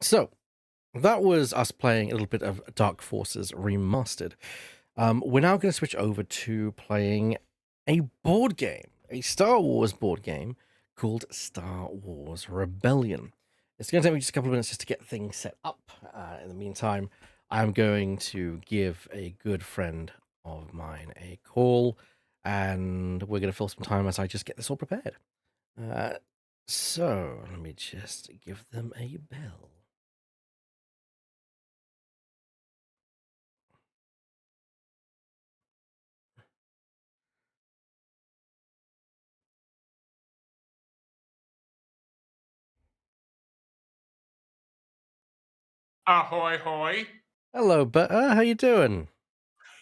So that was us playing a little bit of Dark Forces Remastered. We're now going to switch over to playing a board game, a Star Wars board game called Star Wars Rebellion. It's going to take me just a couple of minutes just to get things set up. In the meantime, I'm going to give a good friend of mine a call, and we're going to fill some time as I just get this all prepared. So let me just give them a bell. Ahoy, hoy. Hello, how you doing?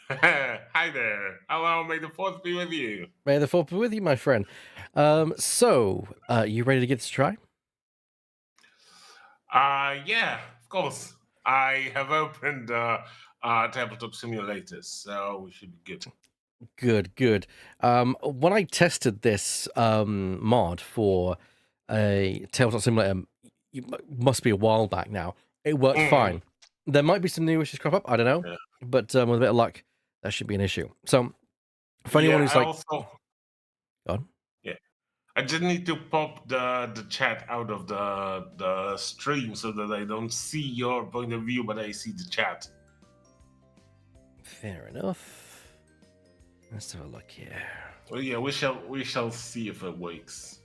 Hi there. Hello, may the force be with you. May the fourth be with you, my friend. You ready to get this try? Yeah, of course. I have opened tabletop simulators, so we should be good. Good. When I tested this mod for a tabletop simulator, must be a while back now. It worked fine. There might be some new issues crop up. I don't know, Yeah. but with a bit of luck, that should be an issue. So, for anyone Yeah, who's I like, also go on. yeah. I just need to pop the chat out of the stream so that I don't see your point of view, but I see the chat. Fair enough. Let's have a look here. Well, yeah, we shall see if it works.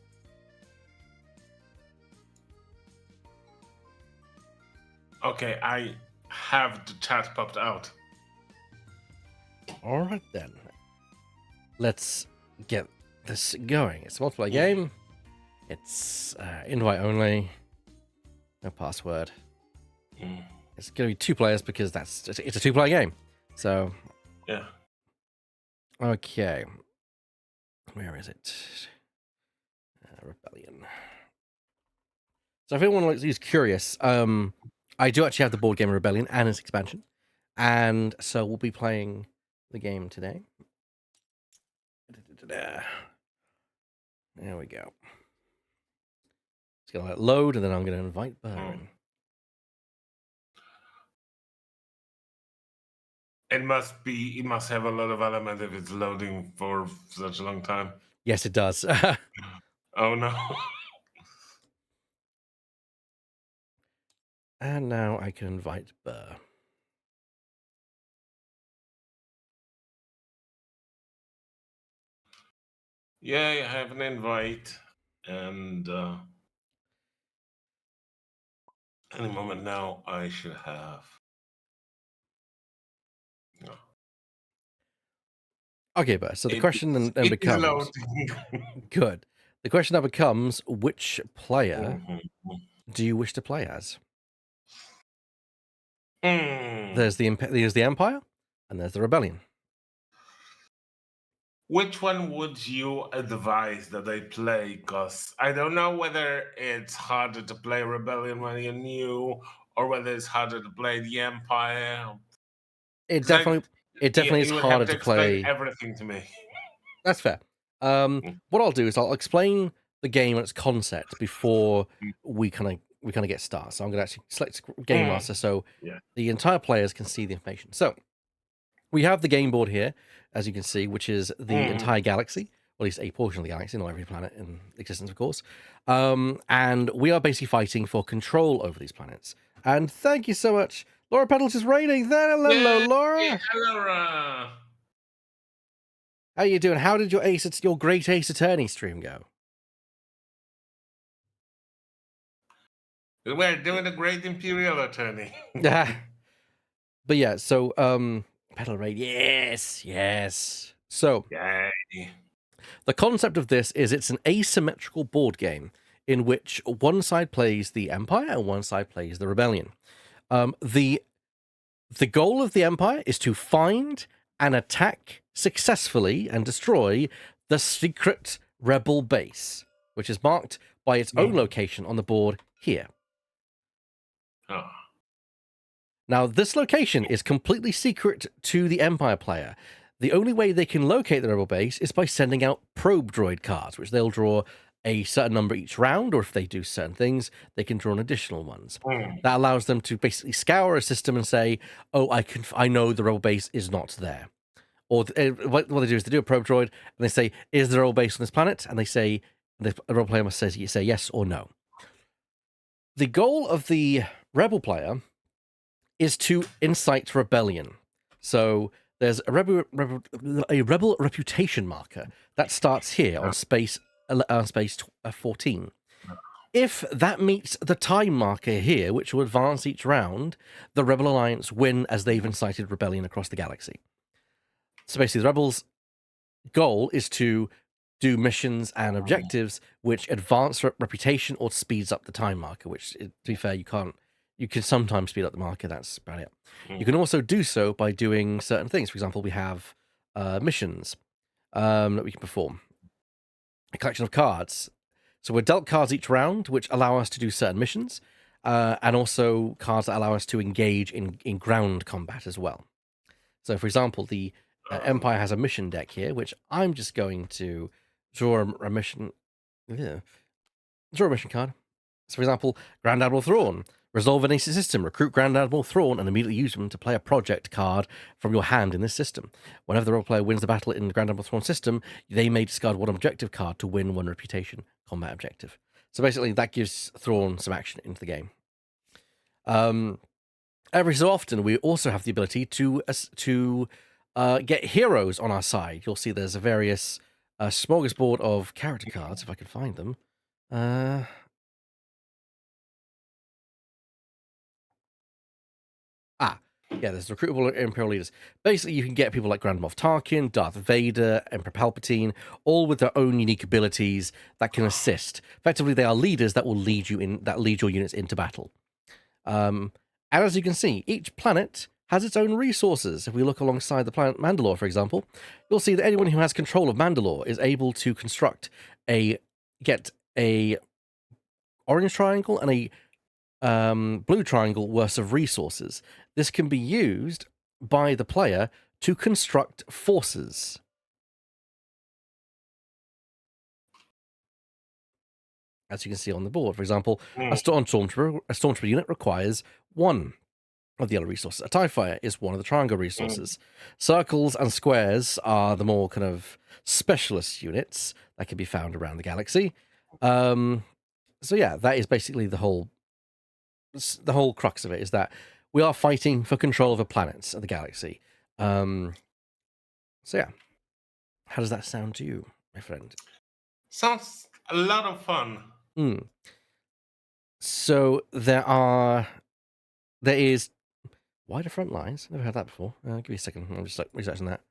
Okay, I have the chat popped out. All right then. Let's get this going. It's a multiplayer game. It's invite only. No password. It's going to be 2 players because it's a 2-player game. So Yeah. okay, where is it? Rebellion. So if anyone is curious, I do actually have the board game Rebellion and its expansion, and so we'll be playing the game today. There we go. It's gonna let it load, and then I'm gonna invite Ber in. It must have a lot of element if it's loading for such a long time. Yes, it does. Oh no. And now I can invite Ber. Yeah, I have an invite, and any moment now I should have. No. Okay, Ber. So the question then It is becomes loading. good. The question now becomes, which player do you wish to play as? There's the Empire, and there's the Rebellion. Which one would you advise that I play? Because I don't know whether it's harder to play Rebellion when you're new, or whether it's harder to play the Empire. It 'Cause definitely is you would have harder to to explain play. everything to me. That's fair. What I'll do is I'll explain the game and its concept before we kind of get started. So I'm going to actually select Game Master so Yeah. the entire players can see the information. So we have the game board here, as you can see, which is the entire galaxy, or at least a portion of the galaxy, not every planet in existence, of course. And we are basically fighting for control over these planets. And thank you so much. Laura Pedals is raiding there. Hello, Laura. Hello. How you doing? How did your Great Ace Attorney stream go? We're doing a great Imperial Attorney. But yeah, so pedal raid, yes. So Yay. the concept of this is it's an asymmetrical board game in which one side plays the Empire and one side plays the Rebellion. The goal of the Empire is to find and attack successfully and destroy the secret rebel base, which is marked by its own location on the board here. Oh. Now, this location is completely secret to the Empire player. The only way they can locate the rebel base is by sending out probe droid cards, which they'll draw a certain number each round, or if they do certain things, they can draw on additional ones. Mm. That allows them to basically scour a system and say, "Oh, I know the rebel base is not there." Or what they do is they do a probe droid and they say, "Is there a rebel base on this planet?" And they say, the rebel player must say yes or no. The goal of the rebel player is to incite rebellion. So there's a rebel reputation marker that starts here on space 14. If that meets the time marker here, which will advance each round, the Rebel Alliance win as they've incited rebellion across the galaxy. So basically, the Rebels' goal is to do missions and objectives which advance reputation or speeds up the time marker, which, to be fair, you can sometimes speed up the marker. That's about it. You can also do so by doing certain things. For example, we have missions that we can perform. A collection of cards. So we're dealt cards each round, which allow us to do certain missions, and also cards that allow us to engage in ground combat as well. So, for example, the Empire has a mission deck here, which I'm just going to draw a mission. Yeah, draw a mission card. So, for example, Grand Admiral Thrawn. Resolve an AC system, recruit Grand Admiral Thrawn, and immediately use them to play a project card from your hand in this system. Whenever the role player wins the battle in the Grand Admiral Thrawn system, they may discard one objective card to win one reputation combat objective. So basically, that gives Thrawn some action into the game. Every so often, we also have the ability to get heroes on our side. You'll see there's a various smorgasbord of character cards, if I can find them. Yeah, there's recruitable Imperial leaders. Basically, you can get people like Grand Moff Tarkin, Darth Vader, Emperor Palpatine, all with their own unique abilities that can assist. Effectively, they are leaders that will lead your units into battle. And as you can see, each planet has its own resources. If we look alongside the planet Mandalore, for example, you'll see that anyone who has control of Mandalore is able to get a orange triangle and a blue triangle worth of resources. This can be used by the player to construct forces. As you can see on the board, for example, a stormtrooper unit requires one of the yellow resources. A TIE fighter is one of the triangle resources. Circles and squares are the more kind of specialist units that can be found around the galaxy. So yeah, that is basically the whole crux of it, is that we are fighting for control of the planets of the galaxy. So yeah, how does that sound to you, my friend? Sounds a lot of fun. So there is wider front lines. Never heard that before. Give me a second. I'm just like researching that.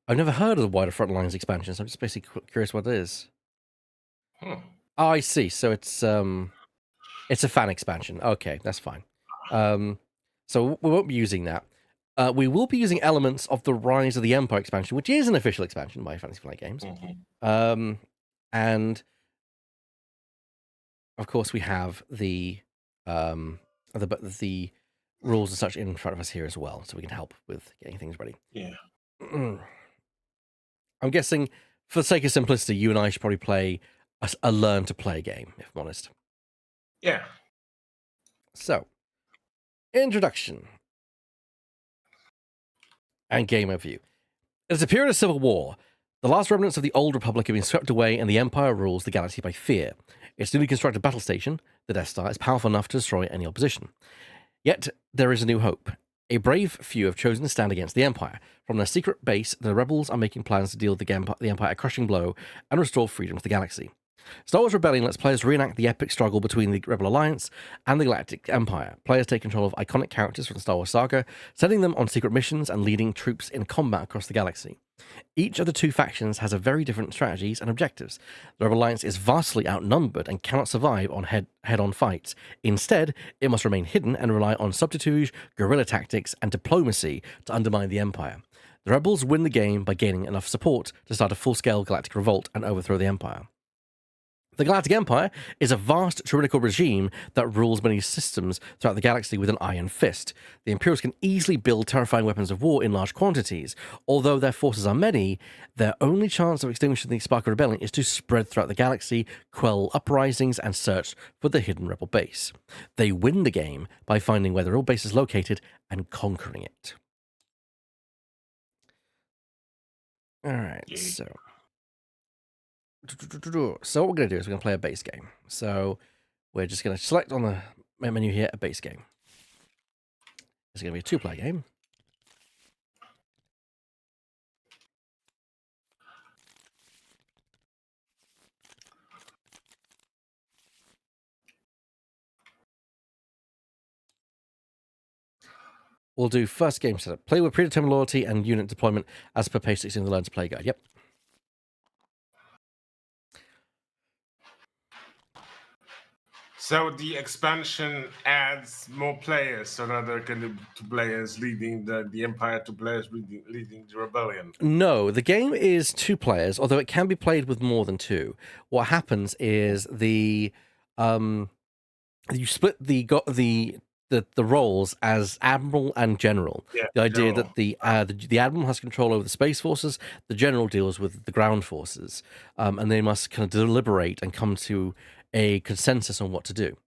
I've never heard of the wider front lines expansion, so I'm just basically curious what it is. Oh, I see. So it's a fan expansion. Okay, that's fine. So we won't be using that. We will be using elements of the Rise of the Empire expansion, which is an official expansion by Fantasy Flight Games. And of course, we have the rules and such in front of us here as well, so we can help with getting things ready. Yeah. I'm guessing, for the sake of simplicity, you and I should probably play a learn to play game, if I'm honest. Yeah. So, introduction and game overview. It is a period of civil war. The last remnants of the old Republic have been swept away, and the Empire rules the galaxy by fear. Its newly constructed battle station, the Death Star, is powerful enough to destroy any opposition. Yet, there is a new hope. A brave few have chosen to stand against the Empire. From their secret base, the rebels are making plans to deal the Empire a crushing blow and restore freedom to the galaxy. Star Wars Rebellion lets players reenact the epic struggle between the Rebel Alliance and the Galactic Empire. Players take control of iconic characters from the Star Wars saga, sending them on secret missions and leading troops in combat across the galaxy. Each of the two factions has a very different strategies and objectives. The Rebel Alliance is vastly outnumbered and cannot survive on head-on fights. Instead, it must remain hidden and rely on subterfuge, guerrilla tactics, and diplomacy to undermine the Empire. The Rebels win the game by gaining enough support to start a full-scale galactic revolt and overthrow the Empire. The Galactic Empire is a vast tyrannical regime that rules many systems throughout the galaxy with an iron fist. The Imperials can easily build terrifying weapons of war in large quantities. Although their forces are many, their only chance of extinguishing the spark of rebellion is to spread throughout the galaxy, quell uprisings, and search for the hidden rebel base. They win the game by finding where the rebel base is located and conquering it. Alright, Yeah. so what we're going to do is we're going to play a base game. So we're just going to select on the menu here a base game. It's going to be a two-player game. We'll do first game setup. Play with predetermined loyalty and unit deployment as per page 16 of the Learn to Play guide. Yep. So the expansion adds more players, so that there can be two players leading the Empire, two players leading the Rebellion. No, the game is two players, although it can be played with more than two. What happens is you split the roles as admiral and general. Yeah, The idea general. that the admiral has control over the space forces, the general deals with the ground forces, and they must kind of deliberate and come to a consensus on what to do.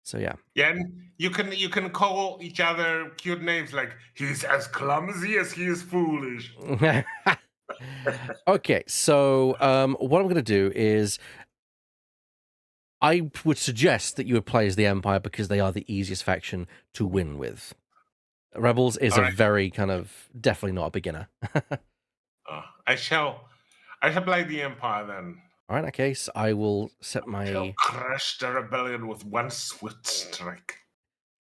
So yeah. Yeah, and you can call each other cute names like he's as clumsy as he is foolish. Okay, so what I'm going to do is I would suggest that you would play as the Empire because they are the easiest faction to win with. Rebels is All a right, very kind of definitely not a beginner. I shall play the Empire then. All right, in that case, I will set Shall my. crush the rebellion with one swift strike.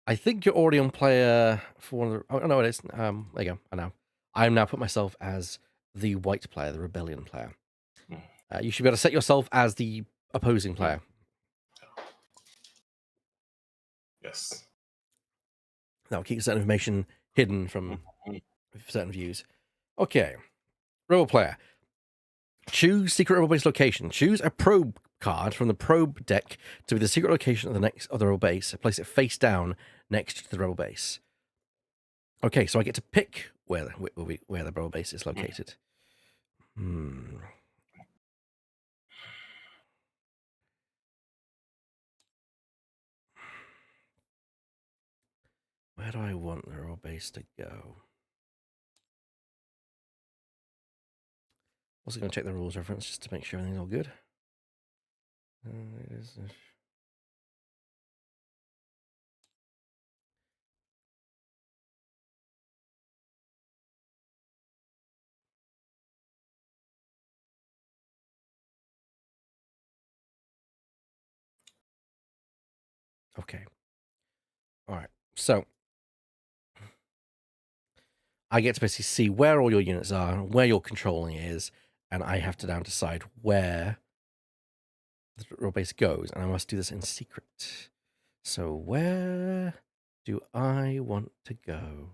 I think you're already on player for one of the. Oh no, it is. There you go. I know. I'm now put myself as the white player, the rebellion player. Mm, You should be able to set yourself as the opposing mm, player. yes. That will keep certain information hidden Mm, from mm. certain views. Okay, rebel player. Choose secret rebel base location. Choose a probe card from the probe deck to be the secret location of the rebel base. Place it face down next to the rebel base. Okay, so I get to pick where the rebel base is located. Where do I want the rebel base to go? Also going to check the rules reference just to make sure everything's all good. It is. Okay. All right. So I get to basically see where all your units are, where your controlling is, and I have to now decide where the rebel base goes, and I must do this in secret. So where do I want to go?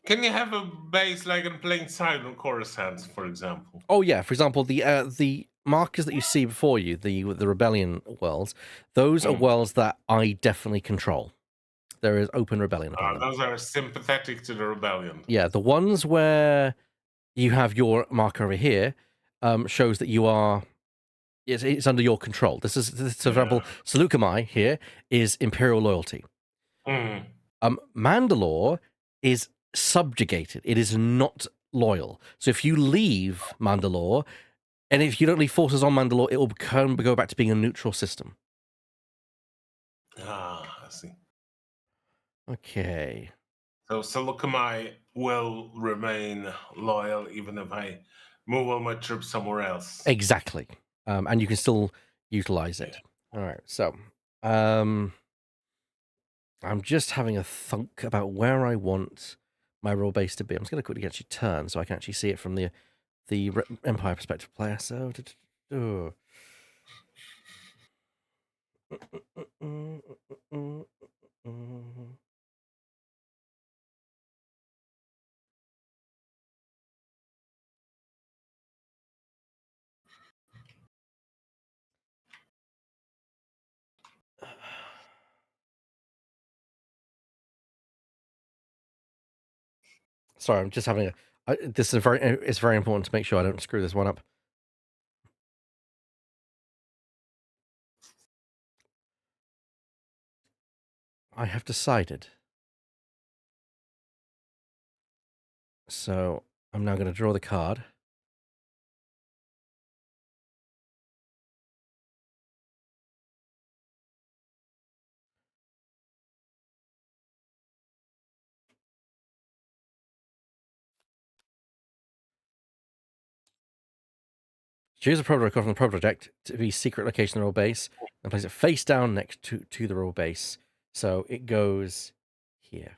Can you have a base like in plain sight on Coruscant, for example? Oh yeah, for example, the markers that you see before you, the rebellion worlds, those are Mm. worlds that I definitely control. There is open rebellion upon them. Those are sympathetic to the rebellion. Yeah, the ones where you have your marker over here shows that you are it's under your control. This is, for Yeah. example, Seleucami here is Imperial loyalty. Mm. Mandalore is subjugated. It is not loyal. So if you leave Mandalore, and if you don't leave forces on Mandalore, it will go back to being a neutral system. I see. Okay. So Seleucami will remain loyal even if I move all my troops somewhere else. Exactly. And you can still utilize it. All right. So, I'm just having a thunk about where I want my rebel base to be. I'm just going to quickly actually turn so I can actually see it from the Empire perspective player. So, Sorry, I'm just having this is it's very important to make sure I don't screw this one up. I have decided. So I'm now going to draw the card. Choose a proto card from the proto deck to be secret location of the roll base and place it face down next to the roll base. So it goes here.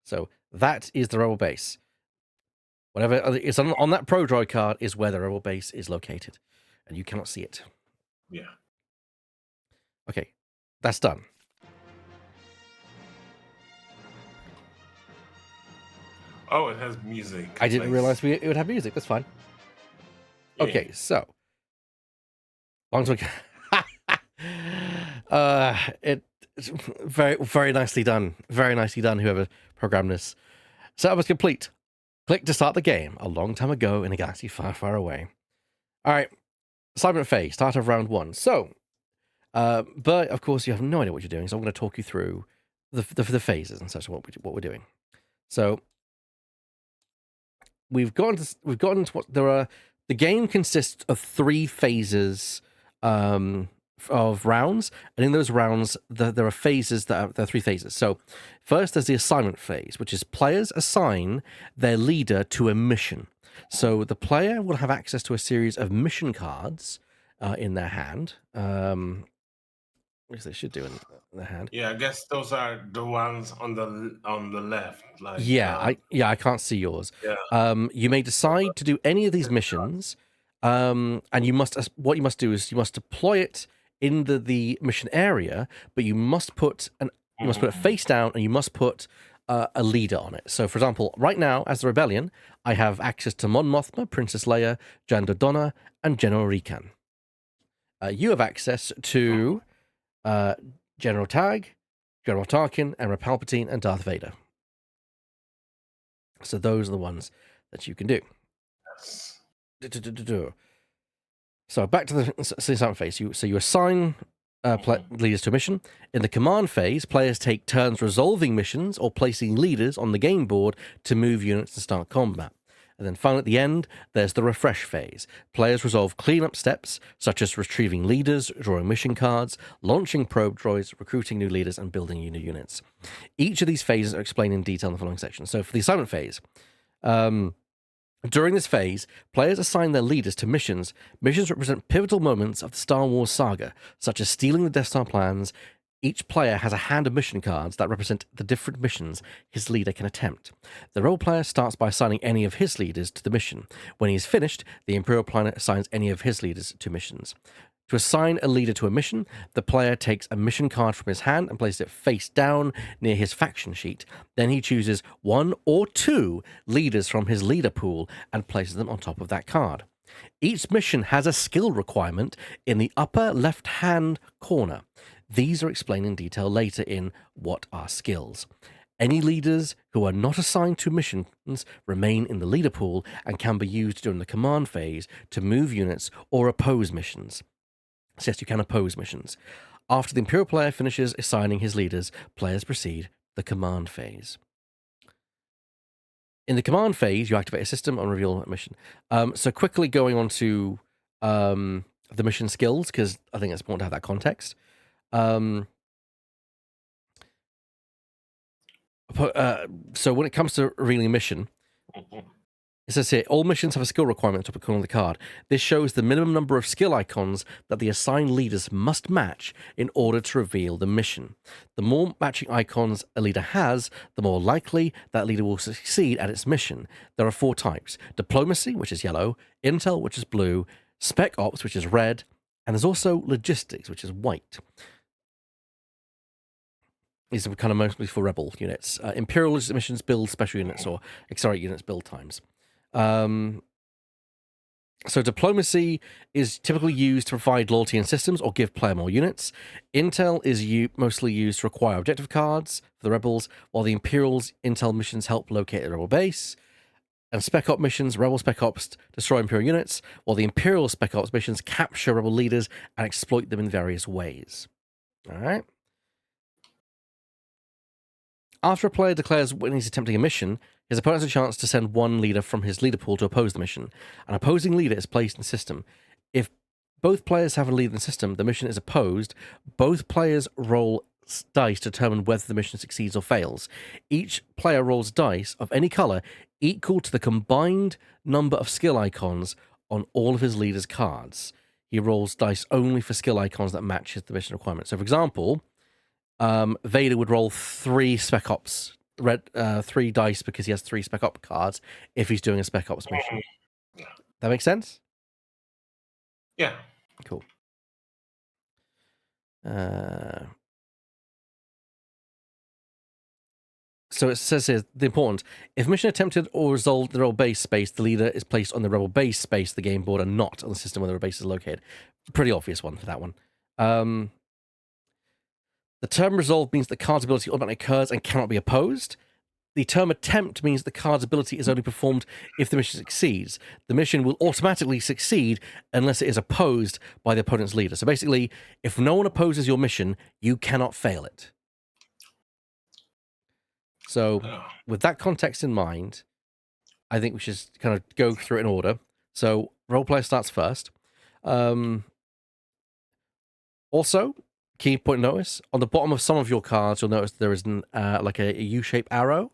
So that is the roll base. Whatever is on that pro droid card is where the roll base is located, and you cannot see it. Yeah. Okay, that's done. Oh, it has music. I didn't Nice. realize it would have music. That's fine. Yeah. Okay, so long as we it's very, very nicely done. Very nicely done, whoever programmed this. Setup is complete. Click to start the game a long time ago in a galaxy far, far away. All right, assignment phase, start of round 1. So, but of course, you have no idea what you're doing, so I'm going to talk you through the phases and such, what we're doing. So, we've gotten to what there are. The game consists of 3 phases of rounds, and in those rounds, there are phases there are 3 phases. So, first, there's the assignment phase, which is players assign their leader to a mission. So, the player will have access to a series of mission cards in their hand, which they should do in their hand. Yeah, I guess those are the ones on the left. Like I can't see yours. yeah. You may decide to do any of these missions, and what you must do is you must deploy it in the mission area, but you must put it face down, and you must put a leader on it. So, for example, right now as the Rebellion, I have access to Mon Mothma, Princess Leia, Jan Dodonna, and General Rekan. You have access to General Tag, General Tarkin, Emperor Palpatine, and Darth Vader. So those are the ones that you can do. Yes. So back to the assignment phase. You assign leaders to a mission. In the command phase, players take turns resolving missions or placing leaders on the game board to move units and start combat. And then finally, at the end, there's the refresh phase. Players resolve cleanup steps, such as retrieving leaders, drawing mission cards, launching probe droids, recruiting new leaders, and building new units. Each of these phases are explained in detail in the following section. So for the assignment phase, during this phase, players assign their leaders to missions. Missions represent pivotal moments of the Star Wars saga, such as stealing the Death Star plans. Each player has a hand of mission cards that represent the different missions his leader can attempt. The role player starts by assigning any of his leaders to the mission. When he is finished, the Imperial planet assigns any of his leaders to missions. To assign a leader to a mission, the player takes a mission card from his hand and places it face down near his faction sheet. Then he chooses 1 or 2 leaders from his leader pool and places them on top of that card. Each mission has a skill requirement in the upper left-hand corner. These are explained in detail later in What Are Skills. Any leaders who are not assigned to missions remain in the leader pool and can be used during the command phase to move units or oppose missions. So yes, you can oppose missions. After the Imperial player finishes assigning his leaders, players proceed the command phase. In the command phase, you activate a system and reveal a mission. So quickly going on to the mission skills, because I think it's important to have that context. So when it comes to revealing a mission, it says here, all missions have a skill requirement to put on the card. This shows the minimum number of skill icons that the assigned leaders must match in order to reveal the mission. The more matching icons a leader has, the more likely that leader will succeed at its mission. There are 4 types: diplomacy, which is yellow, intel, which is blue, spec ops, which is red, and there's also logistics, which is white. These are kind of mostly for rebel units. Imperial missions build special units, or accelerate units build times. So diplomacy is typically used to provide loyalty in systems or give player more units. Intel is mostly used to acquire objective cards for the rebels, while the Imperial's intel missions help locate the rebel base. And Spec Op missions, rebel Spec Ops destroy Imperial units, while the Imperial Spec Ops missions capture rebel leaders and exploit them in various ways. All right. After a player declares when he's attempting a mission, his opponent has a chance to send one leader from his leader pool to oppose the mission. An opposing leader is placed in the system. If both players have a lead in the system, the mission is opposed. Both players roll dice to determine whether the mission succeeds or fails. Each player rolls dice of any color equal to the combined number of skill icons on all of his leader's cards. He rolls dice only for skill icons that match the mission requirement. So, for example, Vader would roll 3 Spec Ops, 3 dice because he has 3 Spec Ops cards if he's doing a Spec Ops mission. That makes sense? Yeah. Cool. So it says here, the important, if mission attempted or resolved the rebel base space, the leader is placed on the rebel base space, the game board, and not on the system where the base is located. Pretty obvious one for that one. The term resolve means the card's ability automatically occurs and cannot be opposed. The term attempt means the card's ability is only performed if the mission succeeds. The mission will automatically succeed unless it is opposed by the opponent's leader. So basically, if no one opposes your mission, you cannot fail it. So with that context in mind, I think we should kind of go through it in order. So roleplay starts first. Also, key point notice, on the bottom of some of your cards, you'll notice there is like a U-shaped arrow.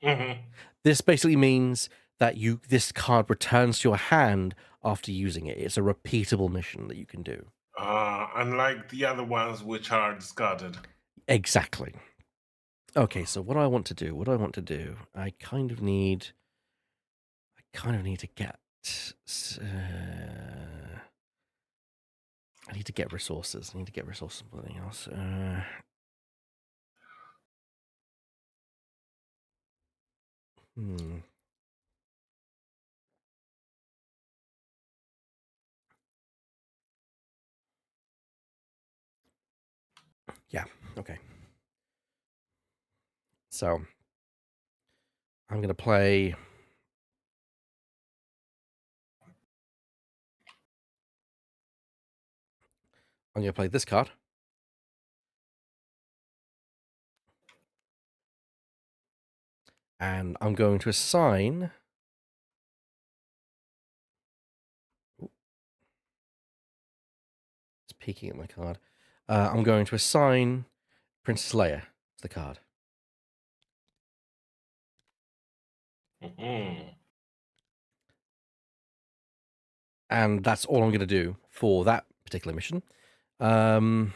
Mm-hmm. This basically means that this card returns to your hand after using it. It's a repeatable mission that you can do. Unlike the other ones which are discarded. Exactly. Okay, so what do I want to do? I kind of need to get... I need to get resources. I need to get resources for anything else. Yeah, okay. So, I'm going to play... I'm going to play this card. And I'm going to assign... It's peeking at my card. I'm going to assign Princess Leia to the card. Mm-hmm. And that's all I'm going to do for that particular mission. Okay, I'm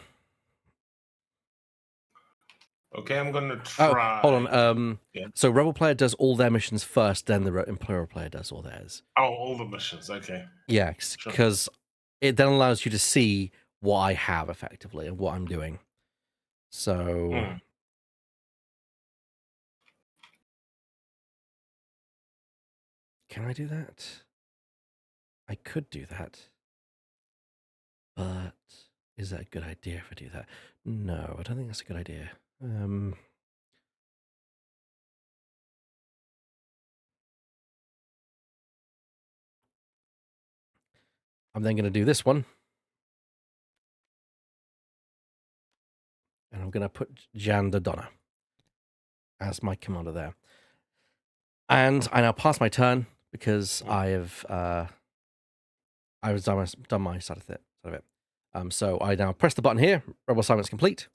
going to try. Oh, hold on. Yeah. So Rebel player does all their missions first, then the Imperial player does all theirs. Oh, all the missions, okay. Yeah, because it then allows you to see what I have effectively and what I'm doing. So... Can I do that? I could do that. But is that a good idea if I do that? No, I don't think that's a good idea. I'm then going to do this one. And I'm going to put Jan the Donna as my commander there. And I now pass my turn because I've done my side of it. So I now press the button here. Rebel assignment's complete.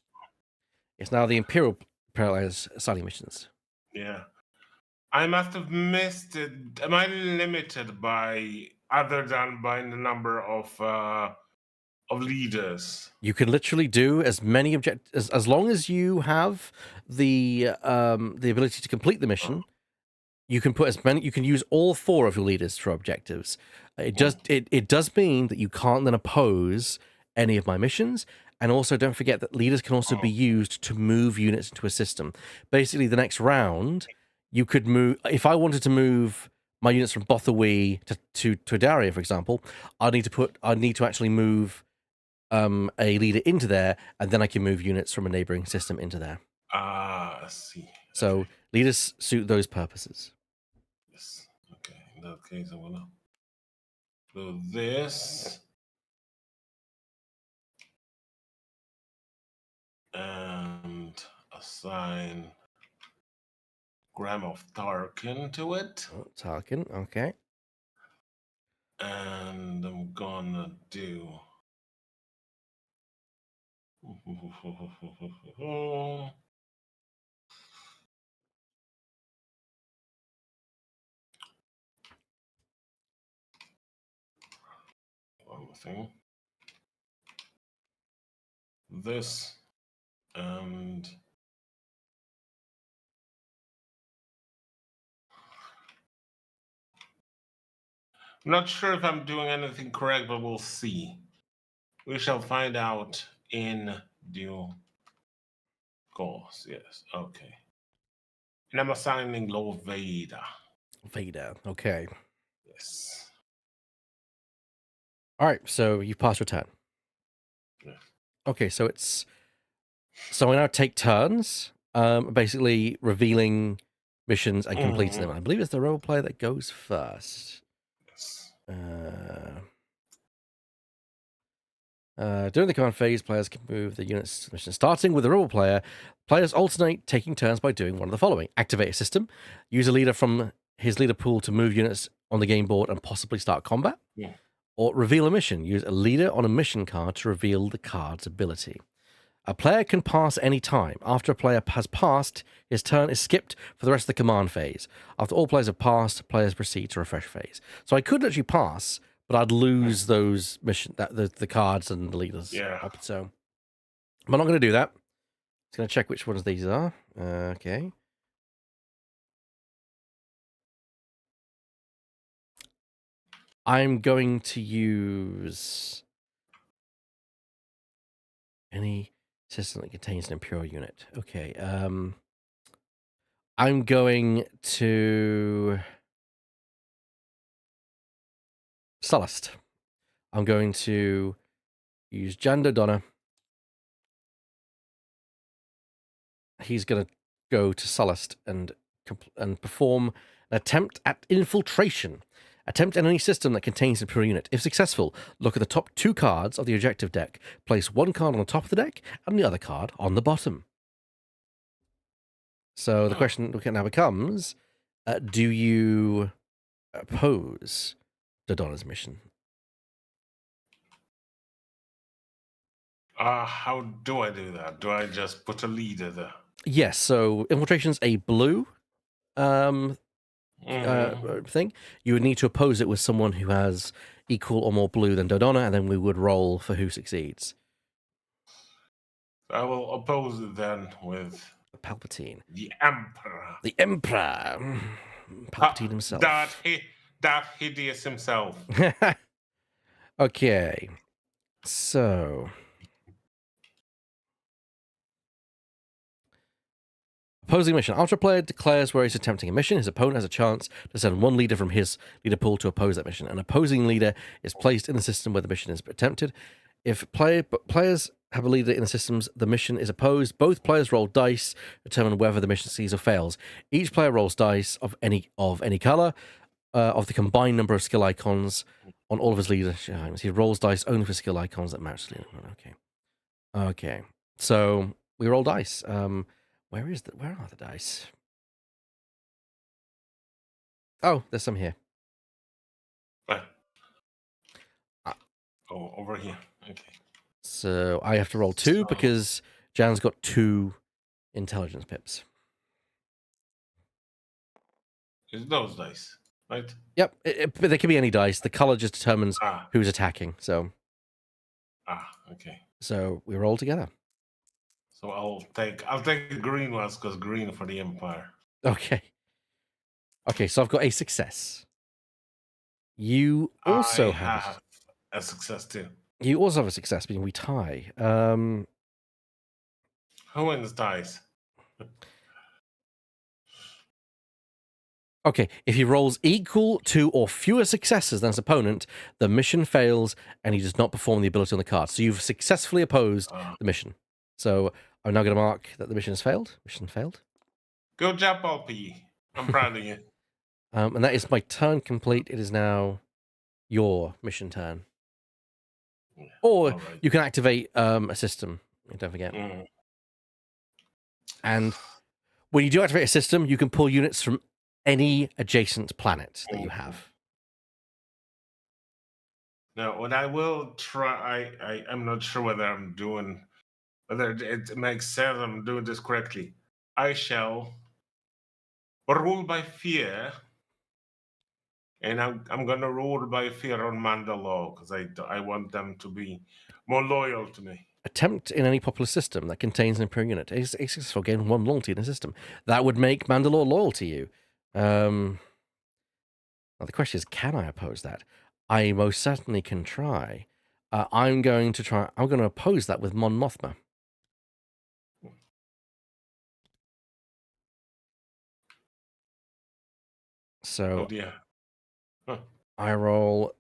It's now the Imperial Player's starting missions. Yeah. I must have missed it. Am I limited by other than by the number of leaders? You can literally do as many objectives as long as you have the ability to complete the mission. You can put as many. You can use all 4 of your leaders for objectives. It does mean that you can't then oppose any of my missions. And also, don't forget that leaders can also be used to move units into a system. Basically, the next round, you could move. If I wanted to move my units from Bothawi to Todaria, for example, I need to actually move a leader into there, and then I can move units from a neighboring system into there. Ah, I see. So Okay. leaders suit those purposes. Yes. Okay. In that case, I'm gonna do this and assign Gram of Tarkin to it. Oh, Tarkin, okay. And I'm gonna do one more thing. This and I'm not sure if I'm doing anything correct, but we'll see. We shall find out in due course. Yes. Okay. And I'm assigning Lord Vader. Vader, okay. Yes. All right, so you pass your turn. Yeah. Okay, so we now take turns, basically revealing missions and completing them. I believe it's the role player that goes first. Yes. During the command phase, players can move the units to the mission. Starting with the rebel player, players alternate taking turns by doing one of the following: activate a system, use a leader from his leader pool to move units on the game board and possibly start combat, Yeah. or reveal a mission. Use a leader on a mission card to reveal the card's ability. A player can pass any time. After a player has passed, his turn is skipped for the rest of the command phase. After all players have passed, players proceed to refresh phase. So I could actually pass, but I'd lose those the cards and the leaders. Yeah. So I'm not going to do that. Just going to check which ones these are. Okay. I'm going to use any system that contains an imperial unit. Okay. I'm going to Sullust. I'm going to use Jando Donna. He's going to go to Sullust and perform an attempt at infiltration. Attempt in any system that contains a imperial unit. If successful, look at the top 2 cards of the objective deck. Place one card on the top of the deck and the other card on the bottom. So the question now becomes, do you oppose Dodonna's mission? How do I do that? Do I just put a leader there? Yes, so infiltration's a blue Mhm. thing. You would need to oppose it with someone who has equal or more blue than Dodonna, and then we would roll for who succeeds. I will oppose it then with Palpatine. the Emperor. The Emperor. Palpatine That himself. that hideous himself. Okay. So, opposing mission. After a player declares where he's attempting a mission, his opponent has a chance to send one leader from his leader pool to oppose that mission. An opposing leader is placed in the system where the mission is attempted. If players have a leader in the systems the mission is opposed, both players roll dice to determine whether the mission succeeds or fails. Each player rolls dice of any color of the combined number of skill icons on all of his leader items. He rolls dice only for skill icons that match. Okay. Okay. So we roll dice. Where are the dice? Oh, there's some here. Uh, Uh, oh, over here. Okay. So I have to roll 2 So, because Jan's got 2 intelligence pips. it's those dice, right? Yep, but there can be any dice. The color just determines Ah, who's attacking. okay. So we roll together. So I'll take the green ones because green for the Empire. Okay. Okay, so I've got a success. You also I have have a success too. a success, meaning we tie. Who wins dice? Okay, if he rolls equal to or fewer successes than his opponent, the mission fails and he does not perform the ability on the card. So you've successfully opposed Uh, the mission. So I'm now going to mark that the mission has failed. Mission failed. Good job, Poppy. I'm proud of you. And that is my turn complete. It is now your mission turn. Yeah, Or all right. you can activate a system. Don't forget. Mm. And when you do activate a system, you can pull units from any adjacent planet that you Mhm. have. Now, what I will try, I'm not sure whether it makes sense. I'm doing this correctly. I shall rule by fear, and I'm gonna rule by fear on Mandalore because I want them to be more loyal to me. Attempt in any popular system that contains an Imperial unit. A successful gain 1 loyalty in a system. That would make Mandalore loyal to you. Now the question is, can I oppose that? I most certainly can try. I'm going to oppose that with Mon Mothma. Oh So dear. Huh. I roll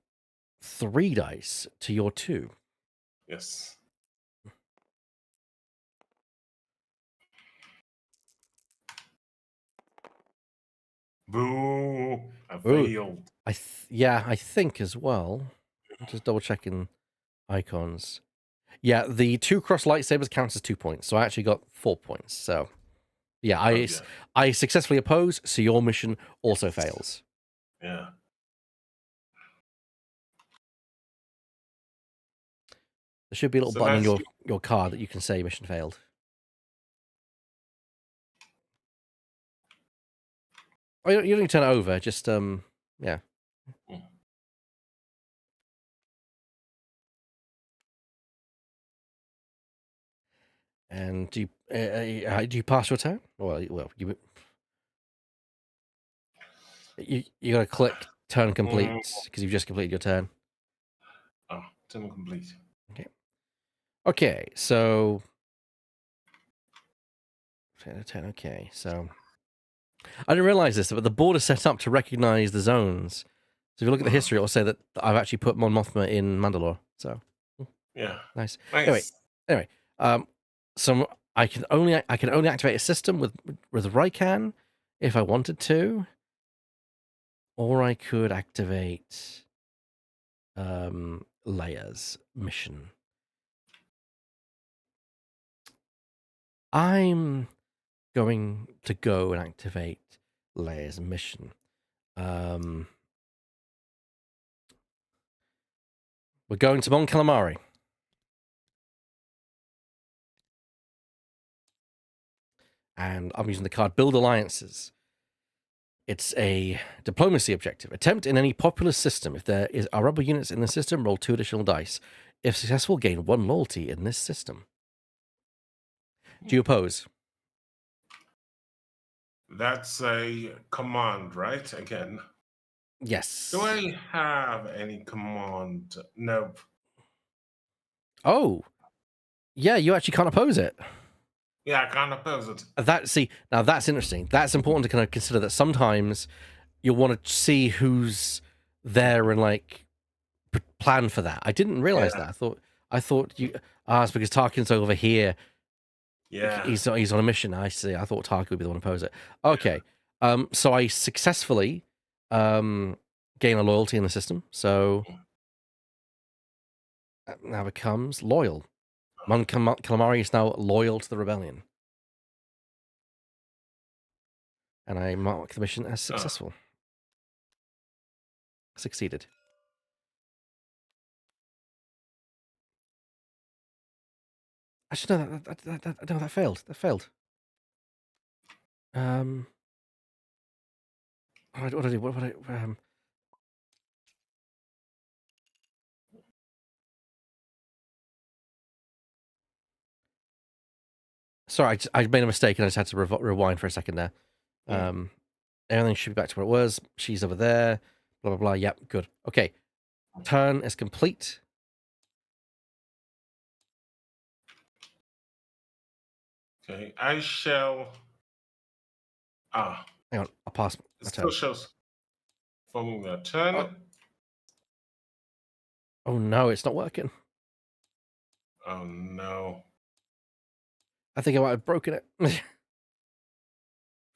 3 dice to your 2. Yes. Boo! I Ooh, failed. I think as well. I'm just double checking icons. Yeah, the 2 cross lightsabers counts as 2 points, so I actually got 4 points. So yeah, Oh dear. I successfully oppose, so your mission also Yes. fails. Yeah. There should be a little So button on that's your card that you can say mission failed. Oh, you don't need to turn it over. Just yeah. mm, And do you pass your turn? Well, you got to click turn mm, complete because you've just completed your turn. oh, turn complete. Okay. Okay. So 10. Okay. So I didn't realize this, but the board is set up to recognize the zones. So if you look at the Uh, history, it will say that I've actually put Mon Mothma in Mandalore. So yeah. nice. Anyway, Nice. anyway, so I can only activate a system with Raikan if I wanted to, or I could activate Leia's mission. I'm going to go and activate Leia's mission. We're going to Mon Calamari. And I'm using the card Build Alliances. It's a diplomacy objective. Attempt in any populous system. If there are rebel units in the system, roll 2 additional dice. If successful, gain 1 loyalty in this system. Do you oppose? That's a command, right? Again. Do Yes. I have any command? Nope. Oh, yeah, you actually can't oppose it. Yeah, I can't oppose it. Now that's interesting. That's important to kind of consider that sometimes you'll want to see who's there and like plan for that. I didn't realize Yeah. that. I thought you it's because Tarkin's over here. Yeah. He's on a mission. I see. I thought Tarkin would be the one to oppose it. Okay. So I successfully gain a loyalty in the system. So that now becomes loyal. Mon Calamari is now loyal to the rebellion. And I mark the mission as Oh. successful. Succeeded. Actually, no, that failed. That failed. Um, what did I do? What did I? Sorry, I made a mistake and I just had to rewind for a second there. Mm. Everything should be back to where it was. She's over there. Blah blah blah. Yep, good. Okay, turn is complete. Okay. I shall. Ah. Hang on, I'll pass It my still turn. shows forming their Oh, turn. oh no, it's not working. Oh no. I think I might have broken it.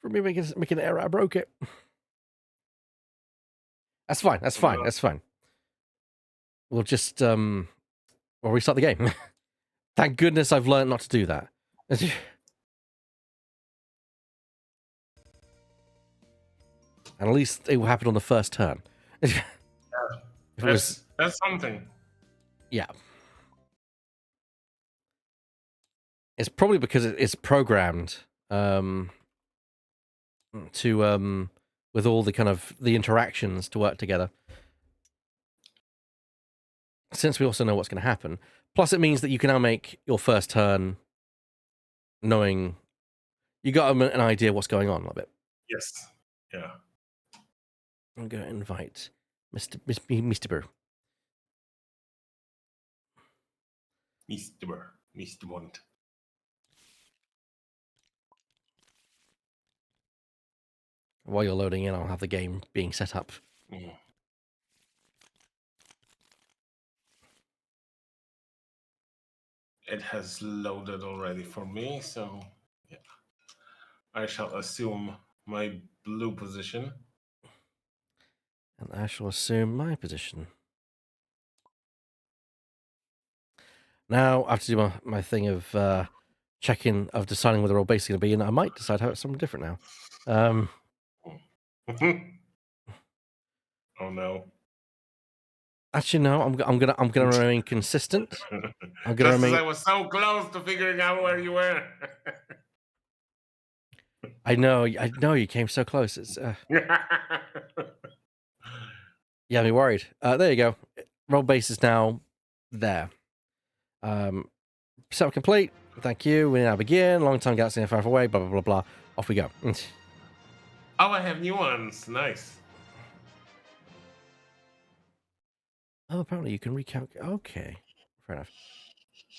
For me making an error, I broke it. That's fine. That's fine. No. That's fine. We'll just we'll restart the game. Thank goodness I've learned not to do that. And at least it will happen on the first turn. If it was, That's something. yeah, it's probably because it's programmed to with all the kind of the interactions to work together. Since we also know what's going to happen, plus it means that you can now make your first turn knowing you got an idea what's going on a little bit. Yes. Yeah. I'm going to invite Mr. Burr. Mr. Bond. While you're loading in, I'll have the game being set up. Mm. It has loaded already for me, so yeah. I shall assume my blue position. And I shall assume my position. Now I have to do my thing of checking, of deciding whether we're basically going to be in. I might decide how it's something different now. Oh no. Actually, no. I'm gonna remain consistent. I'm gonna Just as remain. I was so close to figuring out where you were. I know. You came so close. It's yeah, me worried. There you go. Roll base is now there. Setup complete. Thank you. We now begin. Long time galaxy and far away. Blah blah blah blah. Off we go. Oh, I have new ones. Nice. Oh, apparently you can recalculate. Okay, fair enough.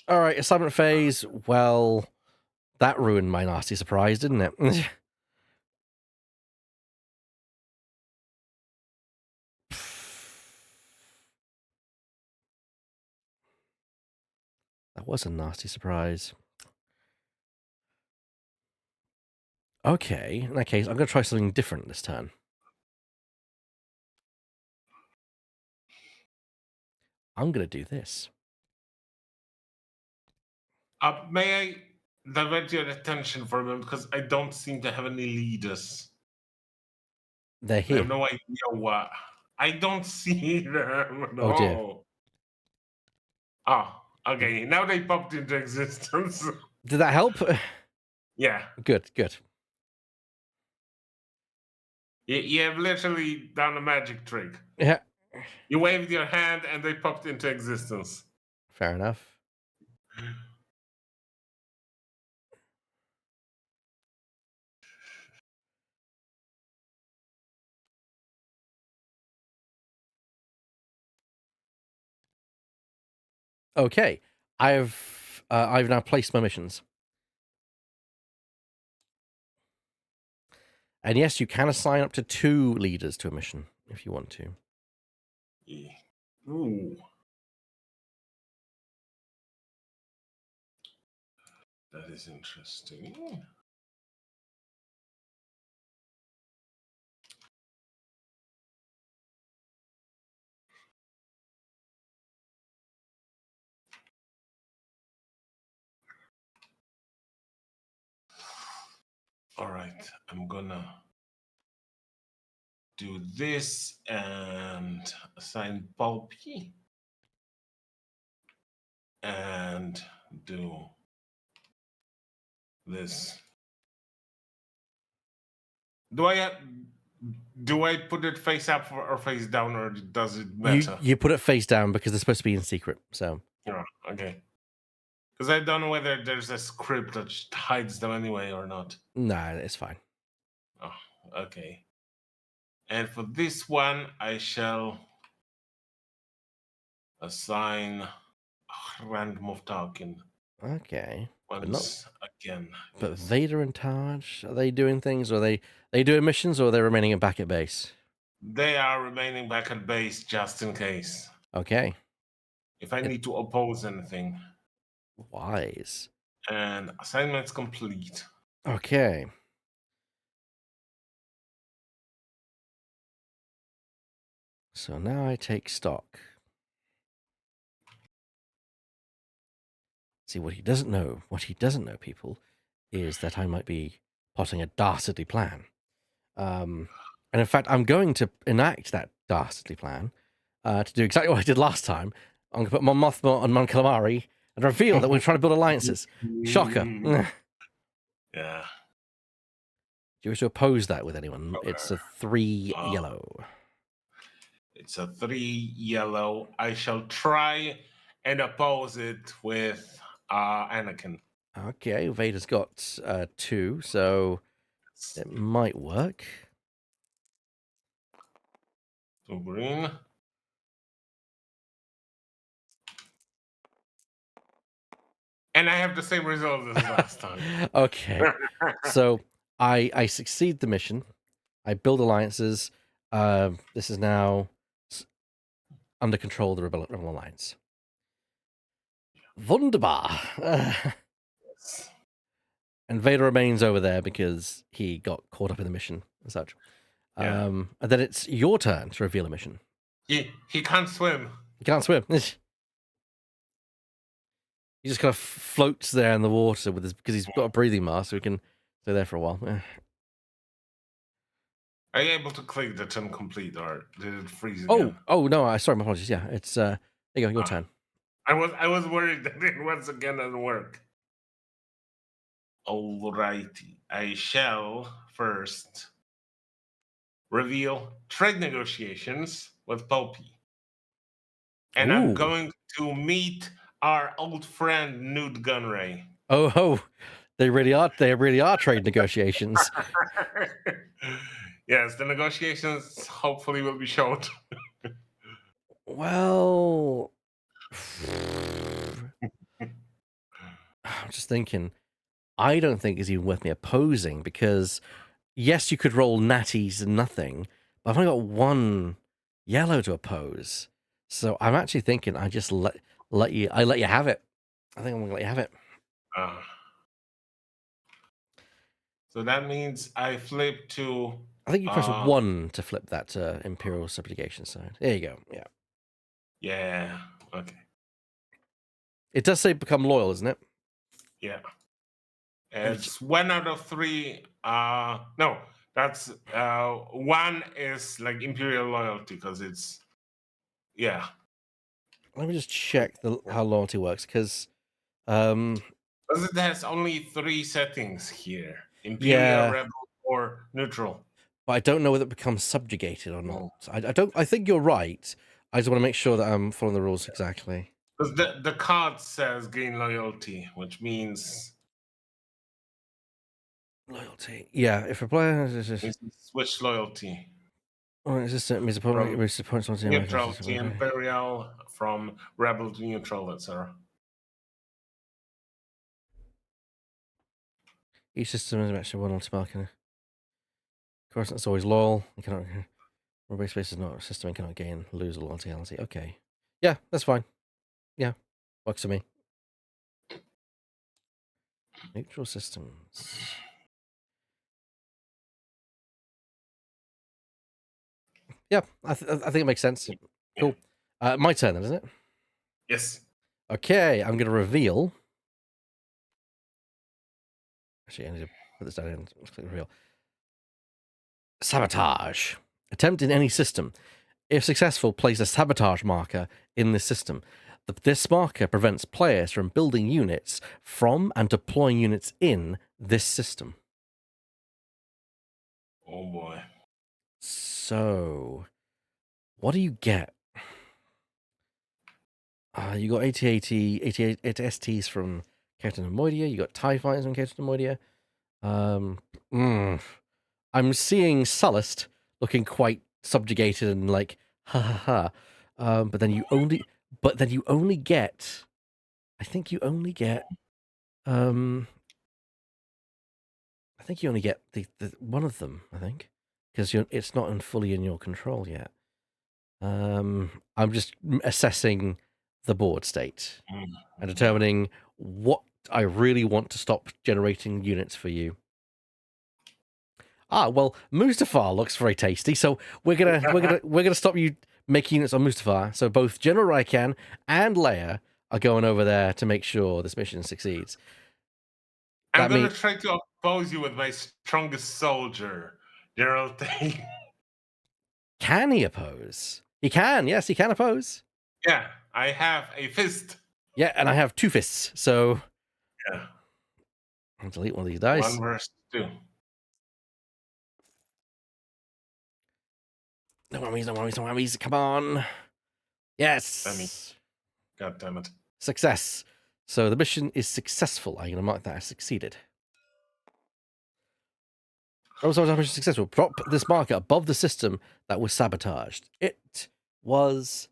All right, assignment phase. Well, that ruined my nasty surprise, didn't it? That was a nasty surprise. Okay, in that case, I'm going to try something different this turn. I'm going to do this. May I divert your attention for a moment because I don't seem to have any leaders. They're I have here. no idea what. I don't see them. Oh dear. No. Oh, okay. Now they popped into existence. Did that help? Yeah. Good, good. You have literally done a magic trick. Yeah, You waved your hand and they popped into existence. fair enough. Okay, I've now placed my missions, and yes, you can assign up to 2 leaders to a mission if you want to. Yeah. Ooh. That is interesting. All right, I'm gonna do this and assign Pulpy and do this. Do I do I put it face up or face down, or does it matter? You put it face down because they're supposed to be in secret. So Yeah, okay. Because I don't know whether there's a script that hides them anyway or not. nah, it's fine. Oh, okay. And for this one, I shall assign random of token. Okay. once again. But Yes. Vader and Taj, are they doing things? Or are they doing missions, or are they remaining back at base? They are remaining back at base just in case. Okay. If I need to oppose anything. Wise. And assignment's complete. Okay. So now I take stock. See, what he doesn't know, people, is that I might be plotting a dastardly plan. And in fact, I'm going to enact that dastardly plan to do exactly what I did last time. I'm going to put Mon Mothma on Mon Calamari and reveal that we're trying to build alliances. Shocker. Do Yeah. you wish to oppose that with anyone? Okay. It's a 3 yellow. It's a 3 yellow. I shall try and oppose it with Anakin. Okay, Vader's got 2, so it might work. 2 green. And I have the same result as last time. Okay, so I succeed the mission. I build alliances. This is now under control of the Rebel Alliance. Wunderbar. And Vader remains over there because he got caught up in the mission and such. Yeah. And then it's your turn to reveal a mission. He can't swim. He can't swim. He just kind of floats there in the water with his, because he's got a breathing mask, so he can stay there for a while. Are you able to click that's incomplete, or did it freeze again? Oh no! Sorry, my apologies. Yeah, it's there you go. Your turn. I was worried that it once again doesn't work. Alrighty, I shall first reveal trade negotiations with Poppy. And I'm Ooh. going to meet our old friend Newt Gunray. Oh, they really are trade negotiations. Yes, the negotiations hopefully will be short. Well, I'm just thinking, I don't think it's even worth me opposing, because yes, you could roll natties and nothing, but I've only got 1 yellow to oppose. So I'm actually thinking I just let you have it. I think I'm gonna let you have it. So that means I flip to. I think you press 1 to flip that Imperial subjugation side. There you go. Yeah. Yeah. Okay. It does say become loyal, isn't it? Yeah. It's 1 out of 3. No, that's 1 is like Imperial loyalty because it's. Yeah. Let me just check how loyalty works, because Because it has only 3 settings here: Imperial, yeah, Rebel, or Neutral. but I don't know whether it becomes subjugated or not. I don't. I think you're right. I just want to make sure that I'm following the rules exactly. Because the card says gain loyalty, which means Loyalty. Yeah, if a player switch loyalty. or is this means opponent moves points on Neutral to Imperial, from Rebel to Neutral, etc. Each system is actually one multi-marker. Of course, it's always loyal. You cannot. Base space is not a system. You cannot gain, lose loyalty. Okay. Yeah, that's fine. Yeah, works for me. Neutral systems. Yeah, I think it makes sense. Cool. My turn then, isn't it? Yes. Okay, I'm going to reveal. Actually, I need to put this down and click reveal. Sabotage. Attempt in any system. If successful, place a sabotage marker in this system. This marker prevents players from building units from and deploying units in this system. Oh boy. So, what do you get? You got 88 STs from Captain Moidia. You got TIE fighters from Captain Moidia. I'm seeing Sullust looking quite subjugated and like ha ha ha. But then you only get. I think you only get I think you only get the one of them, I think, because it's not fully in your control yet. I'm just assessing the board state and determining what I really want to stop generating units for you. Ah, well, Mustafar looks very tasty, so we're gonna stop you making units on Mustafar. So both General Raikan and Leia are going over there to make sure this mission succeeds. I'm gonna try to oppose you with my strongest soldier, General Tate. Can he oppose? He can. Yes, he can oppose. Yeah, I have a fist. Yeah, and I have 2 fists, so Yeah. I'll delete one of these dice. 1 versus 2. No worries, no worries, no worries. Come on. Yes. God damn it. Success. So the mission is successful. I'm going to mark that as succeeded. Also, mission successful. Drop this marker above the system that was sabotaged. It was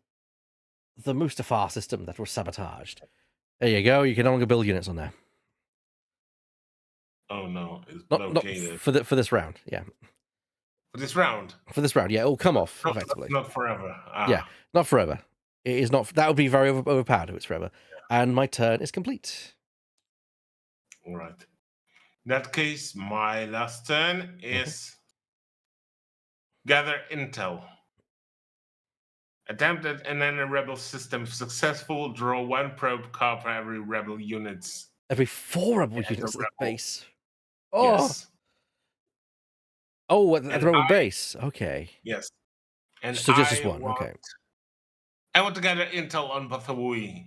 the Mustafar system that was sabotaged. There you go. You can no longer build units on there. Oh no, it's Not located. for this round. Yeah. For this round. For this round, yeah, it'll come off effectively. Not forever. Yeah, not forever. It is not. That would be very overpowered if it's forever. Yeah. And my turn is complete. All right. In that case, my last turn is gather intel. Attempted and then a rebel system successful. Draw 1 probe card for every rebel units. Every 4 rebel units at the base. Oh. Yes. Oh, at the rebel base. Okay. Yes. And so just one. Okay. I want to gather intel on Bathawi.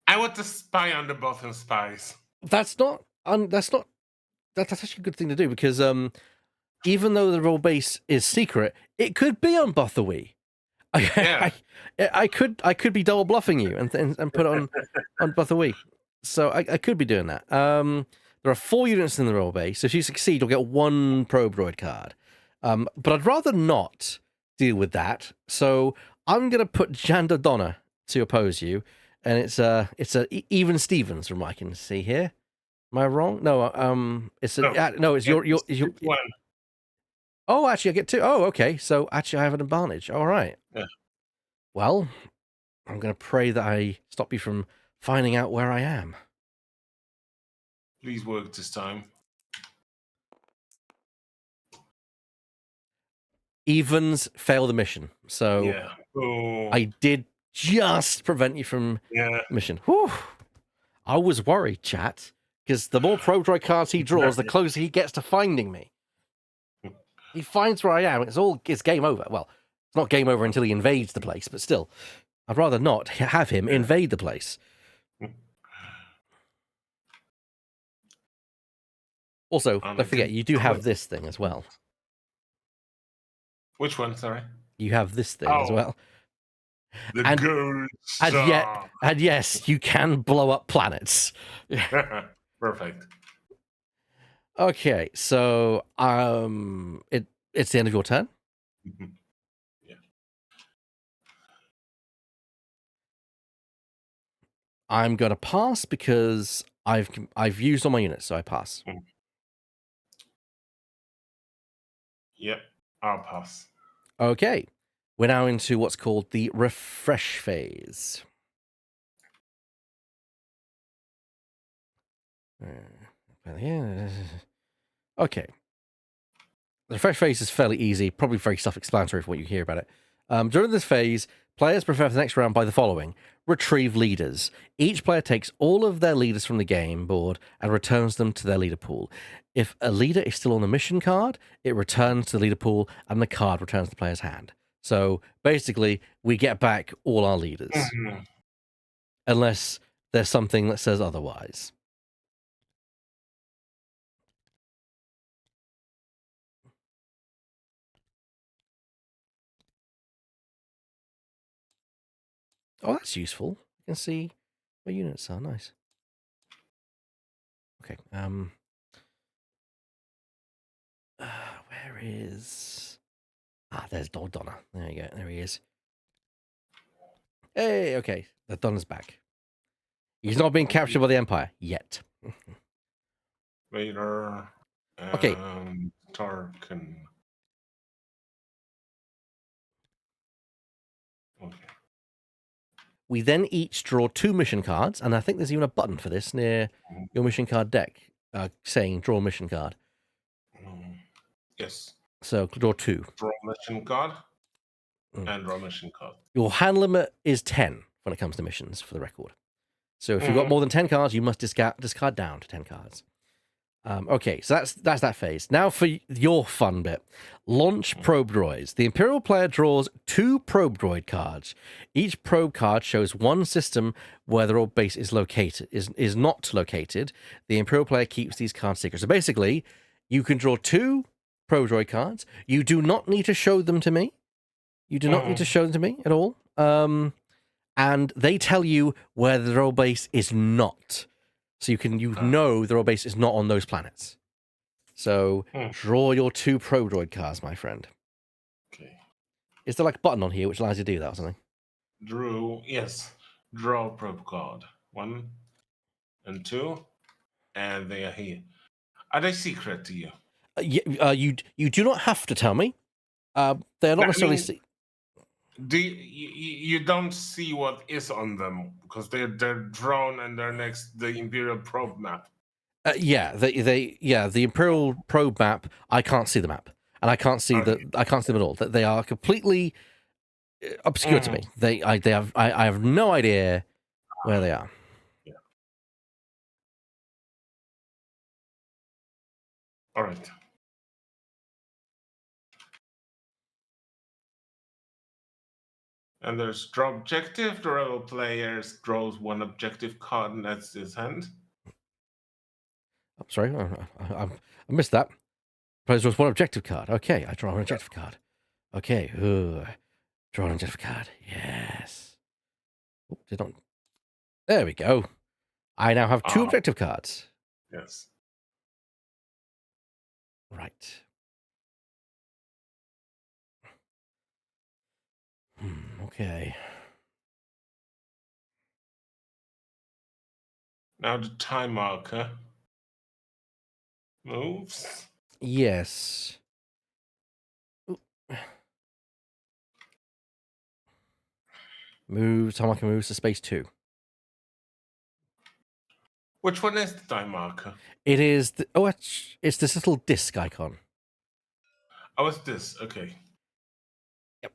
I want to spy on the Bothan spies. That's actually a good thing to do because even though the rebel base is secret, it could be on Bathawi. Yeah. I could be double bluffing you and put it on Bathawi. So I could be doing that. There are 4 units in the rebel base. So if you succeed, you'll get 1 probe droid card. But I'd rather not deal with that. So I'm going to put Janda Donna to oppose you, and it's a even Stevens from what I can see here. Am I wrong? No, it's your one. Oh, actually, I get 2. Oh, okay. So actually, I have an advantage. All right. Yeah. Well, I'm going to pray that I stop you from finding out where I am. Please work this time. Evens fail the mission. So yeah. I did just prevent you from mission. Whew. I was worried, chat, because the more probe droid cards he draws, the closer he gets to finding me. He finds where I am. It's game over. Well, it's not game over until he invades the place, but still, I'd rather not have him invade the place. Also, don't forget, you do have this thing as well. Which one, sorry? You have this thing as well. The gold star. And yes, you can blow up planets. Perfect. Okay, so it's the end of your turn. Yeah. I'm gonna pass because I've used all my units, so I pass. Yep, I'll pass. Okay, we're now into what's called the refresh phase. Okay. The refresh phase is fairly easy, probably very self-explanatory for what you hear about it. During this phase, players prepare for the next round by the following. Retrieve leaders. Each player takes all of their leaders from the game board and returns them to their leader pool. If a leader is still on the mission card, it returns to the leader pool and the card returns to the player's hand. So basically, we get back all our leaders. Unless there's something that says otherwise. Oh, that's useful. You can see where units are. Nice. Okay. Where is... there's Donna. There you go. There he is. Hey, okay. The Donna's back. He's not being captured by the Empire yet. Vader Okay, and Tarkin. Okay. we then each draw 2 mission cards, and I think there's even a button for this near Mhm. your mission card deck saying draw mission card. Mm. Yes. So draw 2. Draw mission card Mm. and draw mission card. Your hand limit is 10 when it comes to missions, for the record. So if you've got Mhm. more than 10 cards, you must discard down to 10 cards. Okay, so that's that phase. Now for your fun bit. Launch probe droids. The Imperial player draws 2 probe droid cards. Each probe card shows one system where the orb base is located, is not located. The Imperial player keeps these cards secret. So basically, you can draw 2 probe droid cards. You do not need to show them to me. You do not need to Mhm. show them to me at all. And they tell you where the orb base is not. So you Ah, know the orb base is not on those planets. So hmm. draw your 2 Pro Droid cards, my friend. Okay. Is there like a button on here which allows you to do that or something? Drew. Yes. Draw probe card. 1 and 2, and they are here. Are they secret to you? You do not have to tell me. They're No, not I necessarily. mean, do you don't see what is on them because they're drawn and they're next the Imperial probe map. Yeah, the Imperial probe map. I can't see the map, and I can't see Okay. I can't see them at all. They are completely obscure to Mhm. me. I have no idea where they are. Yeah. All right. And there's draw objective. The rebel player draws 1 objective card and that's his hand. I'm sorry, I missed that. Players draws 1 objective card. Okay, I draw an Yeah. objective card. Okay, draw an objective card. Yes. Oh, did not. There we go. I now have 2 Ah, objective cards. yes. Right. Okay. Now the time marker moves. Yes. Ooh. Tamaka moves to space 2. Which one is the time marker? It is. It's this little disc icon. Oh, it's this. Okay. Yep.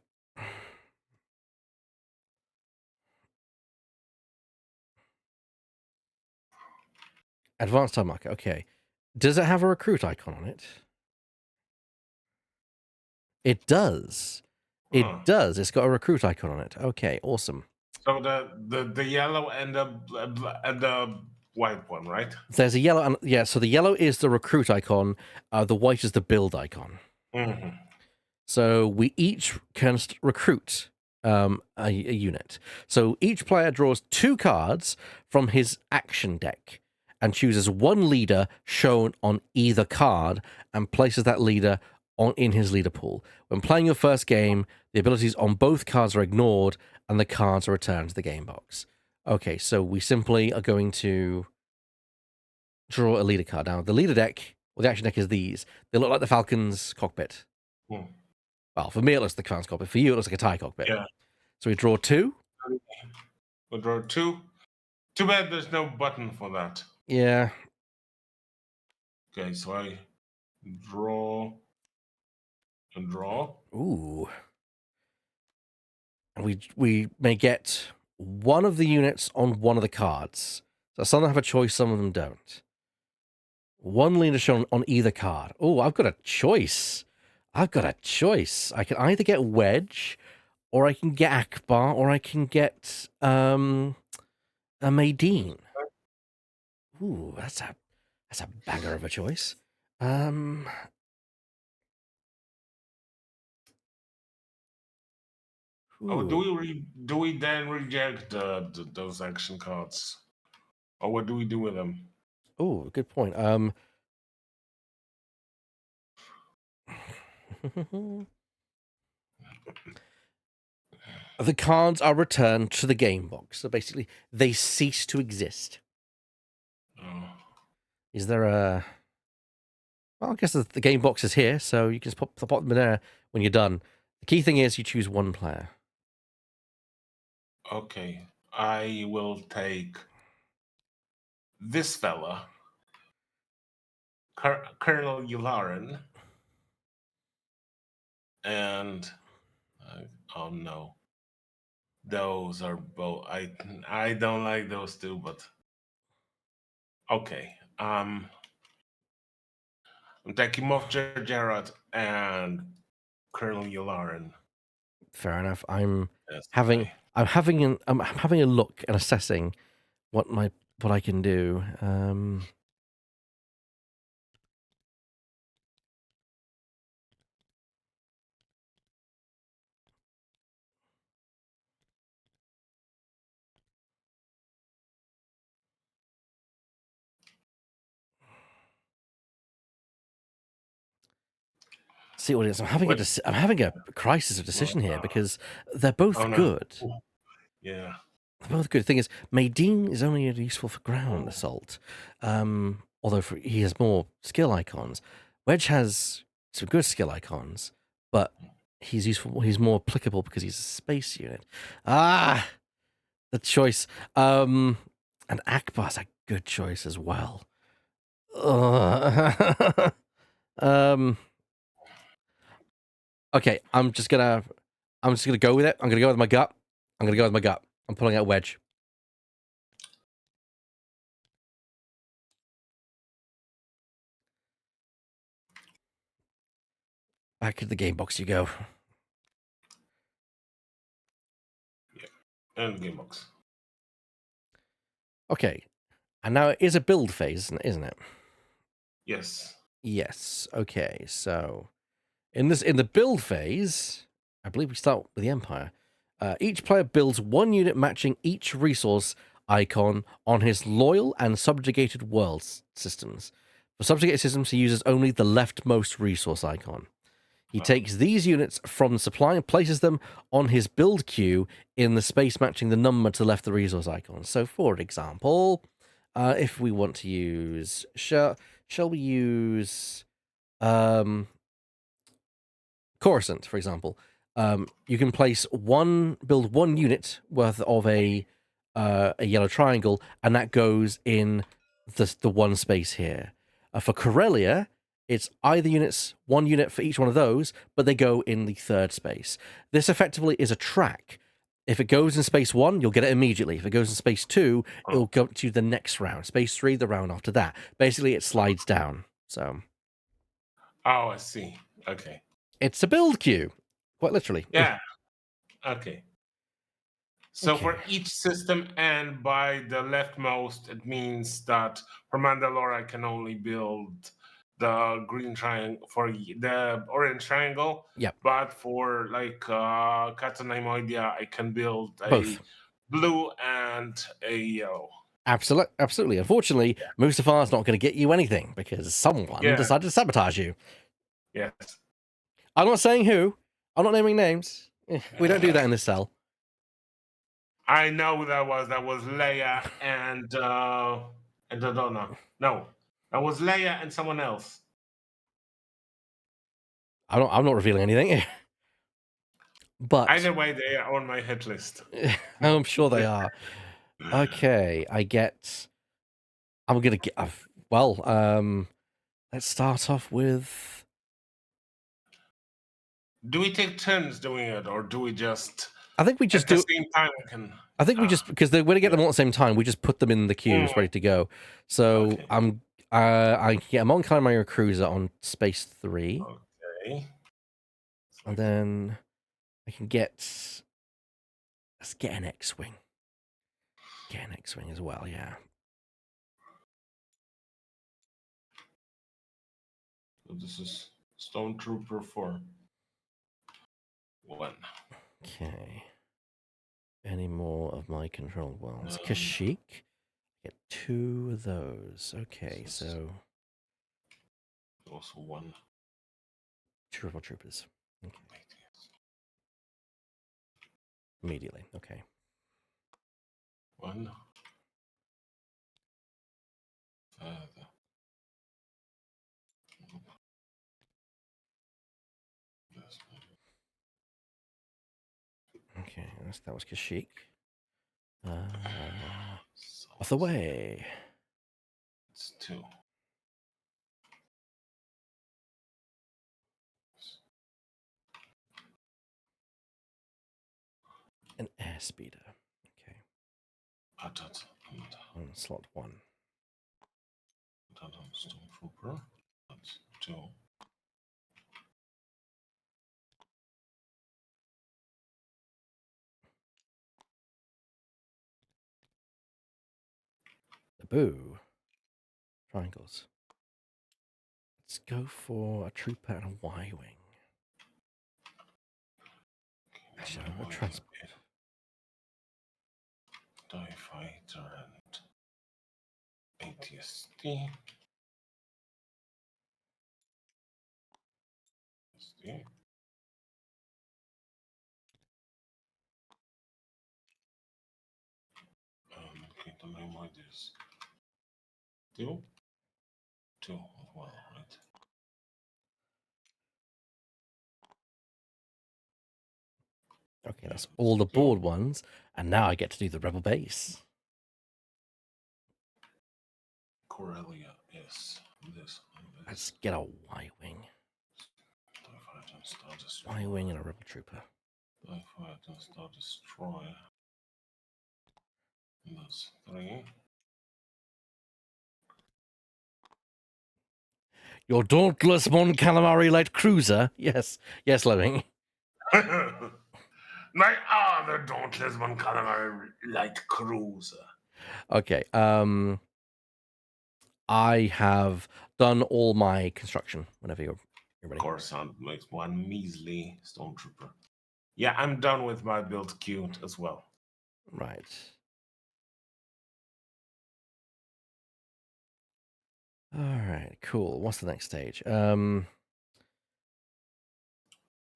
Advanced time marker. Okay. Does it have a recruit icon on it? It does. Huh. It does. It's got a recruit icon on it. Okay. Awesome. So the yellow and the white one, right? There's a yellow. And yeah. So the yellow is the recruit icon. The white is the build icon. Mm-hmm. So we each can recruit a unit. So each player draws 2 cards from his action deck and chooses 1 leader shown on either card and places that leader in his leader pool. When playing your first game, the abilities on both cards are ignored and the cards are returned to the game box. Okay, so we simply are going to draw a leader card. Now, the leader deck, or the action deck, is these. They look like the Falcon's cockpit. Hmm. Well, for me, it looks like the Falcon's cockpit. For you, it looks like a TIE cockpit. Yeah. So we draw 2. We'll draw 2. Too bad there's no button for that. Yeah. Okay, so I draw and draw. Ooh. And we may get one of the units on one of the cards. So some of them have a choice, some of them don't. 1 leader shown on either card. Oh, I've got a choice. I can either get Wedge, or I can get Akbar, or I can get a Maydeen. Ooh, that's a banger of a choice. Oh, Ooh. do we then reject those action cards, or what do we do with them? Oh, good point. The cards are returned to the game box. So basically, they cease to exist. Oh. Is there a... Well, I guess the game box is here, so you can just pop them in there when you're done. The key thing is you choose one player. Okay, I will take this fella, Colonel Yularen, and oh no, those are both. I don't like those two, but okay. I'm taking Moff Jarrett and Colonel Yularen. Fair enough. That's Having my. I'm having a look and assessing what I can do. See what it is. What? I'm having a crisis of decision here because they're Oh both no. good. Yeah. They're both good. The thing is, Maydeen is only useful for ground Oh. assault, although he has more skill icons. Wedge has some good skill icons, but he's useful. He's more applicable because he's a space unit. Ah, the choice. And Akbar's a good choice as well. Ugh. Okay, I'm just gonna go with it. I'm gonna go with my gut. I'm pulling out Wedge. Back to the game box you go. And game box. Okay, and now it is a build phase, isn't it? Yes. Yes. Okay, so in the build phase, I believe we start with the Empire. Each player builds one unit matching each resource icon on his loyal and subjugated world systems. For subjugated systems, he uses only the leftmost resource icon. He takes these units from the supply and places them on his build queue in the space matching the number to the left of the resource icon. So, for example, if we want to use... Shall we use... Coruscant, for example? You can build one unit worth of a yellow triangle, and that goes in the one space here. For Corellia, it's one unit for each one of those, but they go in the third space. This effectively is a track. If it goes in space 1, you'll get it immediately. If it goes in space 2, it'll go to the next round. Space 3, the round after that. Basically, it slides down. So Oh, I see. Okay. it's a build queue, quite literally. Yeah. Okay. So Okay. for each system and by the leftmost, it means that for Mandalore, I can only build the green triangle for the orange triangle. Yep. But for like Katanaimoidea, I can build a Both. blue and a yellow. Absolutely. Unfortunately, Mustafar's not going to get you anything because someone Yeah. decided to sabotage you. Yes. I'm not saying who. I'm not naming names. We don't do that in this cell. I know who that was. That was Leia and Dodonna. No, that was Leia and someone else. I'm not revealing anything. But Either way, they are on my hit list. I'm sure they are. Okay, I'm gonna get. Well, let's start off with. Do we take turns doing it, or do we just I think we just at the do. same time we can? I think we just because when I get them all at the same time, we just put them in the Mm, queues ready to go. So okay. I can get them on Calamari Cruiser on Space 3, Okay. and then I can let's get an X-wing. Get an X-wing as well, yeah. So this is Stormtrooper for 1. Okay. Any more of my controlled worlds? And Kashyyyk. Get 2 of those. Okay, this is so also 1. 2 Rebel Troopers. Okay. Immediately. Okay. 1. Further. Okay, that was Kashyyyk. So Off the way. it's 2. An airspeeder. Okay. Patat On slot 1. and Stormtrooper. That's 2. Naboo. Triangles. Let's go for a trooper and a Y-wing. Actually, a transport. TIE Fighter and ATST. Okay, the name is 2. 2 as well, right? Okay, that's all the 2. board ones, and now I get to do the rebel base. Corellia, yes. This. Let's get a Y-wing. TIE Fighter and Star Destroyer. Y-wing and a rebel trooper. TIE Fighter and Star Destroyer. That's 3. Your dauntless Mon Calamari light cruiser. Yes, yes, Lemming. My other dauntless one calamari light cruiser. Okay. I have done all my construction. Whenever you're ready. Coruscant makes one measly stormtrooper. Yeah, I'm done with my build queue as well. Right. All right. Cool. What's the next stage?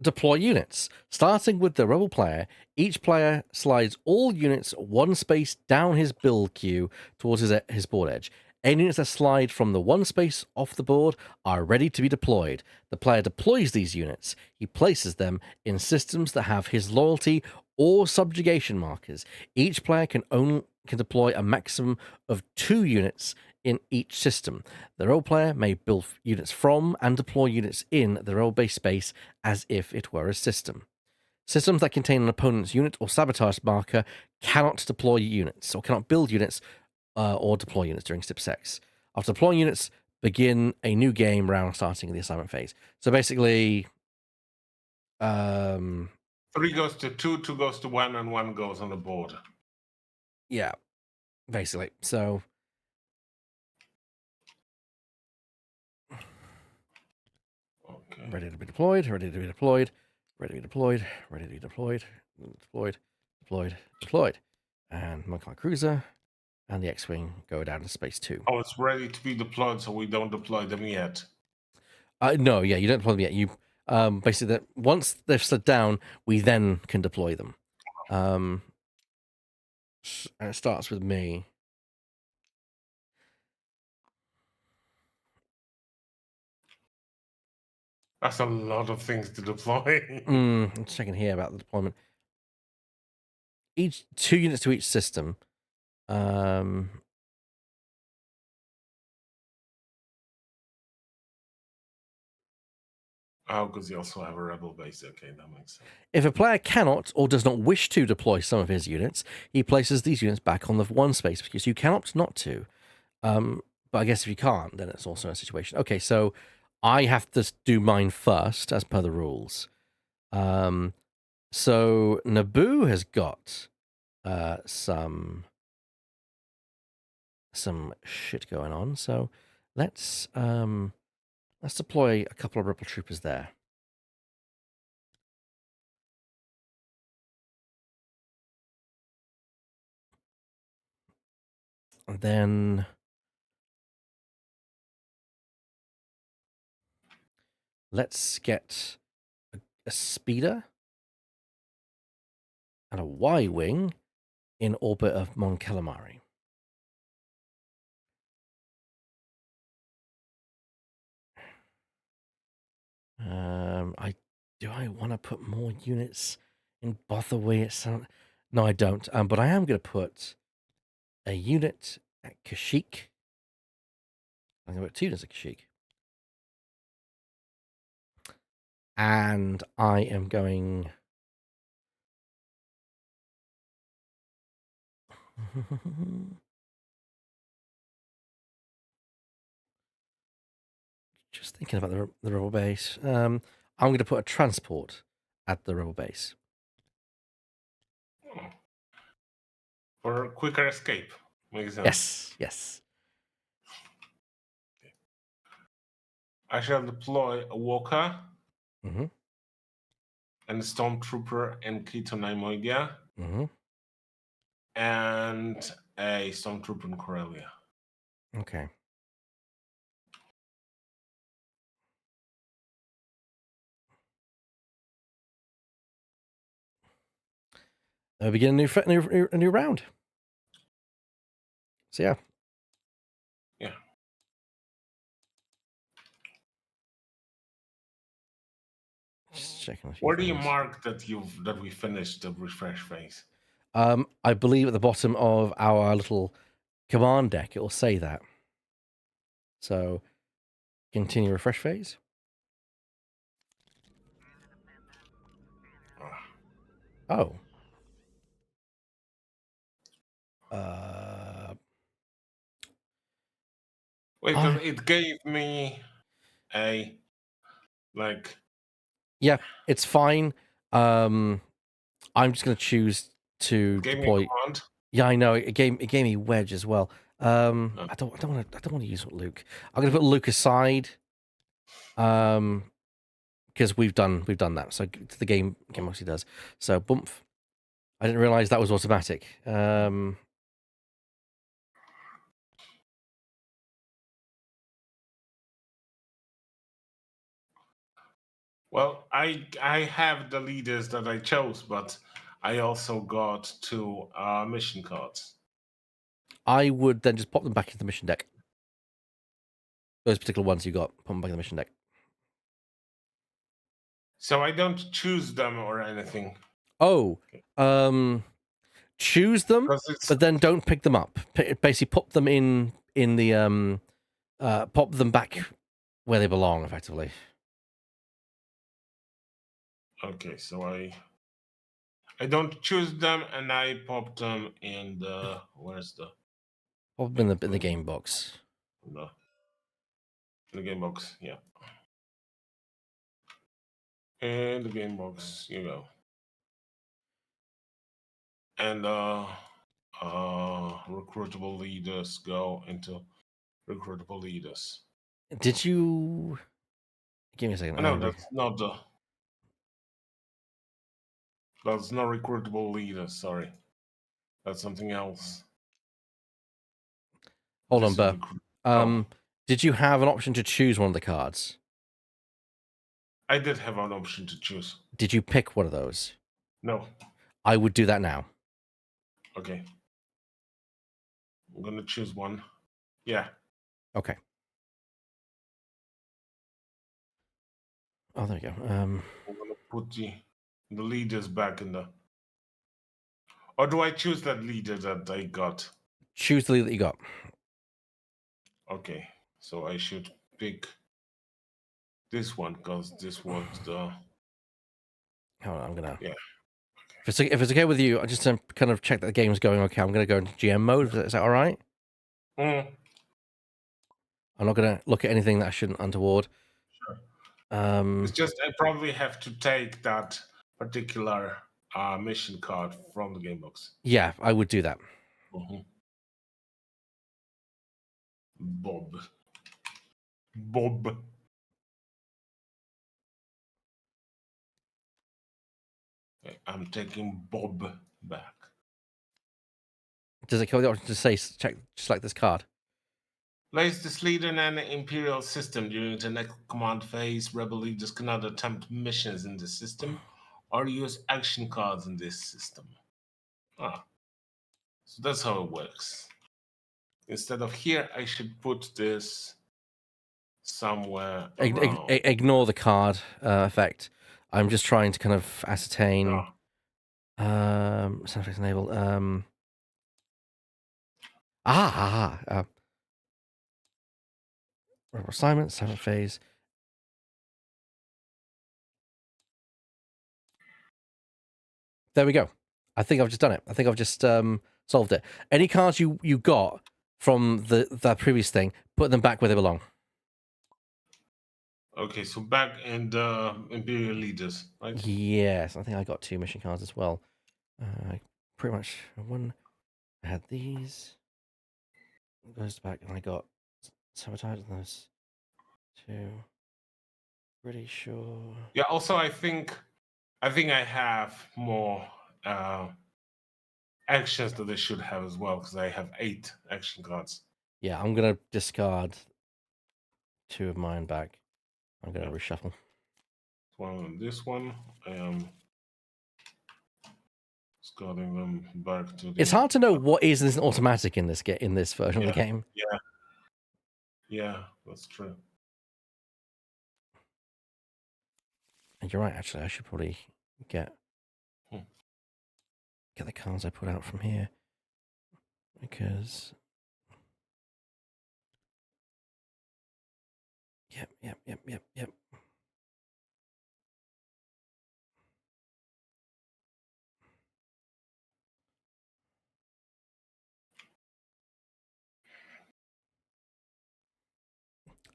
Deploy units. Starting with the rebel player, each player slides all units one space down his build queue towards his board edge. Any units that slide from the one space off the board are ready to be deployed. The player deploys these units. He places them in systems that have his loyalty or subjugation markers. Each player can deploy a maximum of 2 units in each system. The role player may build units from and deploy units in the role-based space as if it were a system. Systems that contain an opponent's unit or sabotage marker cannot deploy units or cannot build units or deploy units during step 6. After deploying units, begin a new game round starting the assignment phase. So basically, 3 goes to 2, 2 goes to 1, and 1 goes on the board. Yeah, basically. So Okay. ready to be deployed, ready to be deployed, ready to be deployed, ready to be deployed, deployed, deployed, deployed. And Monkey Cruiser and the X-Wing go down to space 2. Oh, it's ready to be deployed, so we don't deploy them yet. No, yeah, you don't deploy them yet. You basically that once they've slid down, we then can deploy them. And it starts with me. That's a lot of things to deploy. I'm checking here about the deployment. Each 2 units to each system. Oh, because you also have a rebel base. Okay, that makes sense. If a player cannot or does not wish to deploy some of his units, he places these units back on the one space because you can opt not to. But I guess if you can't, then it's also a situation. Okay, so I have to do mine first as per the rules. So Naboo has got some shit going on. So let's deploy a couple of rebel troopers there. And then let's get a speeder and a Y-wing in orbit of Mon Calamari. I want to put more units In Bothaway, it sounds. No, I don't. But I am going to put a unit at Kashyyyk. I'm going to put 2 units at Kashyyyk. And I am going. Just thinking about the rebel base. I'm going to put a transport at the rebel base. Oh. For quicker escape. Makes sense. Yes, yes. I shall deploy a walker Mm-hmm. and a stormtrooper in Keto Mm-hmm. and a stormtrooper in Corellia. Okay. We begin a new round. So yeah. Yeah. Just checking a few Where do you things. mark that we finished the refresh phase? I believe at the bottom of our little command deck, it will say that. So, continue refresh phase. Oh. Wait, I it gave me a like. Yeah, it's fine. I'm just gonna choose to It gave me a deploy. command. Yeah, I know. It gave me wedge as well. Oh. I don't want to use Luke. I'm gonna put Luke aside. Because we've done that. So the game obviously does. So bump. I didn't realize that was automatic. Well, I have the leaders that I chose, but I also got 2 mission cards. I would then just pop them back into the mission deck. Those particular ones you got, pop them back in the mission deck. So I don't choose them or anything. Oh, choose them, Because it's but then don't pick them up. Basically, pop them in the pop them back where they belong, effectively. okay, so I don't choose them and I pop them in the where's the Pop yeah, them in the put game box. in the game box, yeah. In the game box, you go. And recruitable leaders go into recruitable leaders. Did you give me a second? Oh, no, that's not recruitable leaders, sorry. That's something else. Hold on, This is Burr. oh, Did you have an option to choose one of the cards? I did have an option to choose. Did you pick one of those? No. I would do that now. Okay. I'm gonna choose one. Yeah. Okay. Oh, there you go. I'm gonna put the leaders back in the. Or do I choose that leader that I got? Choose the lead that you got. Okay, so I should pick this one because this was the. Hold on, I'm gonna. Yeah. If it's okay with you, I just kind of check that the game's going okay. I'm gonna go into GM mode. Is that all right? Mm, I'm not gonna look at anything that I shouldn't untoward. sure. Um, It's just I probably have to take that particular mission card from the game box. yeah, I would do that. Mhm. Bob. Bob. Okay, I'm taking Bob back. Does it come with the option to say check just like this card? Place this leader in an Imperial system during the next command phase. Rebel leaders cannot attempt missions in the system or use action cards in this system. Ah, so that's how it works. Instead of here, I should put this somewhere around. Ignore the card effect. I'm just trying to kind of ascertain. Ah, Sound effects enabled. Uh, assignment, 7th phase. There we go. I think I've just done it. I think I've just solved it. Any cards you got from that previous thing, put them back where they belong. Okay, so back in the Imperial leaders, right? Yes, I think I got 2 mission cards as well. Pretty much one. I had these. Goes back, and I got sabotage on those 2. Pretty sure. Yeah. Also, I think I have more actions that I should have as well because I have 8 action cards. Yeah, I'm gonna discard 2 of mine back. I'm gonna Yeah. reshuffle. One and this one. I am discarding them back to the. It's hard to know what is and isn't automatic in this version of the Yeah. game. Yeah. Yeah. That's true. And you're right, actually, I should probably get Hmm. the cards I put out from here. Because yep.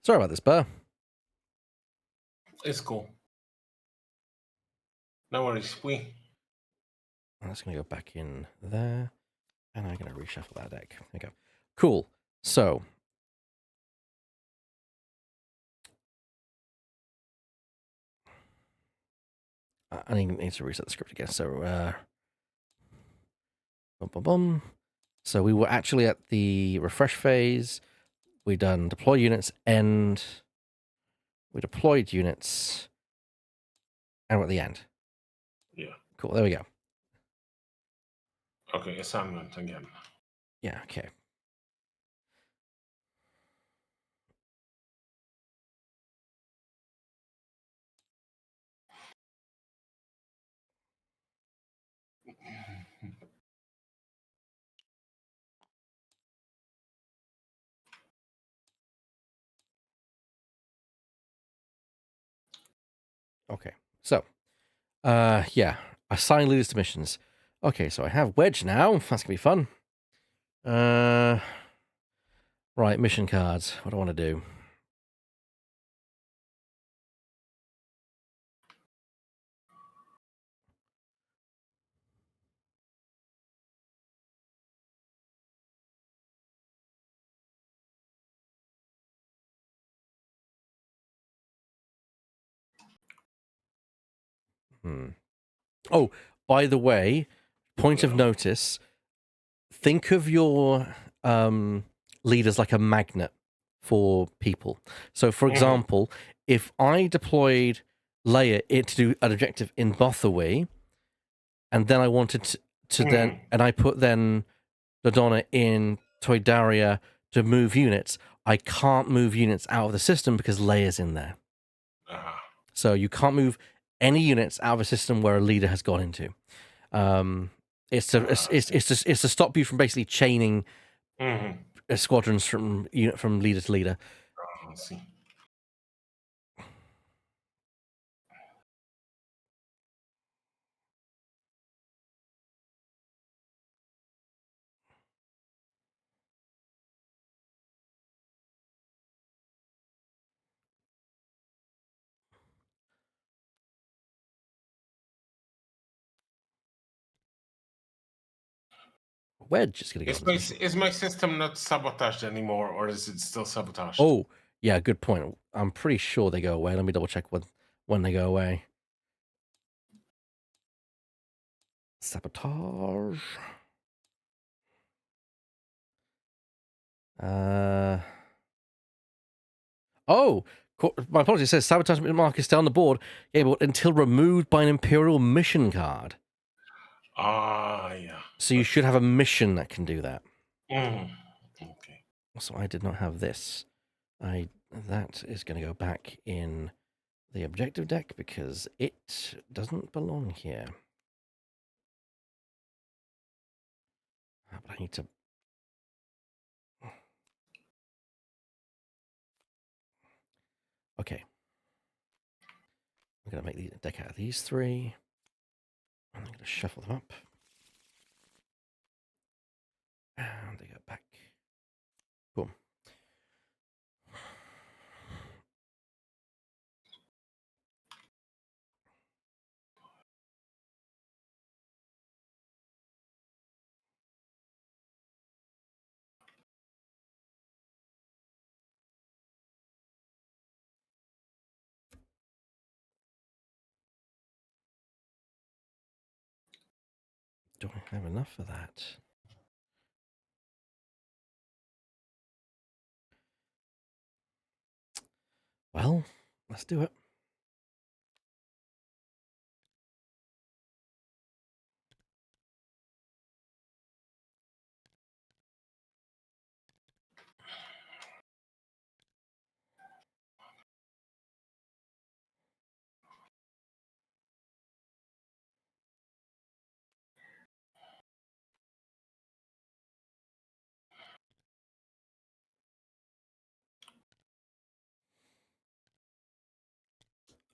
Sorry about this, Burr. It's cool. No worries. I'm just gonna go back in there. And I'm gonna reshuffle that deck. There we go. Cool. So I need to reset the script again. So bum, bum, bum. So we were actually at the refresh phase. We done deploy units, and we deployed units, and we're at the end. Yeah. Cool. There we go. Okay. Assignment again. Yeah. Okay. Okay. So, yeah, assign leaders to missions. Okay, so I have Wedge now. That's gonna be fun. Right, mission cards. What do I want to do? Oh, by the way, point of Yeah. notice, think of your leaders like a magnet for people. So, for Mhm. example, if I deployed Leia to do an objective in Bothawy, and then I wanted to then, Mhm. and I put then Dodonna in Toydaria to move units, I can't move units out of the system because Leia's in there. Uh-huh. So you can't move any units out of a system where a leader has gone into. It's to stop you from basically chaining Mhm. squadrons from leader to leader. I see. Wedge is going to go on Is this my mission. is my system not sabotaged anymore, or is it still sabotaged? Oh, yeah, good point. I'm pretty sure they go away. Let me double check when they go away. Sabotage. Oh, my apologies. It says sabotage mark is still on the board. Yeah, but until removed by an Imperial mission card. Ah, yeah. So you That's should it. have a mission that can do that. Okay. So I did not have this. That is going to go back in the objective deck because it doesn't belong here. But I need to. Okay. I'm going to make a deck out of these three. And I'm going to shuffle them up. And they go back. Boom. Do I have enough for that? Well, let's do it.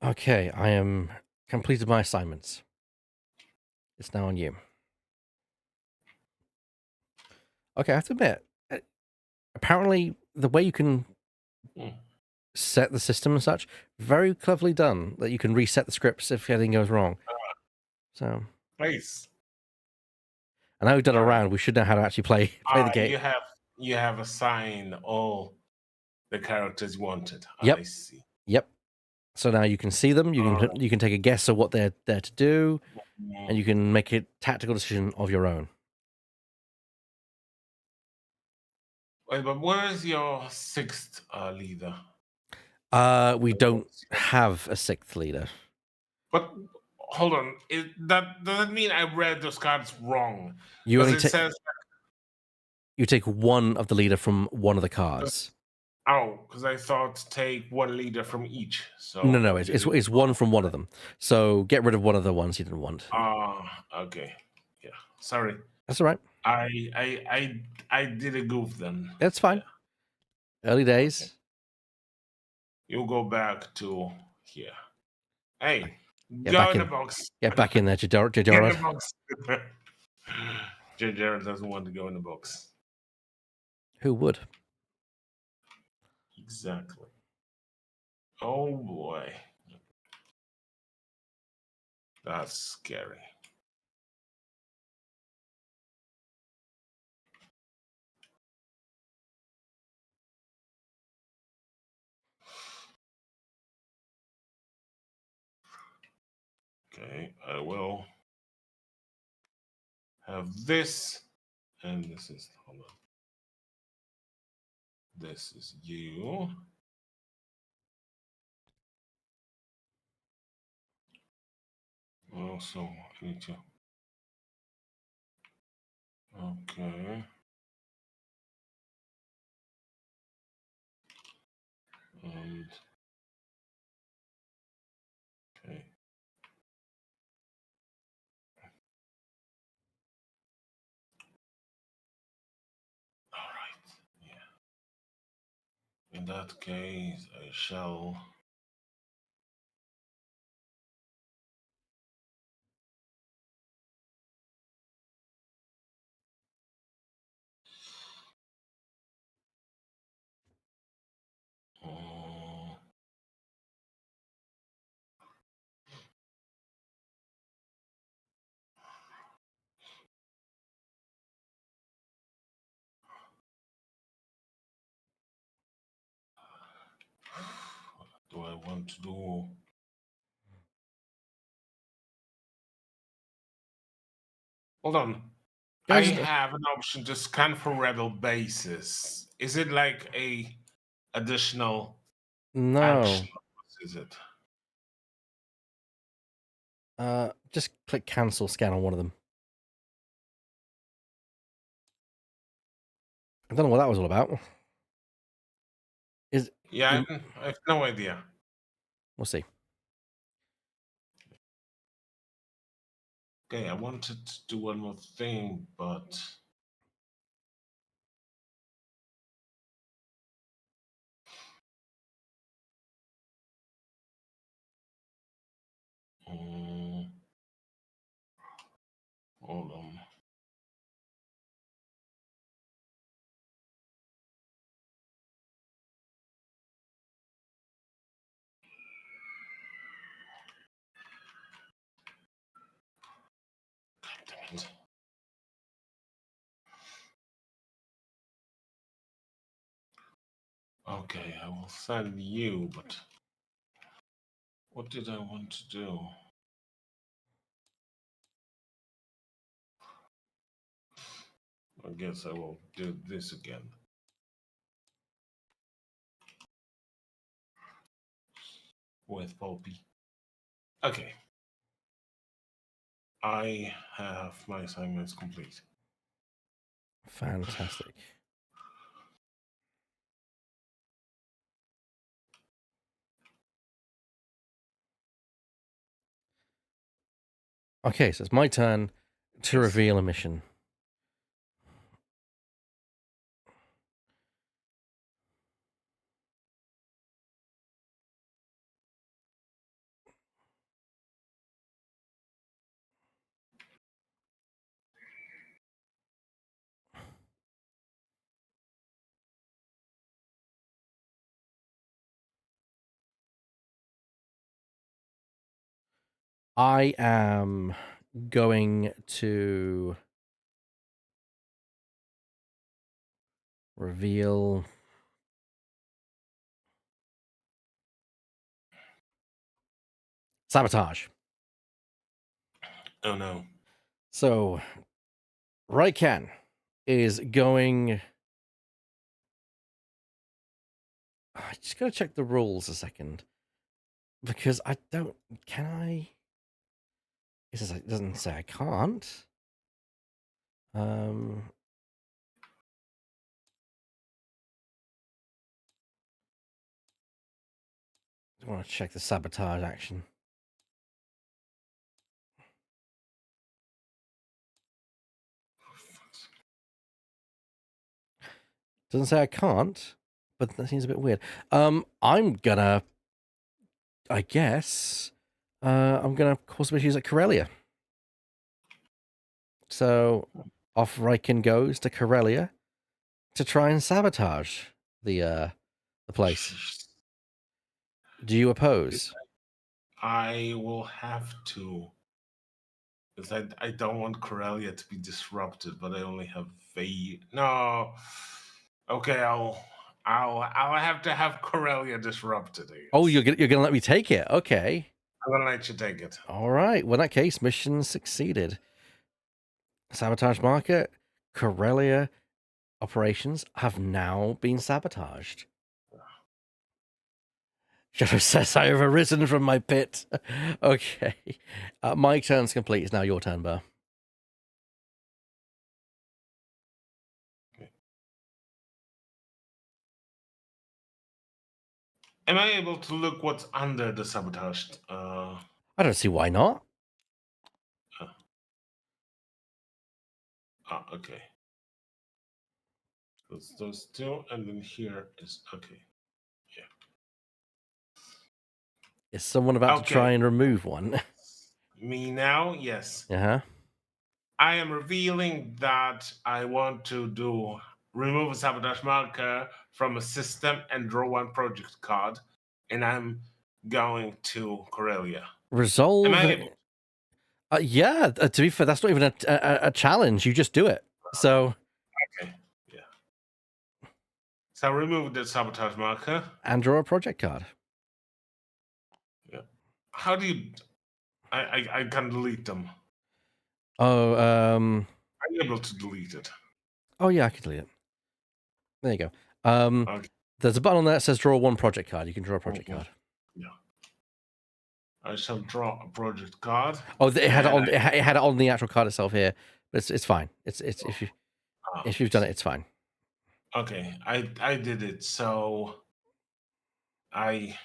Okay, I am completed my assignments. It's now on you. Okay, I have to admit, apparently the way you can set the system and such, very cleverly done. That you can reset the scripts if anything goes wrong. So, Nice. and now we've done a All right. round, we should know how to actually play the game. You have assigned all the characters you wanted. Yep. I see. Yep. So now you can see them. You can take a guess of what they're there to do, and you can make a tactical decision of your own. Wait, but where is your sixth leader? We don't have a sixth leader. But hold on, that doesn't mean I read those cards wrong. You Because only it says you take one of the leader from one of the cards. because I thought take one leader from each. So No, it's one from one of them. So get rid of one of the ones you didn't want. Okay. Yeah. Sorry. That's all right. I did a goof then. That's fine. Yeah. Early days. Okay. You go back to here. Hey, Get go back in the in. box. Get back in there, Get in Jared. the box. Jared doesn't want to go in the box. Who would? Exactly. Oh boy. That's scary. Okay, I will have this, and this is, hold on. This is you. Also, I need to, okay. And, okay. All right, yeah. In that case, I shall. Uh, what do I want to do? Hold on. I have an option to scan for rebel bases. Is it like a additional No. action? What is it? Just click cancel scan on one of them. I don't know what that was all about. Yeah, I have no idea. We'll see. Okay, I wanted to do one more thing, but Hold on. Damn it. Okay, I will send you, but what did I want to do? I guess I will do this again. With Pulpy. Okay. I have my assignments complete. Fantastic. Okay, so it's my turn to Yes. reveal a mission. I am going to reveal sabotage. Oh no. So Raikan is going. I just gotta check the rules a second because I don't. Can I? It doesn't say I can't. Um, I want to check the sabotage action. Doesn't say I can't, but that seems a bit weird. I'm gonna. I guess. I'm gonna cause some issues at Corellia. So off Raikan goes to Corellia to try and sabotage the place. Do you oppose? I will have to, because I don't want Corellia to be disrupted, but I only have No. Okay, I'll have to have Corellia disrupted. I Oh, guess. you're gonna let me take it? Okay. I'm gonna let you take it. All right. Well, in that case, mission succeeded. Sabotage market, Corellia operations have now been sabotaged. Shadow says I have arisen from my pit. Okay. My turn's complete. It's now your turn, Ber. Am I able to look what's under the sabotaged? I don't see why not. Okay. That's those two, and then here is okay. Yeah. Is someone about to try Okay. and remove one? Me now? Yes. Uh-huh. I am revealing that I want to remove a sabotage marker from a system and draw one project card, and I'm going to Corellia. Am Resolve I an. able? Yeah, to be fair, that's not even a challenge. You just do it. So, Okay. Yeah. So I remove the sabotage marker. and draw a project card. Yeah. How do you? I can delete them. Oh, Are you able to delete it? oh yeah, I can delete it. There you go. Okay. There's a button on there that says draw one project card. You can draw a project Mhm. card. Yeah. I shall draw a project card. Oh, it had it and on. It had it on the actual card itself here. But it's fine. It's if you've done it, it's fine. Okay, I did it. So I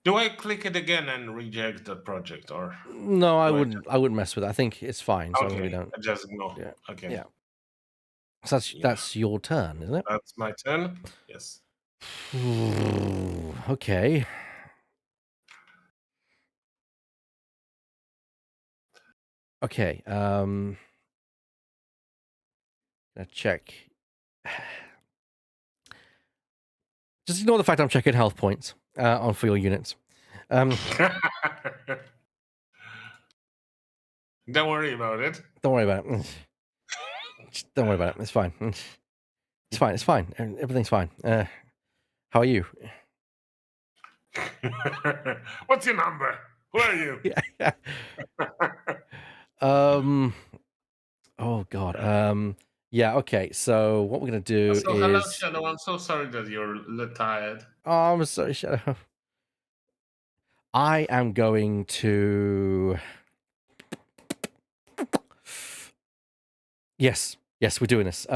do I click it again and reject the project, or No, I do I wouldn't. I wouldn't mess with it. I think it's fine as long as we okay, don't. I just go. Yeah, Okay. yeah. So Yeah. that's your turn, isn't it? That's my turn. Yes. Okay. Okay. Gonna check. Just ignore the fact I'm checking health points on for your units. Don't worry about it. Don't worry about it. Just don't worry about it. It's fine. It's fine. It's fine. Everything's fine. How are you? What's your number? Who are you? Yeah. Oh God. Yeah. Okay. So what we're gonna do So hello, is. Shadow. I'm so sorry that you're a little tired. Oh, I'm sorry, Shadow. I am going to. Yes. Yes, we're doing this.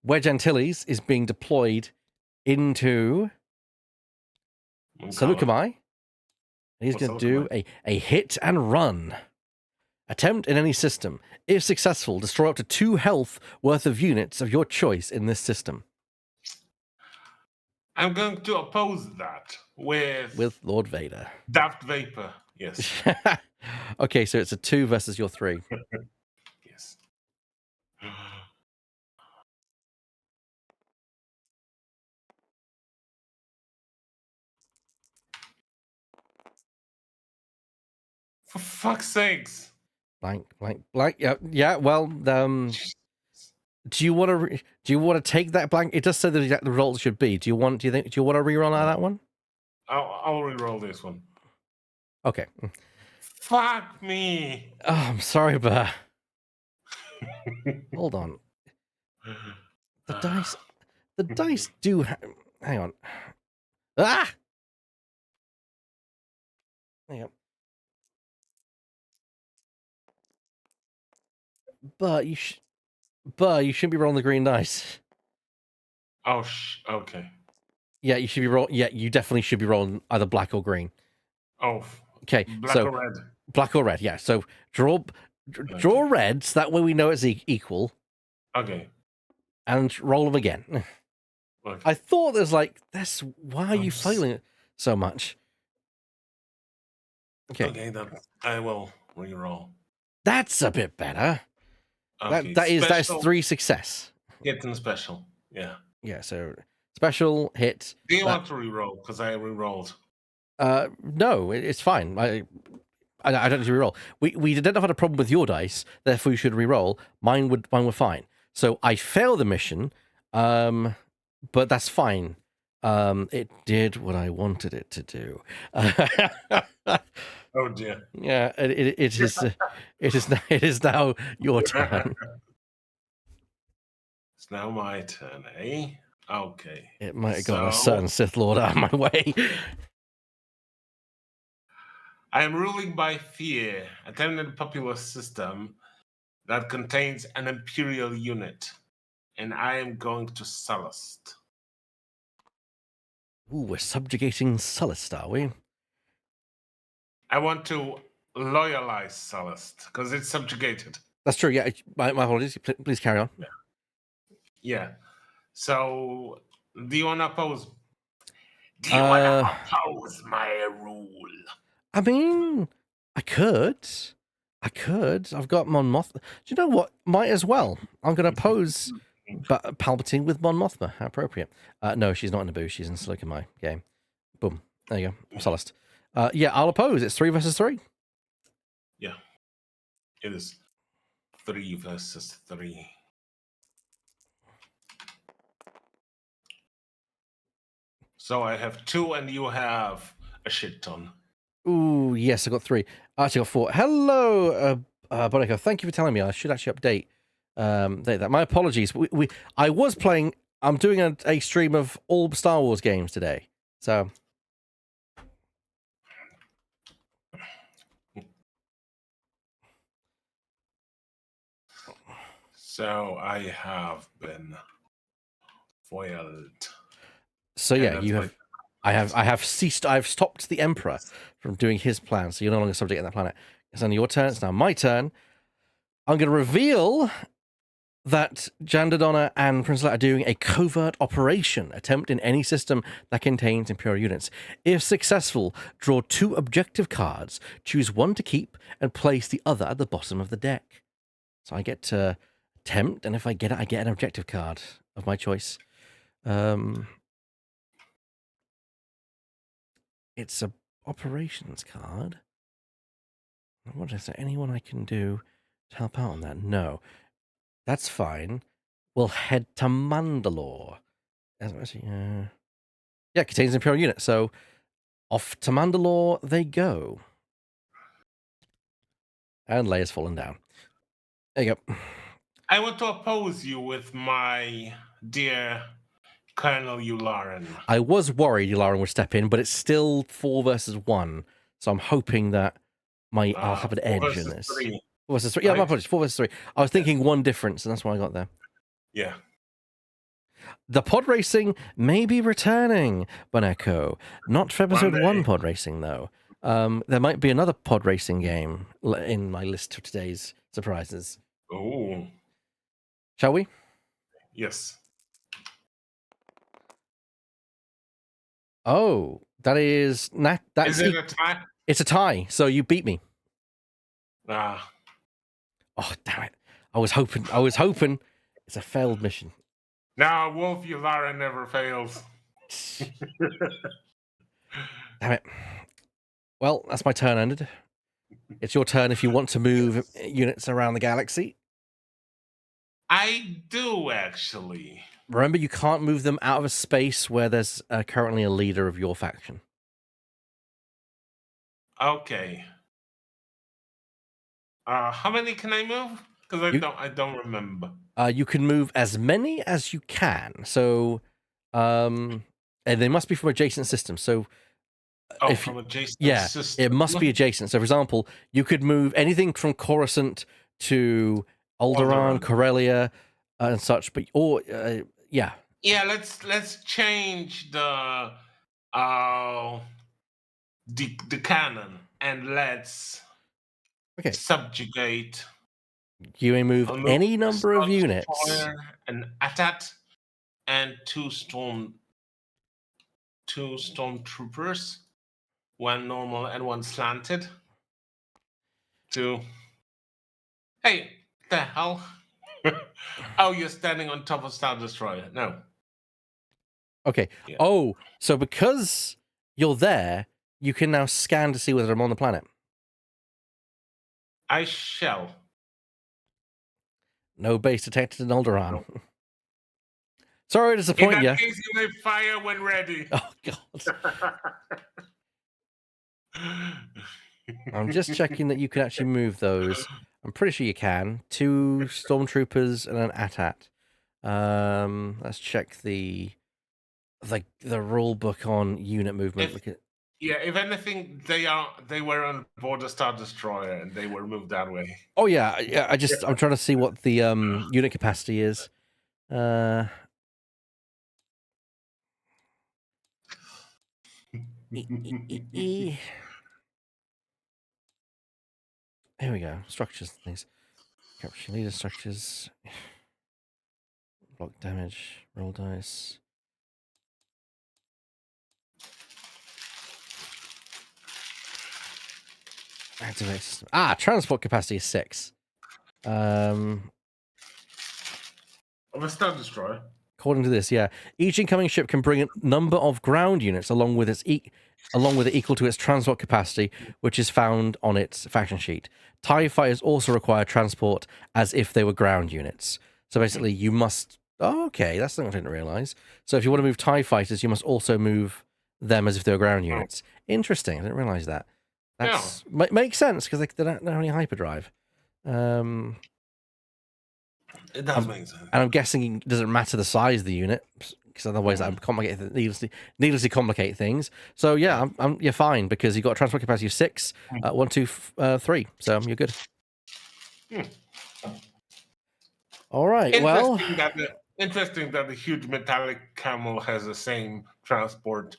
Wedge Antilles is being deployed into Munkala. Saleucami. He's Oh, going to do Saleucami. a hit and run. Attempt in any system. If successful, destroy up to 2 health worth of units of your choice in this system. I'm going to oppose that with Lord Vader. Daft Vapor. Yes. Okay, so it's a 2 versus your 3. Yes. For fuck's sakes. Blank. Yeah, yeah. Well, do you want to take that blank? It does say the exact result should be. Do you want to reroll out of that one? I'll reroll this one. Okay. Fuck me. Oh, I'm sorry, but hold on. The dice do. Hang on. Ah. Hang on. But you shouldn't be rolling the green dice. Oh, okay. Yeah, you should be roll. Yeah, you definitely should be rolling either black or green. Oh, Okay, black so or red? black or red. Yeah, so draw Okay. reds. That way we know it's equal, Okay. and roll them again. Okay. I thought there's like this. Why are you failing it so much? Okay. Okay, then I will reroll. That's a bit better. Okay. That is special, 3 success. hit and special. Yeah. Yeah, so special hit. Do you want to reroll? Because I rerolled. No, it's fine. I don't need to reroll. We identified a problem with your dice, therefore you should reroll. Mine were fine. So I failed the mission, but that's fine. It did what I wanted it to do. Oh dear. Yeah, it is now your turn. It's now my turn, eh? Okay. It might have gotten a certain Sith Lord out of my way. I am ruling by fear, attending a populous system that contains an imperial unit, and I am going to Sullust. Ooh, we're subjugating Sullust, are we? I want to loyalize Sullust because it's subjugated. That's true. Yeah, my apologies. Please carry on. Yeah. So, do you want to oppose? Do you want to oppose my rule? I mean, I could. I've got Mon Mothma. Do you know what? Might as well. I'm going to oppose Palpatine with Mon Mothma. How appropriate. No, she's not in the booth. She's in Saleucami game. Boom. There you go. Sullust. Yeah, I'll oppose. It's 3 versus 3. Yeah. It is 3 versus 3. So I have 2 and you have a shit ton. Ooh, yes, I got 3. I actually got 4. Hello, Bonico. Thank you for telling me. I should actually update that. My apologies. I was playing. I'm doing a stream of all Star Wars games today. So. So I have been foiled. So yeah, you have. I have ceased. I've stopped the Emperor from doing his plan. So you're no longer subject to that planet. It's on your turn. It's now my turn. I'm going to reveal that Jandadonna and Prince are doing a covert operation attempt in any system that contains Imperial units. If successful, draw 2 objective cards, choose one to keep, and place the other at the bottom of the deck. So I get to attempt, and if I get it, I get an objective card of my choice. It's a operations card. What is there anyone I can do to help out on that? No. That's fine. We'll head to Mandalore. Yeah, it contains an Imperial unit, so off to Mandalore they go. And Leia's fallen down. There you go. I want to oppose you with my dear Colonel Yularen. I was worried Yularen would step in, but it's still 4 versus 1, so I'm hoping that I'll have an 4 edge in versus this. 3. 4 versus 3. Yeah, right? my apologies. 4 versus 3. I was thinking 1 difference, and that's why I got there. Yeah. The pod racing may be returning, Boneko. Not for episode 1 pod racing, though. There might be another pod racing game in my list of today's surprises. Oh. Shall we? Yes. Oh, is it a tie? It's a tie, so you beat me. Ah. Oh, damn it. I was hoping. It's a failed mission. Now, Wolf Yularen never fails. Damn it. Well, that's my turn ended. It's your turn if you want to move units around the galaxy. I do, actually. Remember, you can't move them out of a space where there's currently a leader of your faction. Okay. How many can I move? Because I don't remember. You can move as many as you can. So, and they must be from adjacent systems. So, From adjacent systems. it must be adjacent. So, for example, you could move anything from Coruscant to Alderaan, Corellia, and such. But yeah. Yeah, let's change the canon and let's subjugate. You may move any number of units. An AT-AT and 2 stormtroopers, 1 normal and 1 slanted. Hey, the hell? Oh, you're standing on top of Star Destroyer. No. Okay. Yeah. Oh, so because you're there, you can now scan to see whether I'm on the planet. I shall. No base detected in Alderaan. No. Sorry to disappoint you. In that case, you may fire when ready. Oh, God. I'm just checking that you can actually move those. I'm pretty sure you can. 2 stormtroopers and an AT-AT. Let's check the rule book on unit movement. If anything, they were on board a Star Destroyer and they were moved that way. Oh yeah. I'm trying to see what the unit capacity is. Here we go. Structures and things. Capture leader structures. Block damage. Roll dice. Activate system. Transport capacity is 6. Of a Star Destroyer. According to this, yeah. Each incoming ship can bring a number of ground units along with it equal to its transport capacity, which is found on its faction sheet. TIE fighters also require transport as if they were ground units. So basically, you must... Oh, okay, that's something I didn't realize. So if you want to move TIE fighters, you must also move them as if they were ground units. Interesting, I didn't realize that. Makes sense, because they don't have any hyperdrive. It does make sense. And I'm guessing it doesn't matter the size of the unit, because otherwise that would needlessly complicate things. So yeah, you're fine, because you've got a transport capacity of 6, 1, 2, 3. So you're good. All right. Interesting that the huge metallic camel has the same transport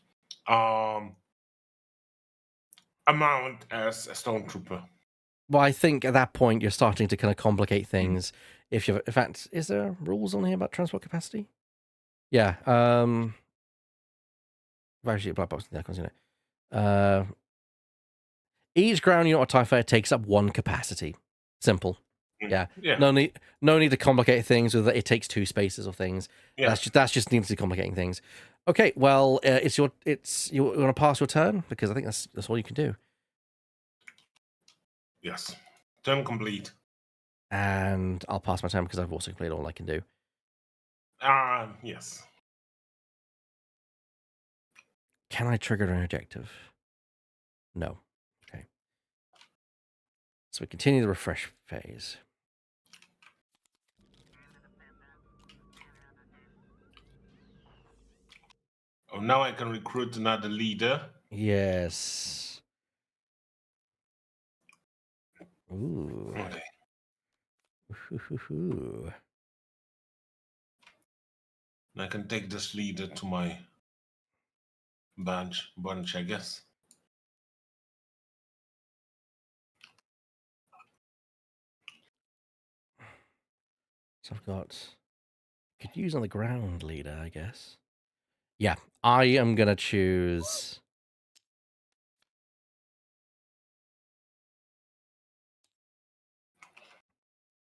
amount as a stormtrooper. Well, I think at that point you're starting to kind of complicate Mm. things. If you, in fact, is there rules on here about transport capacity? Yeah. Actually, black box. Yeah, I can't see it. Each ground unit or TIE fighter takes up one capacity. Simple. Mm. Yeah. Yeah. No need to complicate things with it takes two spaces or things. Yeah. That's just needs to complicating things. Okay, well, you want to pass your turn because I think that's all you can do. Yes. Turn complete. And I'll pass my turn because I've also completed all I can do. Yes. Can I trigger an objective? No. Okay. So we continue the refresh phase. Oh, now I can recruit another leader. Yes. Ooh. Okay. Ooh. And I can take this leader to my bunch, I guess. So I've got. Could use on the ground leader, I guess. Yeah, I am gonna choose.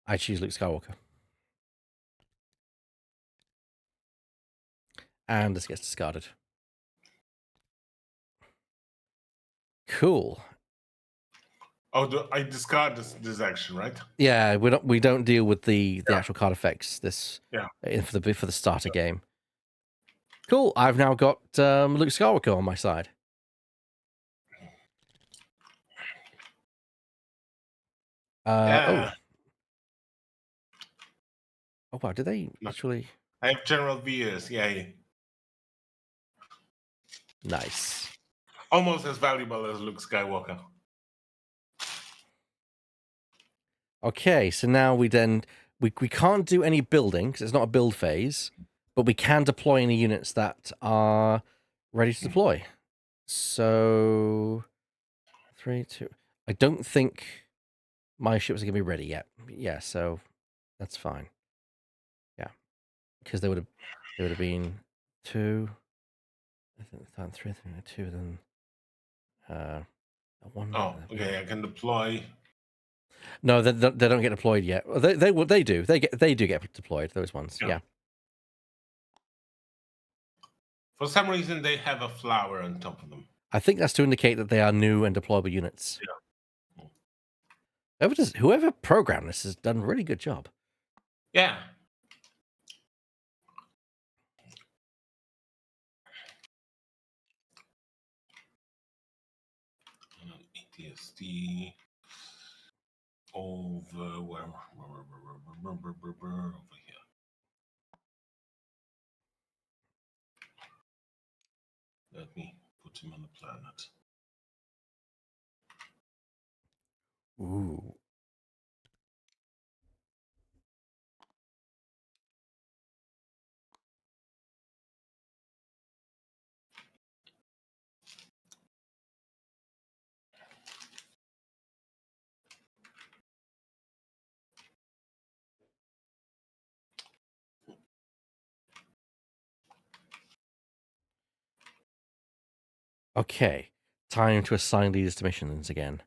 I choose Luke Skywalker, and this gets discarded. Cool. Oh, I discard this action, right? Yeah, we don't deal with the Yeah. actual card effects this Yeah. for the starter game. Cool. I've now got Luke Skywalker on my side. Yeah. Oh wow! Did they No, actually? I have General Veers. Yay. Nice. Almost as valuable as Luke Skywalker. Okay, so now we can't do any building because it's not a build phase, but we can deploy any units that are ready to deploy. So 3, 2. I don't think my ships are gonna be ready yet. Yeah, so that's fine. Yeah, because they would have been 2. I think 3, 2, then a 1. Oh, okay. I can deploy. No, they don't get deployed yet. Well, they do. They do get deployed. Those ones. Yeah. Yeah. For some reason, they have a flower on top of them. I think that's to indicate that they are new and deployable units. Yeah. Whoever programmed this has done a really good job. Yeah. ATSD over over here. Let me put him on the planet. Ooh. Okay. Time to assign leaders to missions again.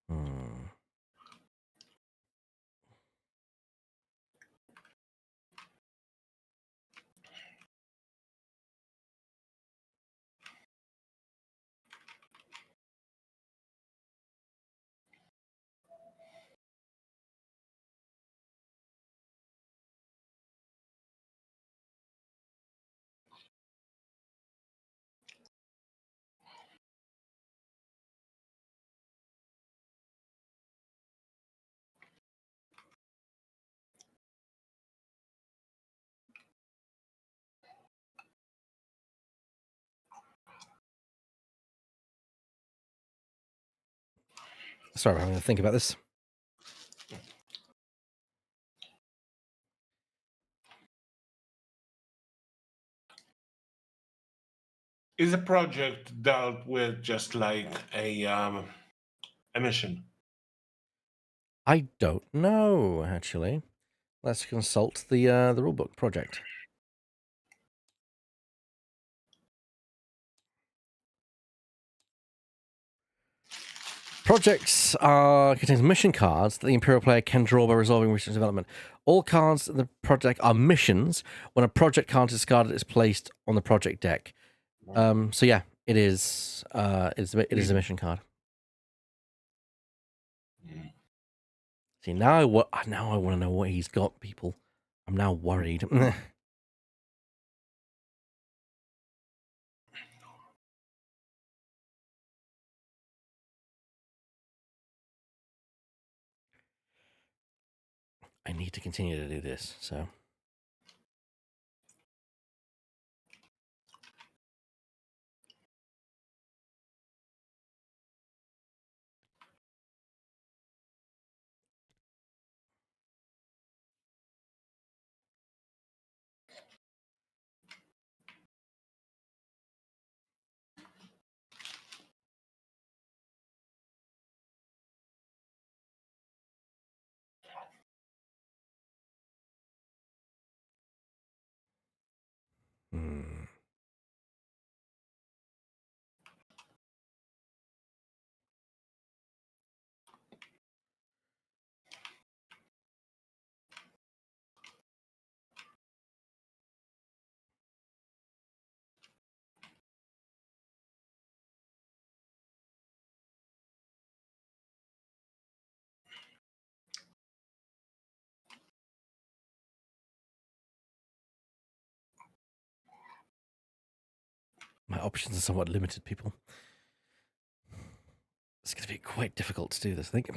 Hmm. Sorry, I'm going to think about this. Is a project dealt with just like a mission? I don't know, actually. Let's consult the rulebook project. Projects contains mission cards that the Imperial player can draw by resolving research and development. All cards in the project are missions. When a project card is discarded, it's placed on the project deck. So yeah, it is. It is a mission card. See, now I want to know what he's got, people. I'm now worried. I need to continue to do this, so. Hmm. My options are somewhat limited, people. It's going to be quite difficult to do this, I think.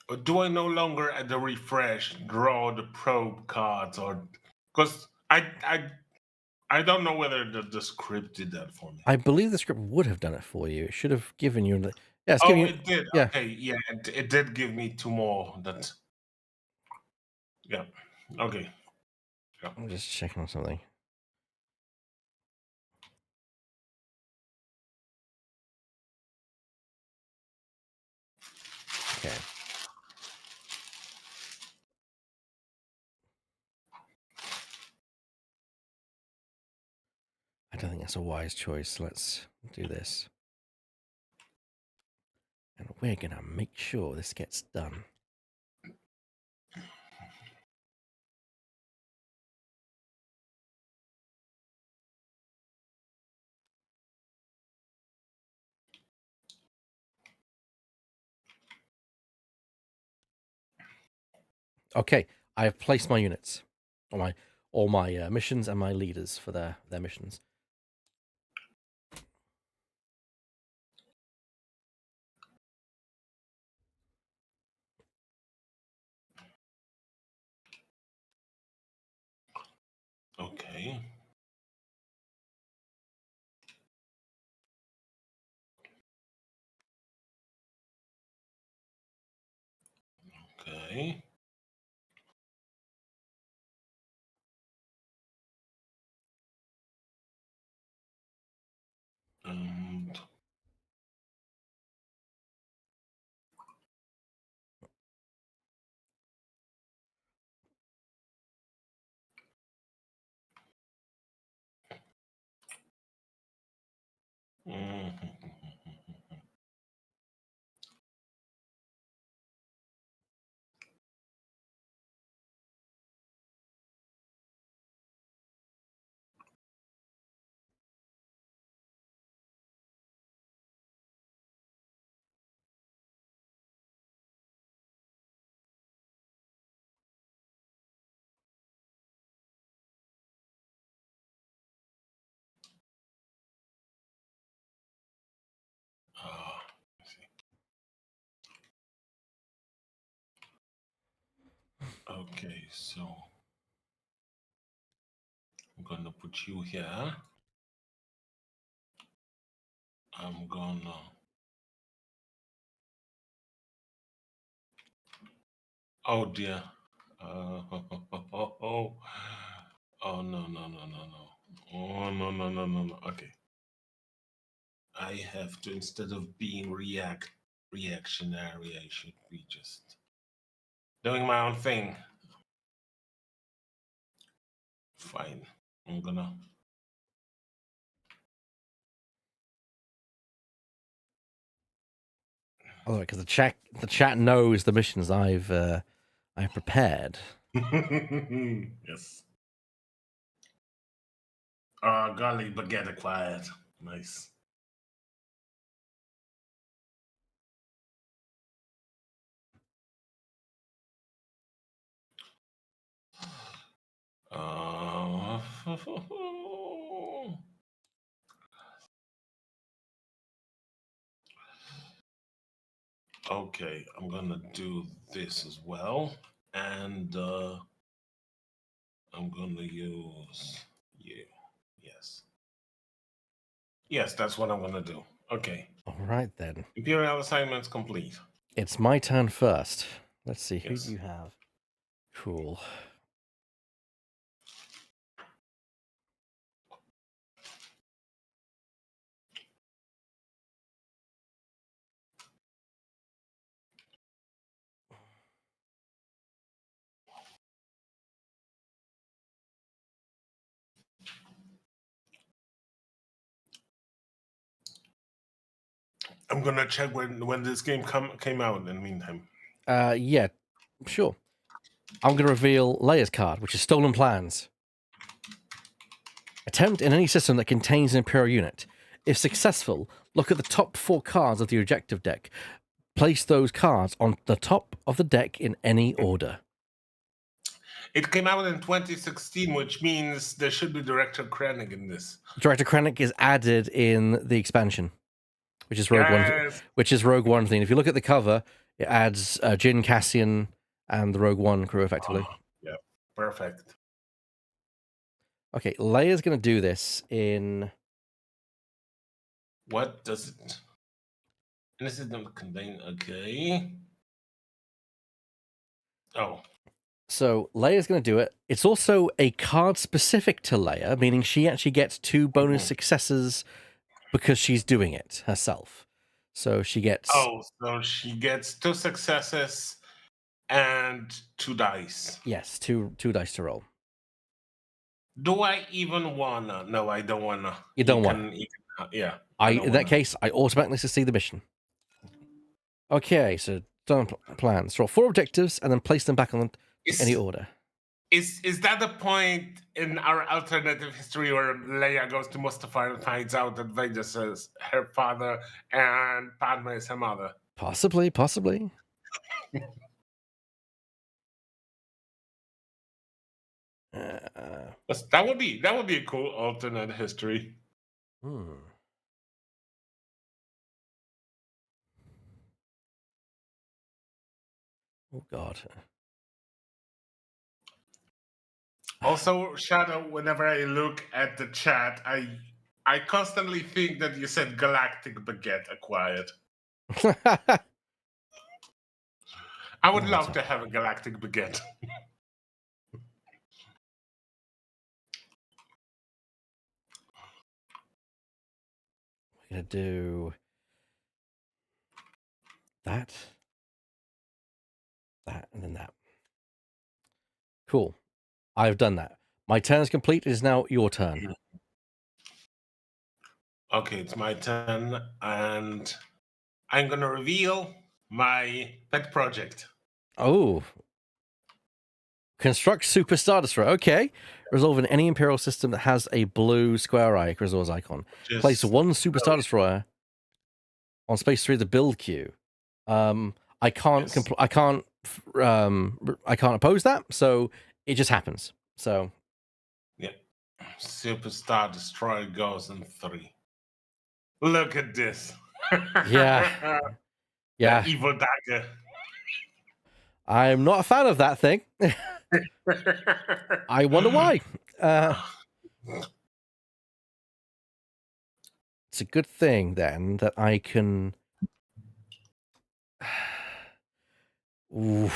Or do I no longer at the refresh draw the probe cards, or because I don't know whether the script did that for me. I believe the script would have done it for you. It should have given you. Yeah, it's giving Oh, you. it did. Yeah, Okay, yeah, it did give me two more. That yeah. Okay. Yeah. I'm just checking on something. Okay. I don't think that's a wise choice. Let's do this. And we're going to make sure this gets done. Okay, I have placed my units, all my missions and my leaders for their missions. Okay. Okay. And Okay, so I'm gonna put you here. I'm gonna. Oh dear. Oh, oh no, no, no, no, no. Oh no, no, no, no, no. Okay. I have to, instead of being reactionary, I should be just doing my own thing. Fine. I'm gonna. Oh, because the chat knows the missions I've prepared. Yes. Golly, baguette acquired. Nice. Uh, okay, I'm gonna do this as well, and I'm gonna use you. Yes. Yes, that's what I'm gonna do. Okay. All right then. Imperial assignments complete. It's my turn first. Let's see, who do Yes. you have? Cool. I'm gonna check when this game came out in the meantime. Yeah, sure. I'm going to reveal Leia's card, which is Stolen Plans. Attempt in any system that contains an Imperial unit. If successful, look at the top 4 cards of the objective deck. Place those cards on the top of the deck in any order. It came out in 2016, which means there should be Director Krennic in this. Director Krennic is added in the expansion, which is Rogue One. Yes. Which is Rogue One thing. If you look at the cover, it adds Jin, Cassian, and the Rogue One crew effectively. Oh, yeah, perfect. Okay, Leia's going to do this in. What does it? And this is not contain. Okay. Oh. So Leia's going to do it. It's also a card specific to Leia, meaning she actually gets 2 bonus successes because she's doing it herself. So she gets. Oh, so she gets 2 successes and 2 dice. Yes, two dice to roll. Do I even wanna? No, I don't wanna. You don't want. Yeah. In that case, I automatically succeed the mission. Okay, so done plans. Draw 4 objectives and then place them back on any order. Is that the point in our alternative history where Leia goes to Mustafar and finds out that Vader is her father and Padme is her mother? Possibly. That would be a cool alternate history. Hmm. Oh God. Also, Shadow, whenever I look at the chat, I constantly think that you said galactic baguette acquired. I would love to have a galactic baguette. We're gonna do that, and then that. Cool. I've done that. My turn is complete. It is now your turn. Okay, it's my turn, and I'm gonna reveal my pet project. Oh. Construct Super Star Destroyer. Okay. Resolve in any Imperial system that has a blue square eye resource icon. Place 1 Super Star Destroyer on space 3 of the build queue. I can't oppose that, so it just happens. So yeah, Super Star Destroyer goes in 3. Look at this. yeah. The evil dagger. I'm not a fan of that thing. I wonder why. It's a good thing then that I can. Ooh.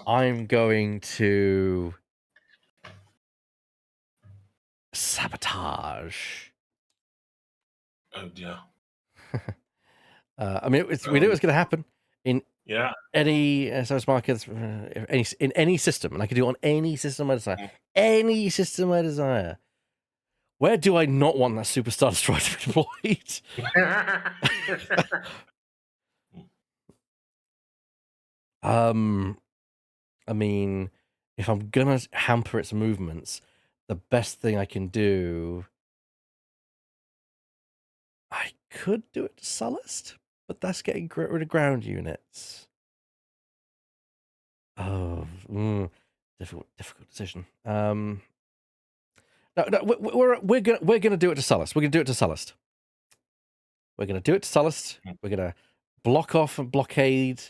I'm going to sabotage. Oh dear. I mean, we knew it was going to happen in Yeah. any service markets, in any system, and I can do it on any system I desire. Any system I desire. Where do I not want that superstar destroyer to be deployed? I mean, if I'm gonna hamper its movements, the best thing I can do, I could do it to Sullust, but that's getting rid of ground units. Oh, difficult decision. No, we're gonna do it to Sullust. We're gonna do it to Sullust. We're gonna do it to Sullust. We're gonna block off and blockade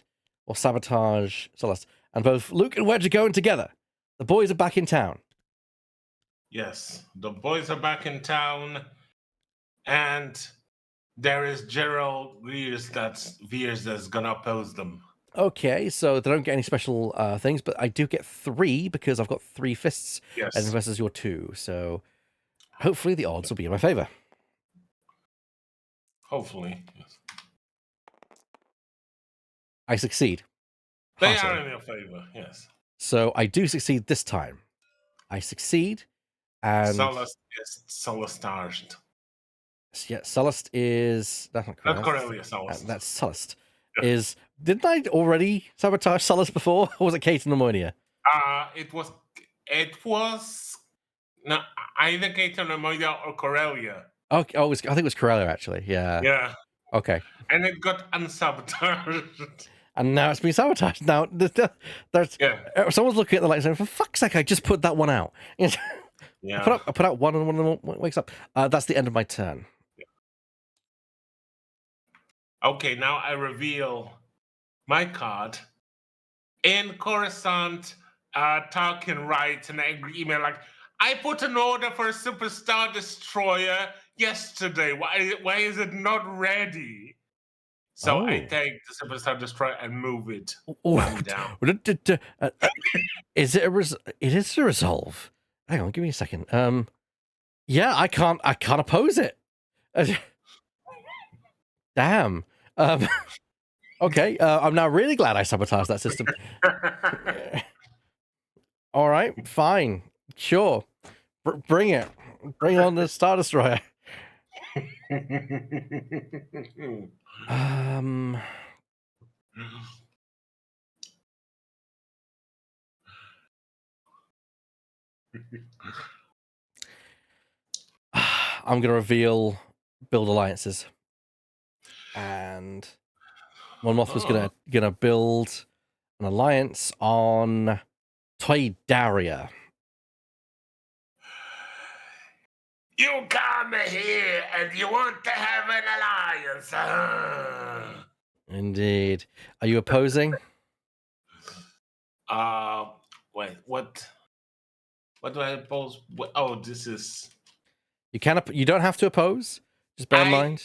or sabotage Sullust. And both Luke and Wedge are going together. The boys are back in town. Yes, the boys are back in town, and there is Gerald Veers that's gonna oppose them. Okay, so they don't get any special things, but I do get 3 because I've got 3 fists, Yes. and versus your 2. So hopefully the odds will be in my favor. Hopefully. Yes. I succeed. They heartily. are in your favor, yes. So I do succeed this time. I succeed, and Sullust is Sullustaged. yeah, Sullust is that's not correct. Not Corellia Sullust. That's Sullust. Is didn't I already sabotage Sullust before? Or was it Kate and Ammonia? It was no, either Kate and Ammonia or Corellia. Okay, I think it was Corellia actually. Yeah. Yeah. Okay. And it got unsabotaged. And now it's been sabotaged. Now there's someone's looking at the light saying, "For fuck's sake, I just put that one out." Yeah. I put out one, and one of them wakes up. That's the end of my turn. Yeah. Okay, now I reveal my card. In Coruscant, Tarkin writes an angry email like, "I put an order for a superstar destroyer yesterday. Why is it not ready?" So I take the superstar destroyer and move it one down. Is it it is a resolve? Hang on, give me a second. Yeah, I can't oppose it. Damn. Okay. I'm now really glad I sabotaged that system. All right, fine, sure. Bring it. Bring on the Star Destroyer. I'm gonna reveal build alliances, and Mon Mothma's gonna build an alliance on Toydaria. You come here and you want to have an alliance, huh? Indeed. Are you opposing? Wait, what? What do I oppose? Oh, this is. You can. You don't have to oppose. Just bear in mind.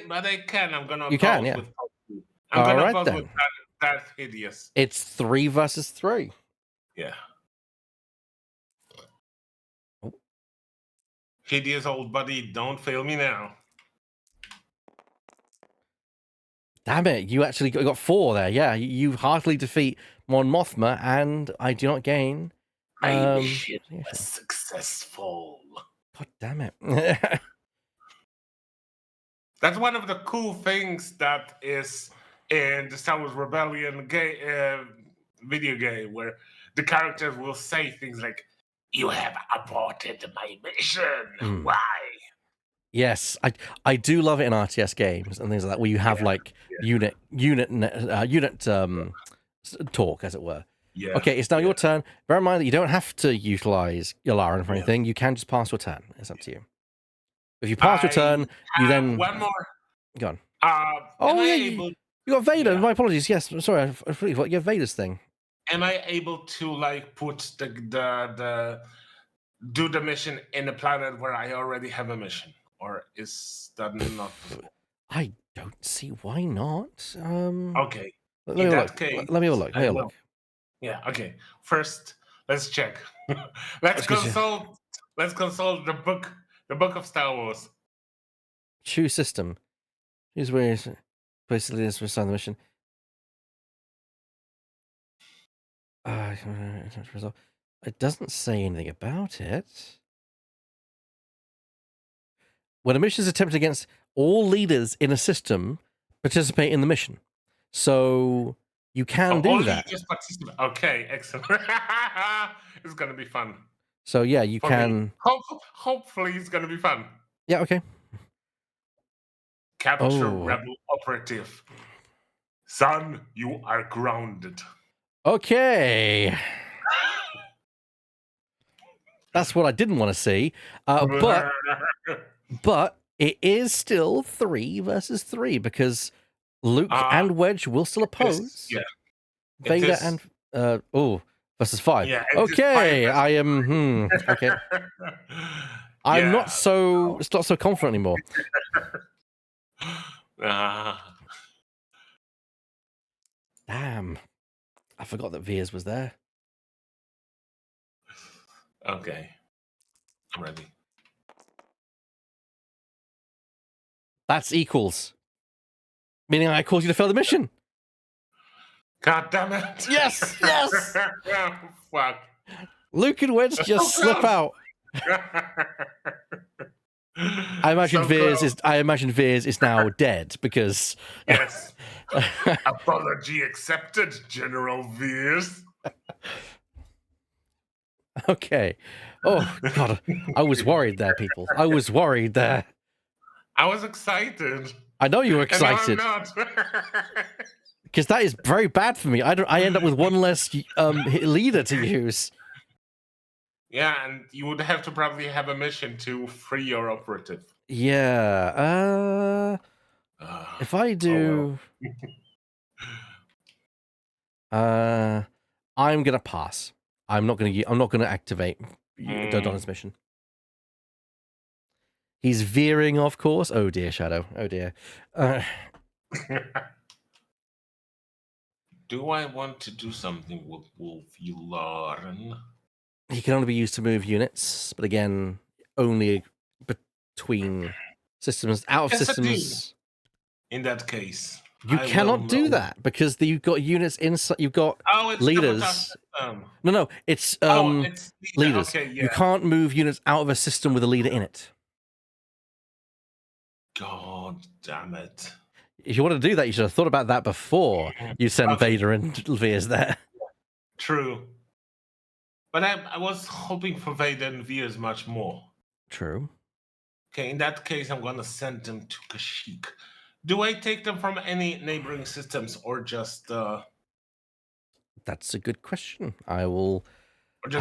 But I can. I'm gonna. You can, yeah. With I'm gonna oppose with that hideous. It's 3 versus 3. Yeah. Oh. Hideous old buddy, don't fail me now. Damn it! You actually got 4 there. Yeah, you heartily defeat Mon Mothma, and I do not gain. My mission was successful. God damn it! That's one of the cool things that is in the Star Wars Rebellion video game, where the characters will say things like, "You have aborted my mission. Why?" Yes, I do love it in RTS games and things like that, where you have unit talk, as it were. Yeah. Okay, it's now yeah, your turn. Bear in mind that you don't have to utilize your Laren for yeah. anything. You can just pass your turn. It's up to you. If you pass your I turn, you have then one more. go on. Am Oh I yeah, able? you got Vader. Yeah. My apologies. Yes, I'm sorry. I forgot you have Vader's thing. Am I able to like put the do the mission in a planet where I already have a mission, or is that not possible? I don't see why not. Okay. Let me In have a look. that case, Let me have a look. Let me I have a will. look. Yeah. Okay. First, let's check. let's Let's go. consult. Let's consult the book. The book of Star Wars. Choose system. Here's where it's basically this was on the mission. It doesn't say anything about it. When a mission is attempted against all leaders in a system, participate in the mission. So you can Oh, do only that. just participate. Okay, excellent. It's gonna be fun So yeah, you for me. can. Hopefully, it's gonna be fun. Yeah. Okay. Capture Oh. rebel operative. Son, you are grounded. Okay. That's what I didn't want to see. But it is still 3 versus 3 because Luke and Wedge will still oppose. Yeah, it Vader is. and versus 5. Yeah, it is five Okay, I versus am okay. I'm not yeah. so it's not so confident anymore. Uh, Damn. I forgot that Veers was there. okay, I'm ready. That's equals. Meaning I cause you to fail the mission. God damn it! Yes, yes. Fuck. Luke and Wedge just So slip close. out. I imagine So Veers is now dead because yes. Apology accepted, General Veers. okay. Oh god. I was worried there, people. I was worried there. I was excited. I know you were And now I'm excited. not. Because that is very bad for me. I end up with one less leader to use. Yeah, and you would have to probably have a mission to free your operative. Yeah. If I Oh do I'm gonna pass. I'm not gonna activate well. Dodon's mission. He's veering off course. Oh dear, Shadow. Oh dear. Do I want to do something with Wolf Yularen? He can only be used to move units, but again, only between systems. Out of Yes, I do. systems, In that case, you I will cannot do know. that because you've got units inside. You've got Oh, it's leaders. sabotage. No, it's Oh, it's leaders. Okay, yeah. You can't move units out of a system with a leader in it. God damn it. If you want to do that, you should have thought about that before you sent Okay. Vader and Veers there. True. But I was hoping for Vader and Veers much more. True. Okay, in that case, I'm going to send them to Kashyyyk. Do I take them from any neighboring systems or just... That's a good question. I will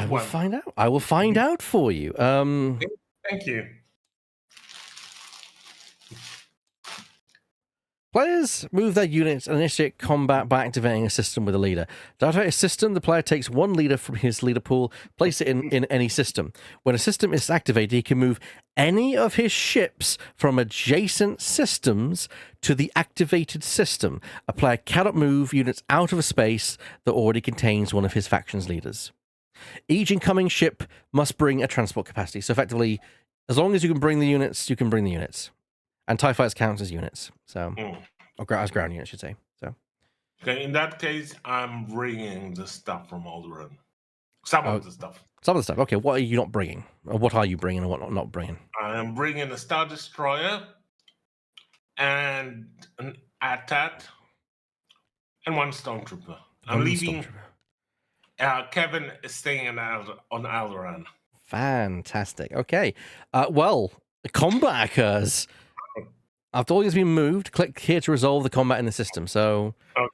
one? find out. I will find out for you. Thank you. Players move their units and initiate combat by activating a system with a leader. To activate a system, the player takes one leader from his leader pool, place it in any system. When a system is activated, he can move any of his ships from adjacent systems to the activated system. A player cannot move units out of a space that already contains one of his faction's leaders. Each incoming ship must bring a transport capacity. So effectively, as long as you can bring the units, you can bring the units. And TIE Fighters counts as units, so or as ground units, I should say. So, okay, in that case, I'm bringing the stuff from Alderaan. Some of the stuff. Some of the stuff. Okay, what are you not bringing? Or what are you bringing and what not bringing? I am bringing a Star Destroyer and an AT-AT and one Stormtrooper. I'm leaving. Kevin is staying on Alderaan. Fantastic. Okay. Well, the combat occurs. After all has been moved, click here to resolve the combat in the system. So, okay.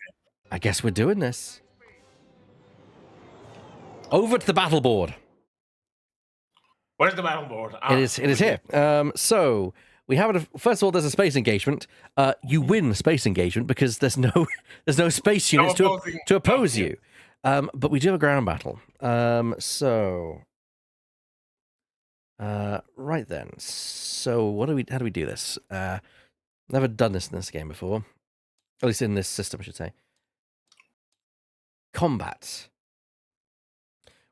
I guess we're doing this. Over to the battle board. Where's the battle board? It is here. So we have it. First of all, there's a space engagement. You win space engagement because there's no space units to oppose you. But we do have a ground battle. Right then. So how do we do this? Never done this in this game before. At least in this system, I should say. Combat.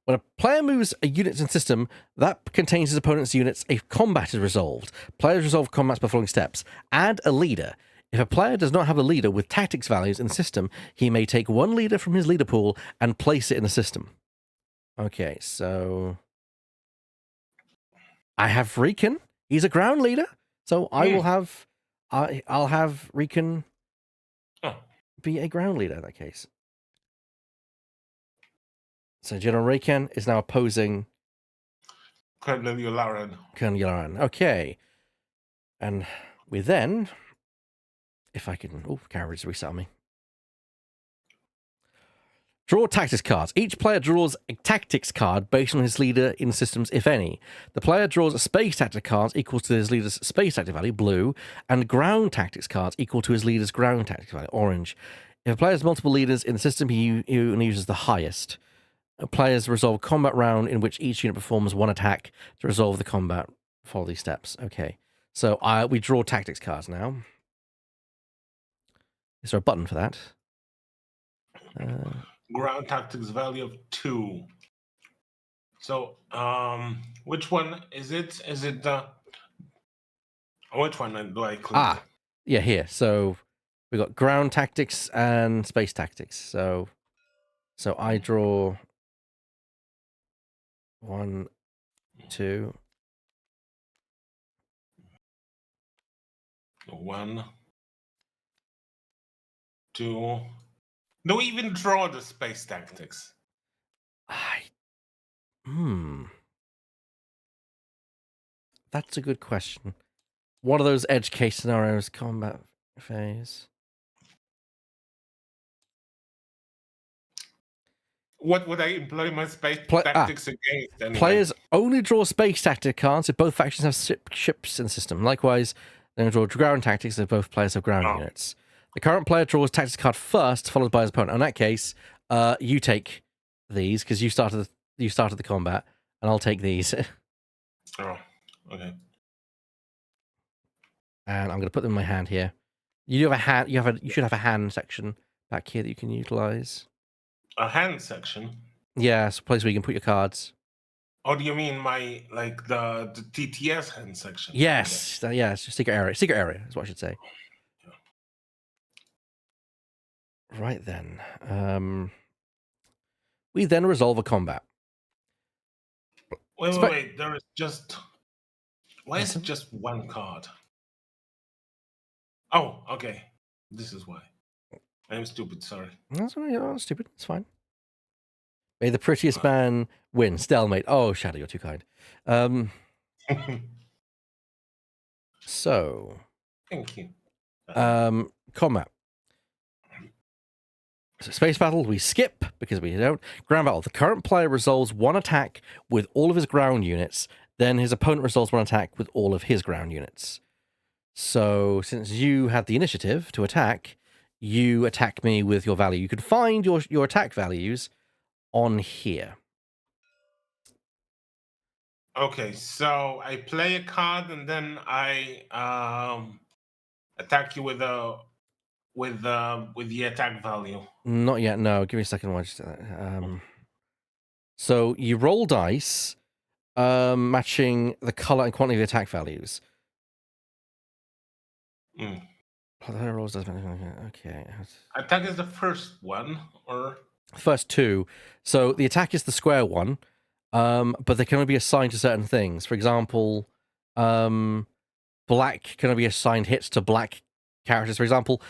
When a player moves a unit in system that contains his opponent's units, a combat is resolved. Players resolve combats by following steps. Add a leader. If a player does not have a leader with tactics values in the system, he may take one leader from his leader pool and place it in the system. Okay, so I have Riken. He's a ground leader, so I will have I'll have Riken be a ground leader in that case. So General Riken is now opposing Colonel Yularan. Okay. And we then, if I can, carriage reset me. Draw tactics cards. Each player draws a tactics card based on his leader in systems, if any. The player draws a space tactic cards equal to his leader's space tactic value, blue, and ground tactics cards equal to his leader's ground tactics value, orange. If a player has multiple leaders in the system, he only uses the highest. Players resolve a combat round in which each unit performs one attack to resolve the combat. Follow these steps. Okay. So we draw tactics cards now. Is there a button for that? Ground tactics value of 2. So, which one is it? Is it the... Which one do I click? Yeah, here. So we got ground tactics and space tactics. So I draw 1, 2. 1, 2. Do we even draw the space tactics? That's a good question. One of those edge case scenarios, combat phase. What would I employ my space tactics against? Anyway? Players only draw space tactic cards if both factions have ships in the system. Likewise, they draw ground tactics if both players have ground units. The current player draws tactics card first, followed by his opponent. In that case, you take these because you started the combat, and I'll take these. Oh, okay. And I'm going to put them in my hand here. You have a hand. You should have a hand section back here that you can utilize. A hand section? Yeah, it's a place where you can put your cards. Oh, do you mean my the TTS hand section? Yes, okay. Yeah, it's a secret area. Secret area is what I should say. Yeah. Right then, we then resolve a combat. Wait. There is just. Why is it just one card? Oh, okay. This is why. I'm stupid. Sorry. That's all right. You're not stupid. It's fine. May the prettiest man win. Stalemate. Oh, Shadow, you're too kind. So. Thank you. Combat. So space battle, we skip because we don't. Ground battle. The current player resolves one attack with all of his ground units. Then his opponent resolves one attack with all of his ground units. So since you had the initiative to attack, you attack me with your value. You can find your attack values on here. Okay, so I play a card and then I attack you with the attack value. Not yet. No, give me a second. So you roll dice, matching the color and quantity of the attack values. Okay. Attack is the first one, or first 2. So the attack is the square one, but they can only be assigned to certain things. For example, black can only be assigned hits to black characters. For example,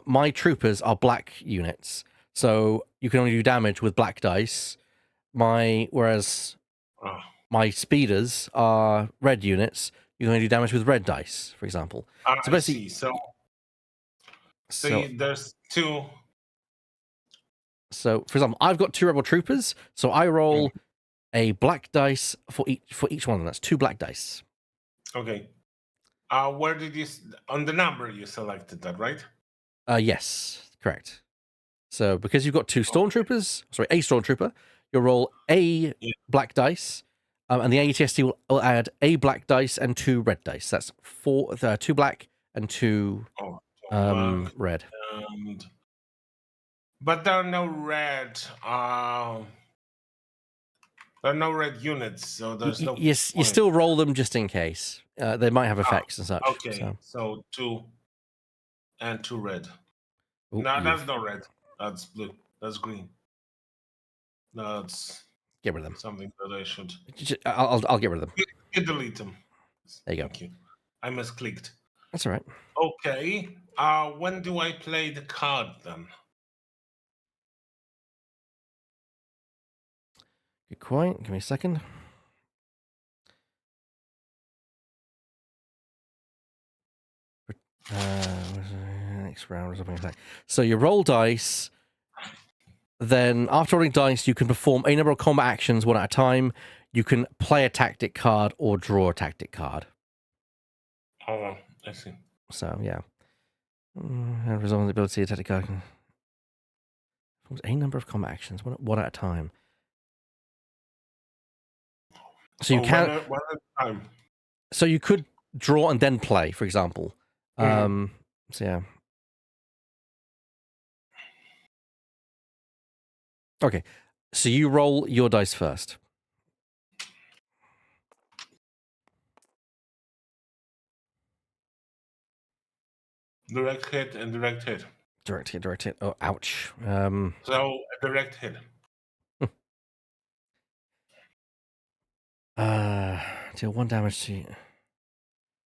my troopers are black units, so you can only do damage with black dice. Whereas my speeders are red units. You can only do damage with red dice, for example. So basically, so there's 2. So, for example, I've got 2 rebel troopers, so I roll a black dice for each one of them. That's 2 black dice. Okay. Where did you on the number you selected that, right? Yes, correct. So because you've got 2 Okay. stormtroopers, sorry, a stormtrooper, you'll roll a Yeah. black dice, and the ATST will add a black dice and 2 red dice. That's 2 black and 2 Oh, black red. and but there are no red. There are no red units, so there's no Yes, you point. still roll them just in case. They might have effects and such. Okay, so 2 and 2 red. Oh, No, that's not red. That's blue. That's green. That's get rid of them. something that I should. I'll get rid of them. You delete them. There you go. Thank you. I misclicked. That's all right. Okay. When do I play the card then? Good point. Give me a second. Next round or something like that. So you roll dice. Then after rolling dice, you can perform a number of combat actions one at a time. You can play a tactic card or draw a tactic card. Oh, I see. So yeah, resolving the ability to tactic card. Performs a number of combat actions one at a time. So you can. One at a time. So you could draw and then play, for example. So yeah. Okay. So you roll your dice first. Direct hit and direct hit. Direct hit, direct hit. Oh, ouch. So a direct hit. Deal 1 damage to you.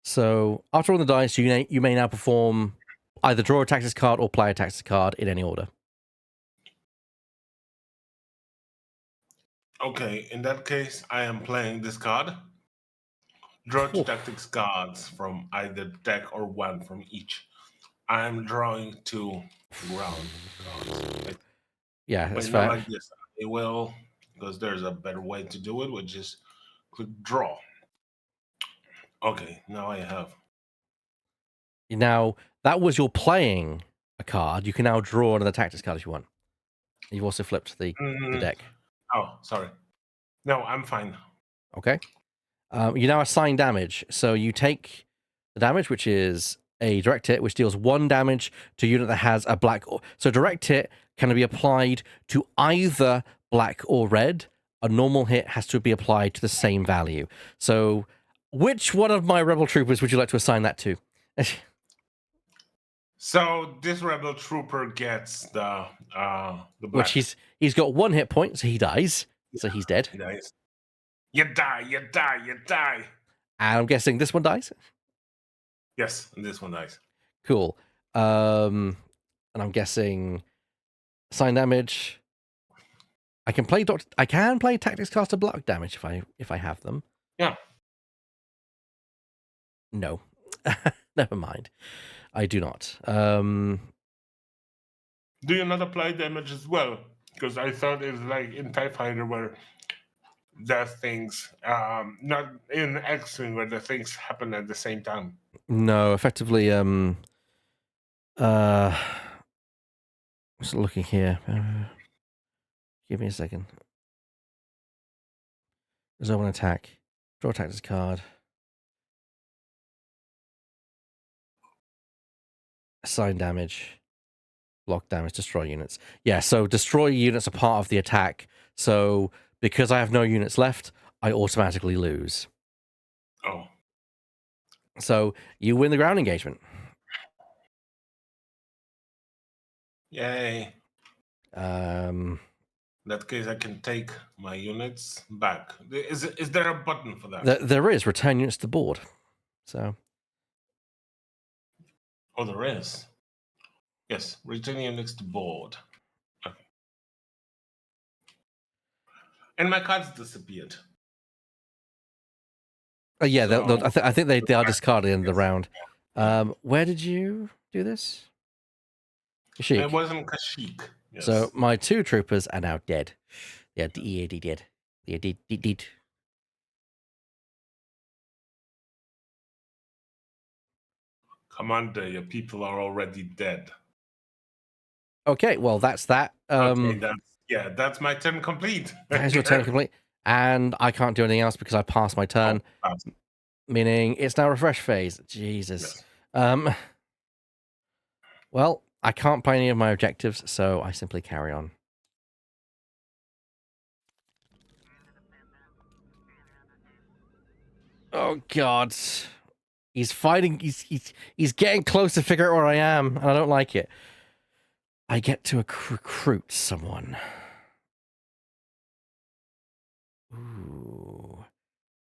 So after rolling the dice, you may now perform either draw a tactics card or play a tactics card in any order. Okay, in that case, I am playing this card. Draw 2 Oof. tactics cards from either deck or 1 from each. I'm drawing 2 ground cards. Yeah, that's But fair. not like this. I will, because there's a better way to do it, which is click draw. Okay, now I have. Now, that was your playing a card. You can now draw another tactics card if you want. You've also flipped the deck. Oh, sorry. No, I'm fine. Okay. You now assign damage. So you take the damage, which is a direct hit, which deals 1 damage to a unit that has a black. So direct hit can be applied to either black or red. A normal hit has to be applied to the same value. So which one of my rebel troopers would you like to assign that to? So this rebel trooper gets the black. Which he's got 1 hit point, so he dies. So he's dead. He dies. You die, you die, you die. And I'm guessing this one dies? Yes, and this one dies. Cool. And I'm guessing sign damage. I can play tactics caster block damage if I have them. Yeah. No. Never mind. I do not. Do you not apply damage as well? Because I thought it's like in TIE Fighter where the things, not in X-Wing where the things happen at the same time. No, effectively, just looking here. Give me a second. Resolve an attack. Draw a tactics card. Assign damage. Block damage. Destroy units. Yeah, so destroy units are part of the attack. So because I have no units left, I automatically lose. Oh. So you win the ground engagement. Yay. Um, In that case, I can take my units back. Is there a button for that? there is return units to the board. So. Oh, there is. Yes, return units to board. Okay. And my cards disappeared. Yeah, So, I think they are discarded in the round. Where did you do this? Kashyyyk. It wasn't Kashyyyk. Yes. So my 2 troopers are now dead. Yeah, dead. Yeah, dead. Commander, your people are already dead. Okay, well that's that. Okay, that's my turn complete. That is your turn complete, and I can't do anything else because I passed my turn. Oh, Meaning it's now refresh phase. Jesus. yes. Well, I can't play any of my objectives, so I simply carry on. Oh God. He's fighting. He's getting close to figure out where I am, and I don't like it. I get to recruit someone. Ooh.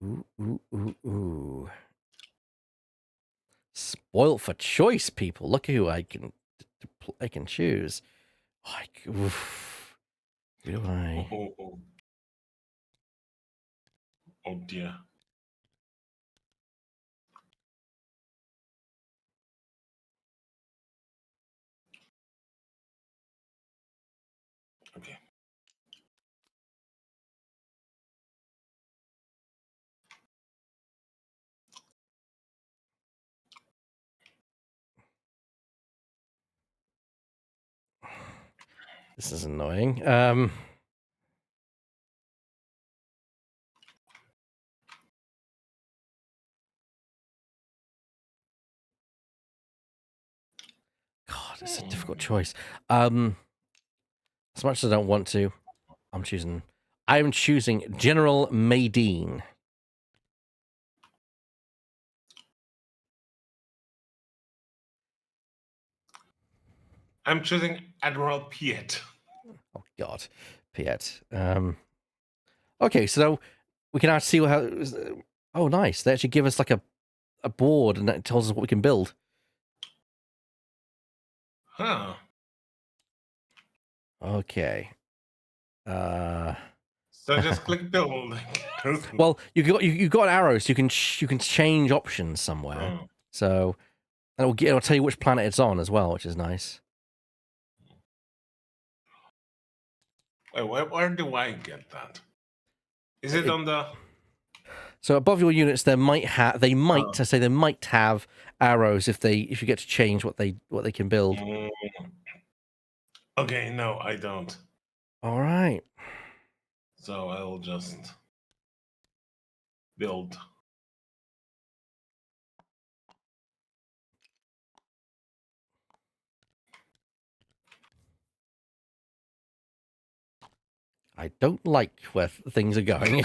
Ooh. Spoilt for choice, people. Look who I can choose. Oof. Who do I? Oh dear. Okay. This is annoying. God, it's a difficult choice. As much as I don't want to, I'm choosing General Maydeen. I'm choosing Admiral Piet. Oh God, Piet. Okay, so we can actually see how. Oh, nice! They actually give us like a board, and it tells us what we can build. Huh. Okay. So just click build. Well, you got arrows. You can change options somewhere. Oh. So it'll tell you which planet it's on as well, which is nice. Wait, where do I get that? Is it on the? So above your units, they might have arrows if you get to change what they can build. Okay, no, I don't. All right. So I'll just build. I don't like where things are going.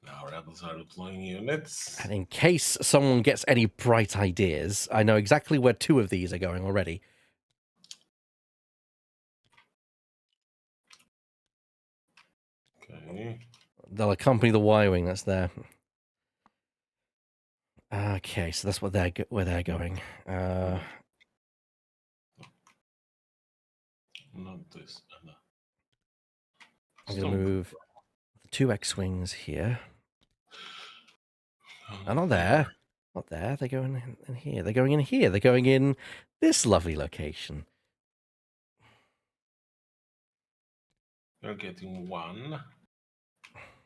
Now rebels are deploying units. And in case someone gets any bright ideas, I know exactly where 2 of these are going already. Okay. They'll accompany the Y-wing that's there. Okay, so that's where they're going. Not this. I'm going to move the 2 X-wings here. Oh, not there. Not there. They're going in here. They're going in here. They're going in this lovely location. You're getting 1.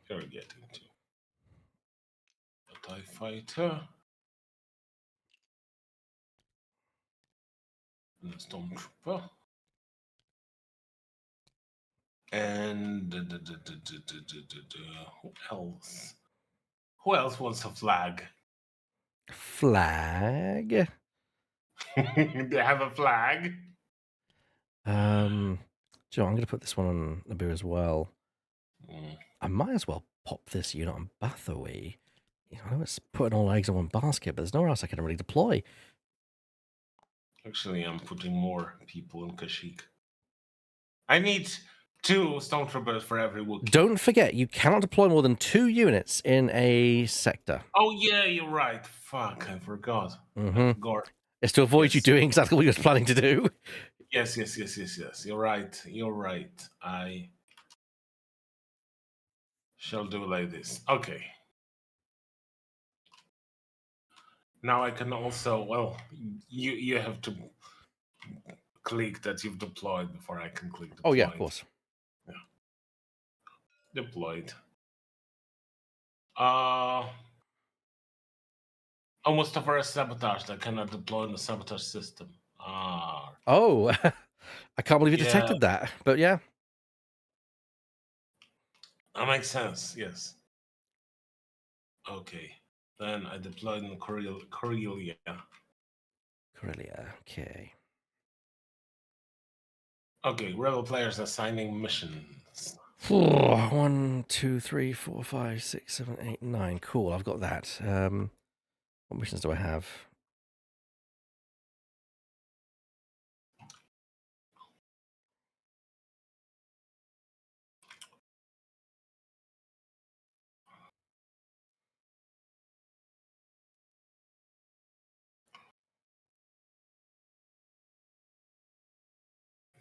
You're getting 2. A TIE fighter. And a stormtrooper. And who else? Who else wants a flag? Flag. They have a flag. Joe, I'm going to put this one on Naboo as well. I might as well pop this unit on Bathory. I know it's putting all eggs in one basket, but there's nowhere else I can really deploy. Actually, I'm putting more people in Kashyyyk. I need 2 stormtroopers for every Wookiee. Don't forget, you cannot deploy more than 2 units in a sector. Oh yeah, you're right. Fuck, I forgot. Mm-hmm. I forgot. It's to avoid you doing exactly what you were planning to do. Yes. You're right. I shall do like this. Okay. Now I can also, well, you have to click that you've deployed before I can click Oh, yeah, of deployed. course. Deployed. Uh, almost a first sabotage that cannot deploy in the sabotage system. Oh, I can't believe you Yeah, detected that. But yeah, that makes sense. Yes. Okay. Then I deployed in Corellia. Corellia. Okay. Okay, rebel players assigning missions. 1, 2, 3, 4, 5, 6, 7, 8, 9. Cool. I've got that. What missions do I have?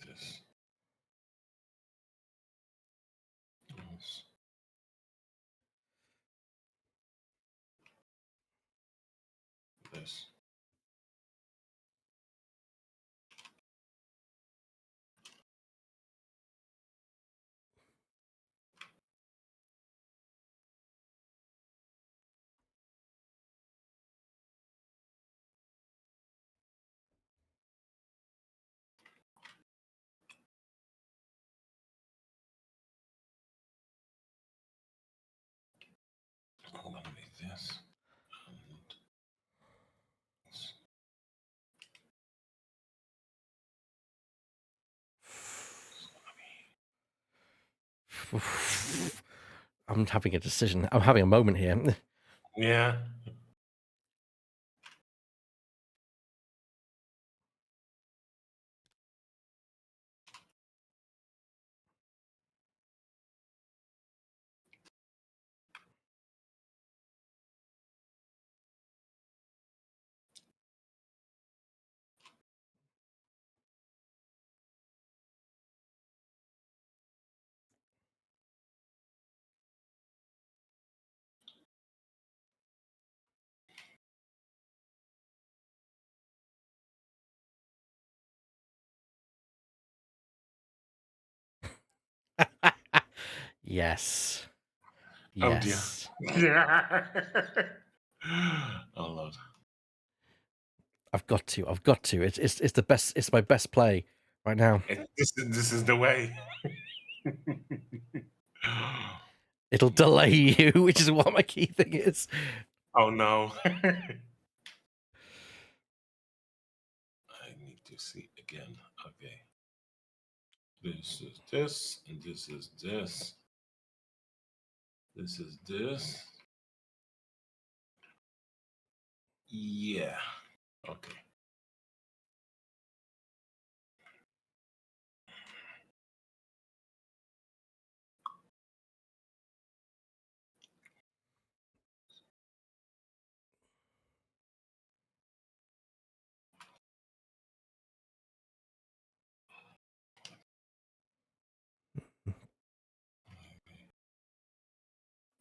This. This. This. I'm gonna make this. And this. I'm having a decision. I'm having a moment here. Yeah. Yes. Oh dear. Yes. Yeah. Oh Lord. I've got to. I've got to. It's the best. It's my best play right now. This is the way. It'll delay you, which is what my key thing is. Oh no. I need to see again. Okay. This is this, and this is this. This is this. Yeah. Okay.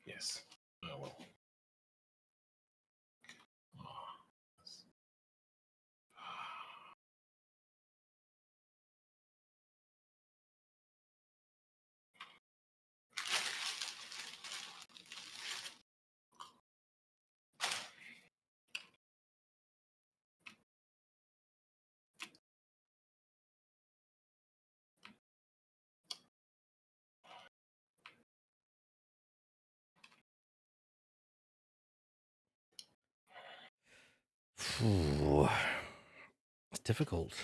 Yes. I will. Oh, Phew. It's difficult.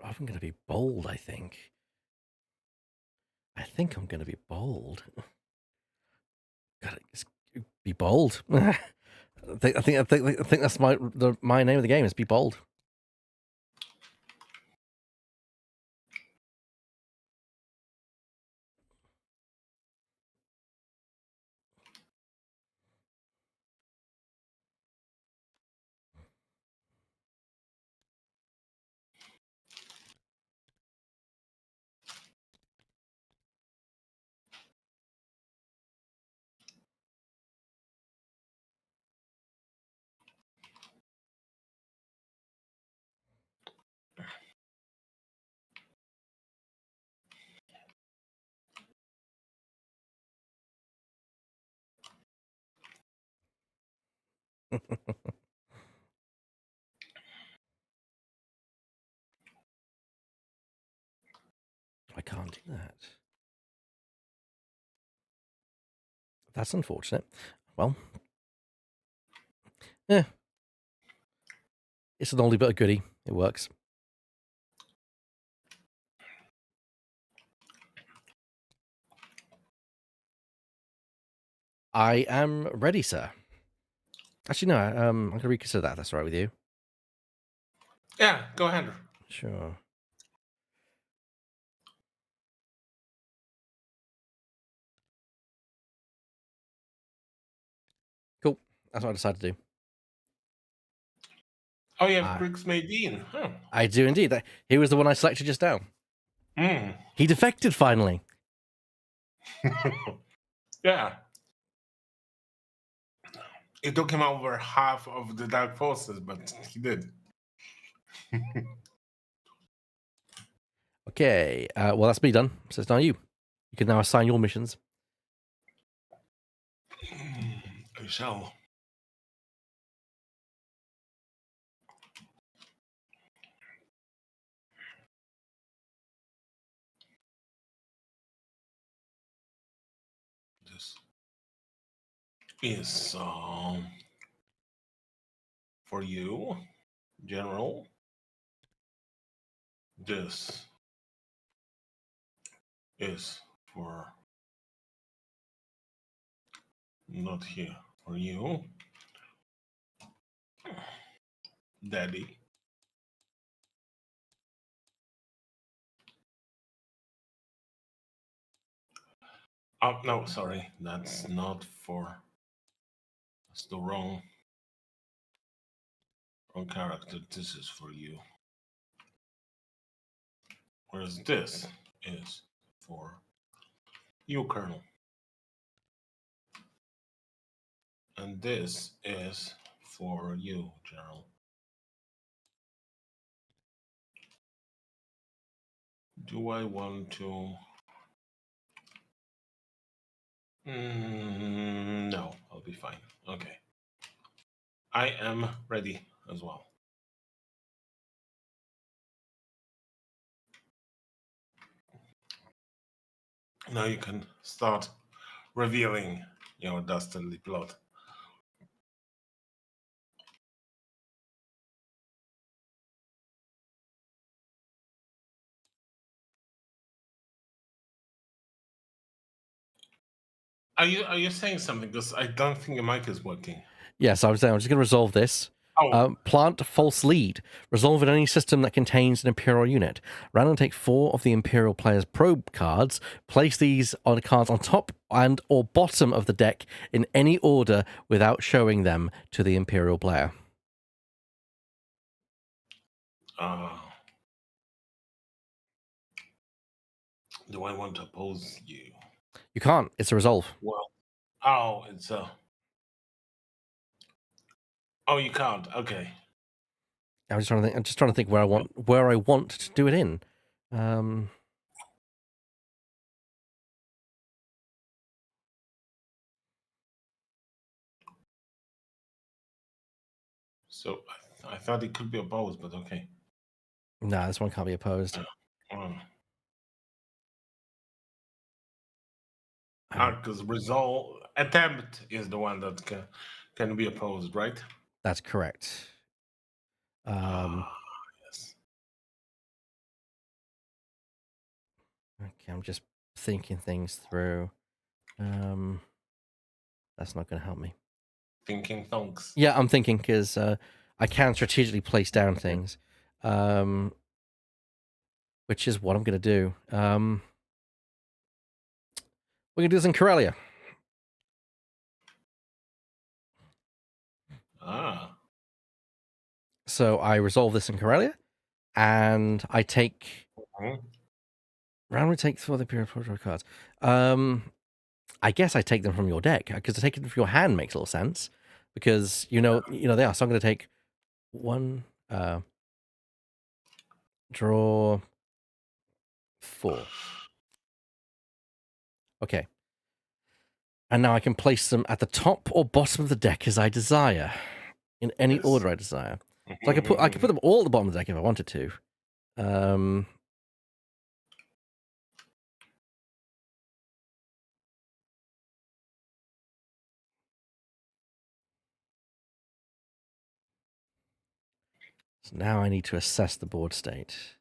I'm going to be bold, I think. I think I'm going to be bold. Gotta just be bold. I think that's my name of the game is be bold. I can't do that. That's unfortunate. Well, yeah, it's an oldie but a goodie. It works. I am ready, sir. Actually, no. I'm gonna reconsider that. If that's all right with you. Yeah, go ahead. Sure. Cool. That's what I decided to do. Oh, you have I Griggs Maydeen. Huh. I do indeed. He was the one I selected just now. Mm. He defected finally. Yeah. It took him over half of the Dark Forces, but he did. Okay. Well, that's me done. So it's now you. You can now assign your missions. I shall. This is for you, General. This is for not here for you, Daddy. Oh no, sorry, that's not for. That's the wrong character. This is for you. Whereas this is for you, Colonel. And this is for you, General. Do I want to? No, I'll be fine. Okay. I am ready as well. Now you can start revealing your dastardly plot. Are you saying something? Because I don't think your mic is working. Yes, I was saying I'm just going to resolve this. Oh, Plant false lead. Resolve in any system that contains an Imperial unit. Random take 4 of the Imperial player's probe cards. Place these on cards on top and or bottom of the deck in any order without showing them to the Imperial player. do I want to oppose you? You can't. It's a resolve. Well, oh, it's a. Oh, you can't. Okay. I'm just trying to think. I'm just trying to think where I want to do it in. So I thought it could be opposed, but okay. No, this one can't be opposed. Because resolve attempt is the one that can be opposed, right? That's correct. Yes. Okay, I'm just thinking things through. That's not going to help me. Thinking thonks. Yeah, I'm thinking because I can strategically place down things, which is what I'm going to do. We're going to do this in Corellia. Ah. So I resolve this in Corellia, and I take Mhm. randomly take for the period of cards. I guess I take them from your deck because to take them from your hand makes a little sense because you know they are. So I'm going to take one, draw 4. Okay, and now I can place them at the top or bottom of the deck as I desire, in any Yes. order I desire. So I could put them all at the bottom of the deck if I wanted to. So now I need to assess the board state.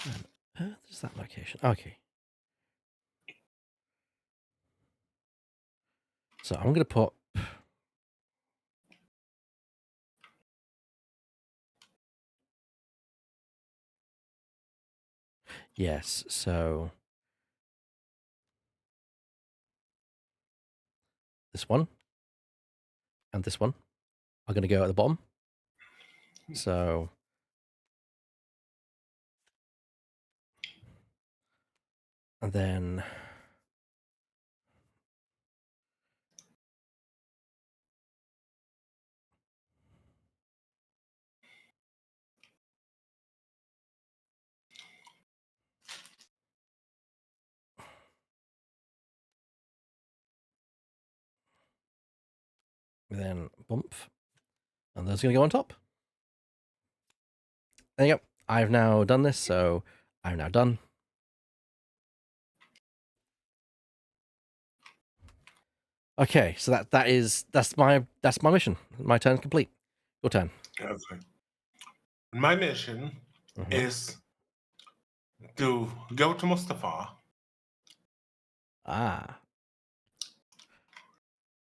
Where on earth is that location? Okay. So I'm going to put... Yes, so... This one and this one are going to go at the bottom. So... And then... Then bump. And those are going to go on top. There you go. I've now done this, so I'm now done. Okay, so that's my mission. My turn's complete. Your turn. Okay. My mission is to go to Mustafa Ah,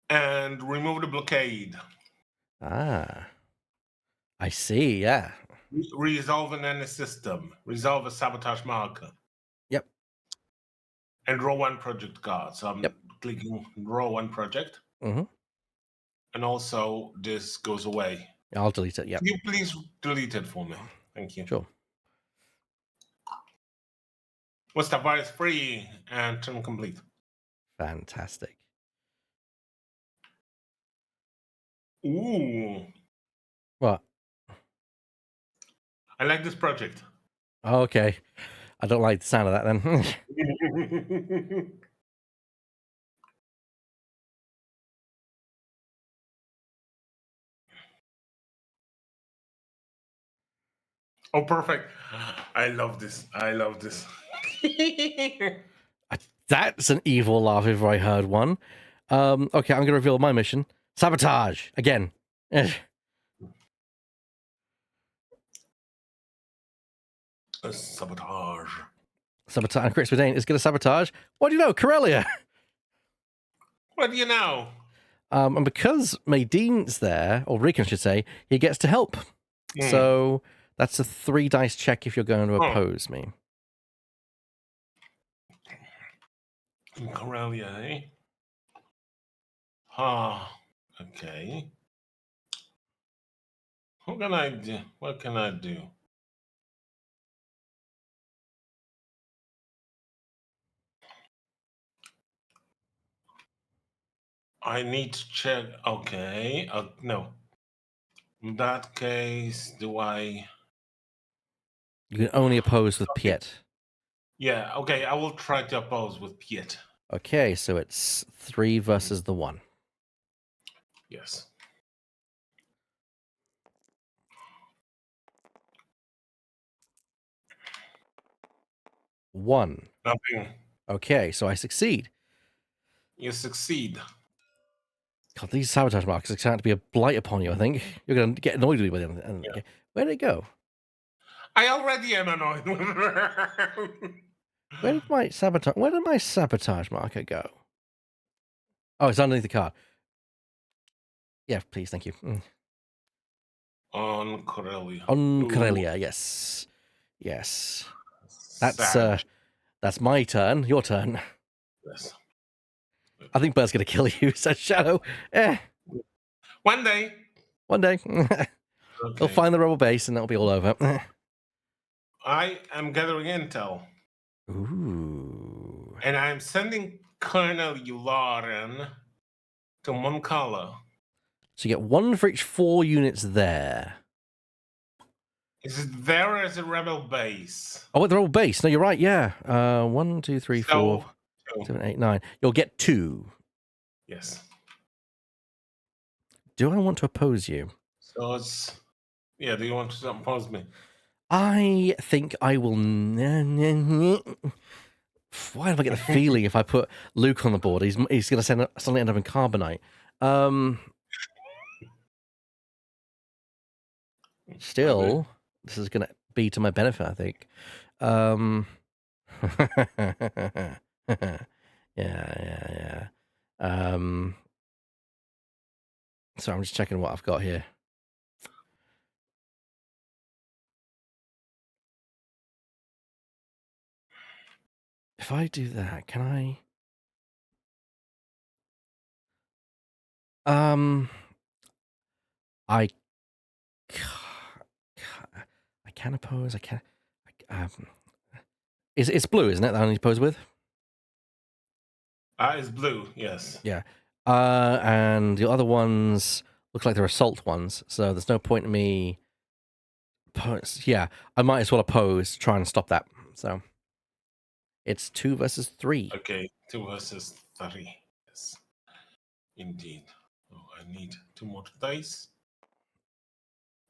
and remove the blockade, I see. Yeah. resolve an enemy system, resolve a sabotage marker, Yep. and draw one project card. So I'm Yep. clicking draw one project, Mm-hmm. and also this goes away. I'll delete it. Yep. Can you please delete it for me? Thank you. Sure. Mustafa is free and turn complete. Fantastic. Ooh, What? I like this project. Okay. I don't like the sound of that then. Oh, perfect. I love this. I love this. That's an evil laugh if I heard one. Okay, I'm going to reveal my mission. Sabotage! Again. Sabotage. Sabotage. And Chris Verdane is going to sabotage. What do you know? Corellia! What do you know? And because Maydean's there, or Rickon should say, he gets to help. So that's a 3 dice check if you're going to oppose me. Corellia, eh? Ah, okay. What can I do? What can I do? I need to check. Okay. No. In that case, do I? You can only oppose with Okay. Piet. Yeah. Okay. I will try to oppose with Piet. Okay, so it's 3 versus the 1. Yes. 1. Nothing. Okay, so I succeed. You succeed. God, these sabotage markers are starting to be a blight upon you, I think. You're going to get annoyed with me by the end. Yeah. Okay. Where did it go? I already am annoyed with her. Where did my sabotage marker go? Oh, it's underneath the card. Yeah, please, thank you. On Corellia. On Ooh, Corellia, yes. Yes. savage. That's my turn. Your turn. Yes. I think Bert's gonna kill you, says Shadow. One day. One day. He'll Okay. find the rebel base and that'll be all over. I am gathering intel. Ooh. And I'm sending Colonel Yularen to Moncala. So you get 1 for each 4 units there. Is it there as a rebel base? Oh, they're all base. No, you're right, yeah. 1, 2, 3, 4, So, 7, 8, 9. You'll get 2. yes. Do I want to oppose you? So it's, yeah, do you want to oppose me? I think I will. Why do I get the feeling if I put Luke on the board, he's going to suddenly end up in Carbonite? Still, this is going to be to my benefit, I think. Yeah. So I'm just checking what I've got here. If I do that, can I? I can oppose. I can. It's blue, isn't it? That I need to oppose with. It's blue. Yes. Yeah. And the other ones look like they're assault ones, so there's no point in me. Yeah, I might as well oppose, try and stop that. So it's 2 versus 3. Okay, 2 versus 3. Yes, indeed. Oh, I need 2 more dice.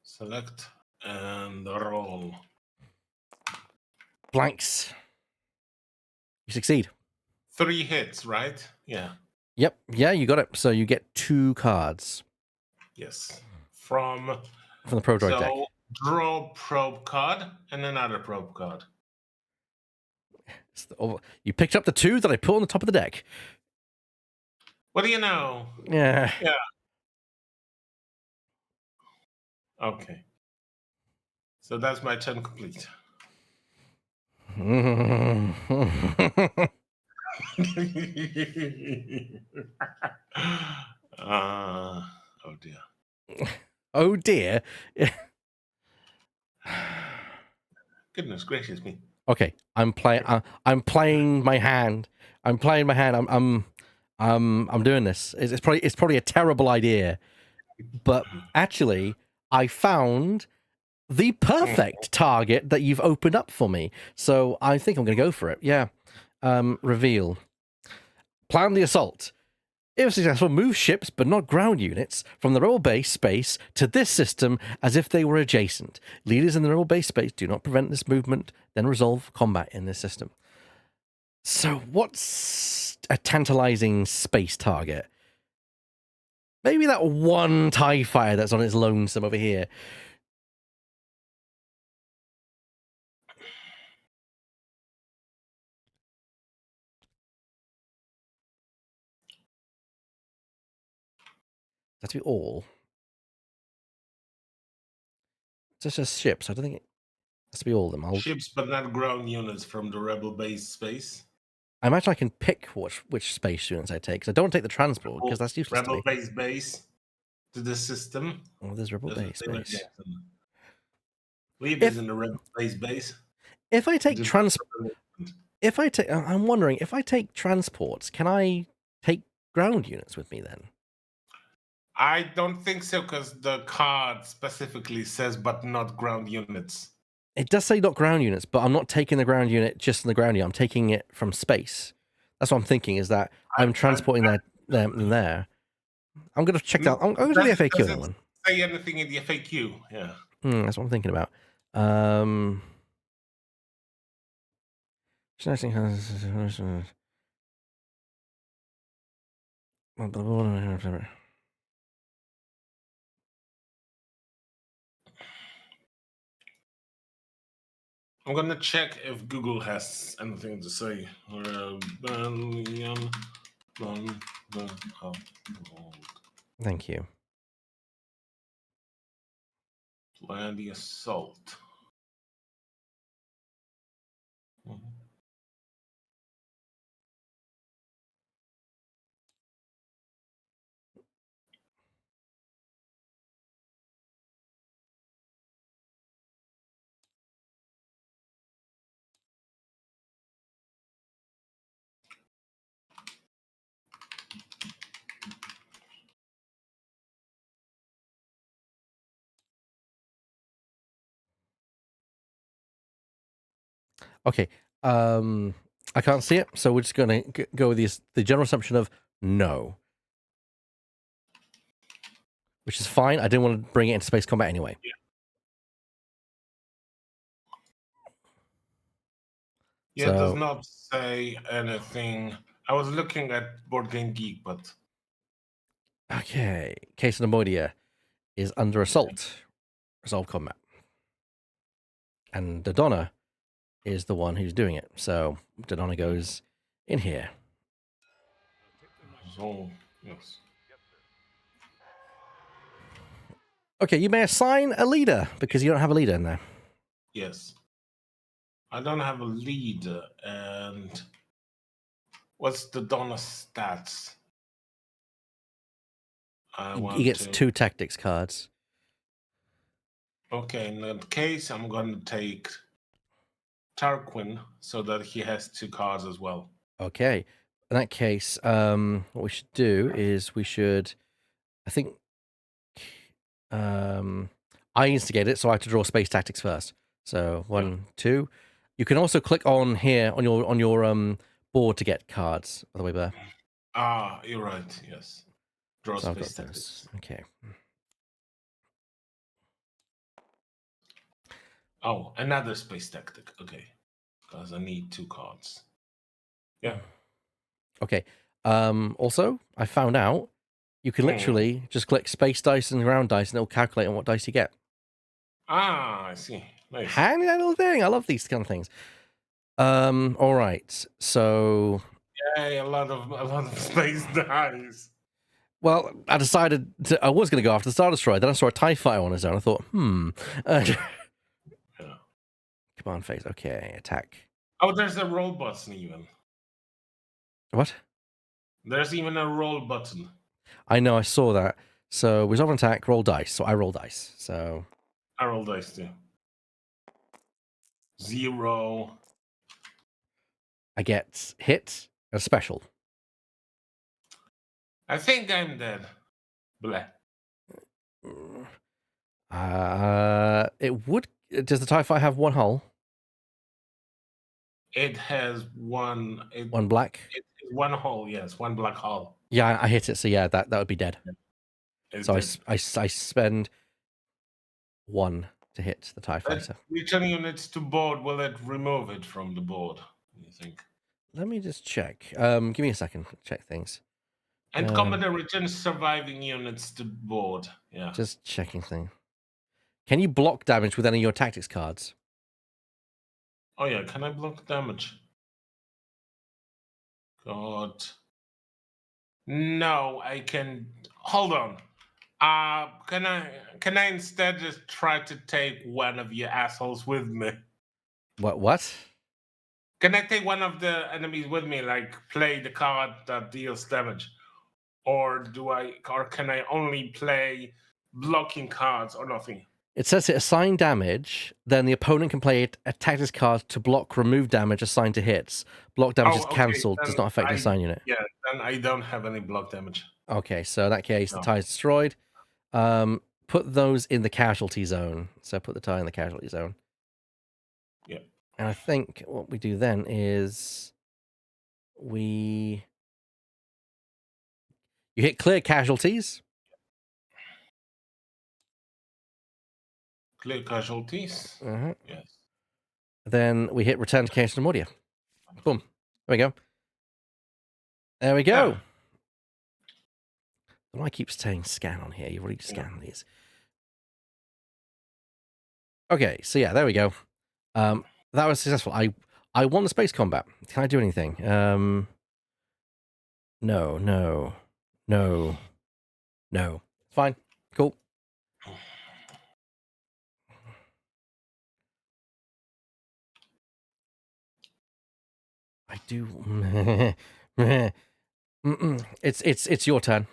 Select and roll. Blanks. You succeed. 3 hits, right? Yeah. Yep. Yeah, you got it. So you get 2 cards. Yes. From the Pro Droid deck. Draw probe card and another probe card. You picked up the 2 that I put on the top of the deck. What do you know? Yeah. Yeah. Okay. So that's my turn complete. Oh dear. Oh dear. Goodness gracious me. Okay, I'm playing my hand. I'm playing my hand. I'm doing this. It's probably a terrible idea, but actually, I found the perfect target that you've opened up for me. So I think I'm going to go for it. Yeah. Reveal. Plan the assault. If successful, move ships, but not ground units, from the rebel base space to this system as if they were adjacent. Leaders in the rebel base space do not prevent this movement, then resolve combat in this system. So what's a tantalizing space target? Maybe that one TIE fighter that's on its lonesome over here. That's be all. It's just ships. I don't think it has to be all of them. Ships, but not ground units from the rebel base space. I imagine I can pick which space units I take, because I don't want to take the transport, because that's useless to me. Rebel base to the system. Oh, there's rebel base. Leaders in the rebel base. If I take I'm wondering, if I take transports, can I take ground units with me then? I don't think so, because the card specifically says, but not ground units. It does say not ground units, but I'm not taking the ground unit just in the ground unit. I'm taking it from space. That's what I'm thinking, is that I'm transporting them there. I'm going to check out. I'm going to do the FAQ on that one. Say anything in the FAQ, yeah. That's what I'm thinking about. Connecting has. I'm gonna check if Google has anything to say. Rebellion on the upload. Thank you. Plan the assault. Okay. I can't see it, so we're just going to go with the general assumption of no, which is fine. I didn't want to bring it into space combat anyway. Yeah, it does So, not say anything. I was looking at Board Game Geek, but okay. Case of Nemoidia is under assault, resolve combat. And Dodonna is the one who's doing it. So, Dodonna goes in here. so yes. Okay, you may assign a leader because you don't have a leader in there. Yes. I don't have a lead, and what's the Donna stats? I He want gets to. 2 tactics cards. Okay, in that case, I'm going to take Tarquin so that he has 2 cards as well. Okay. In that case, what we should do is I think, I instigate it, so I have to draw space tactics first. So Yeah. 1, 2. You can also click on here on your board to get cards. By the way, there. Ah, you're right. Yes. Draw So I've space got those. tactics. Okay. Oh, another space tactic. Okay. Because I need 2 cards. Yeah. Okay. Also, I found out you can literally just click space dice and ground dice, and it'll calculate on what dice you get. Ah, I see. Nice. Handy little thing. I love these kind of things. All right. So, Yay, a lot of space dice. well, I decided I was going to go after the Star Destroyer. Then I saw a TIE Fighter on his own. I thought, Yeah. Command phase. Okay, attack. Oh, there's a roll button even. What? There's even a roll button. I know, I saw that. So, resolve an attack, roll dice. So, I roll dice. So, I roll dice too. 0. I get hit and a special. I think I'm dead. Blah. It would. Does the TIE Fighter have 1 hull? It has one. 1 black? It is 1 hole. Yes, 1 black hole. Yeah, I hit it. So, yeah, that would be dead. It So, did. I spend 1 to hit the TIE Fighter. Return units to board. Will it remove it from the board? You think? Let me just check. Give me a second. Check things. And commander returns surviving units to board. Yeah. Just checking things. Can you block damage with any of your tactics cards? Oh yeah. Can I block damage? God. No, I can. Hold on. Can I instead just try to take one of your assholes with me? What? Can I take one of the enemies with me, like play the card that deals damage? Or can I only play blocking cards or nothing? It says it assign damage, then the opponent can play a tactics card to block remove damage assigned to hits. Block damage is Oh, okay. cancelled, does Then not affect the assigned unit. yeah, then I don't have any block damage. Okay, so in that case, the No. tie is destroyed. Put those in the casualty zone. So put the tie in the casualty zone. Yeah. And I think what we do then is you hit clear casualties. Clear casualties. Uh-huh. Yes. Then we hit return to Case of Nemoidia. Boom. There we go. There we go. The light keeps saying scan on here. You've already scanned these. Okay, so yeah, there we go. That was successful. I won the space combat. Can I do anything? No. Fine. Cool. I do. It's your turn.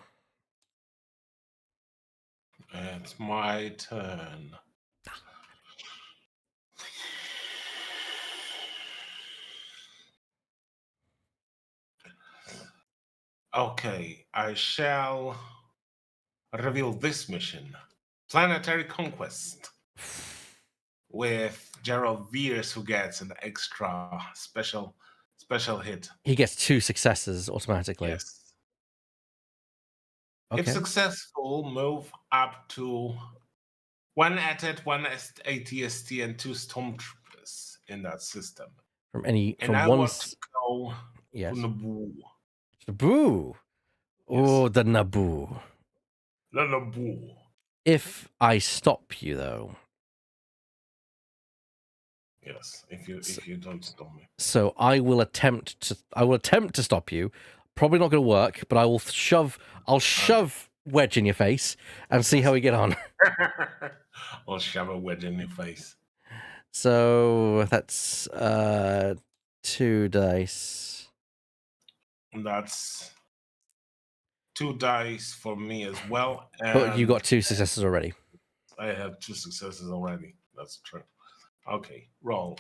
It's my turn. Okay, I shall reveal this mission: Planetary Conquest, with Gerald Veers, who gets an extra special hit. He gets 2 successes automatically. Yes. If Okay. successful, move up to 1 AT-AT, 1 ATST, and 2 Stormtroopers in that system. From I one. want to go Yes. to Naboo. Naboo. Yes. Oh, the Naboo. The Naboo. If I stop you, though. Yes, if you don't stop me. So I will attempt to stop you. Probably not going to work, but I'll shove Wedge in your face and see how we get on. I'll shove a wedge in your face. So that's 2 dice. That's 2 dice for me as well. But you got 2 successes already. I have 2 successes already. That's true. Okay, roll.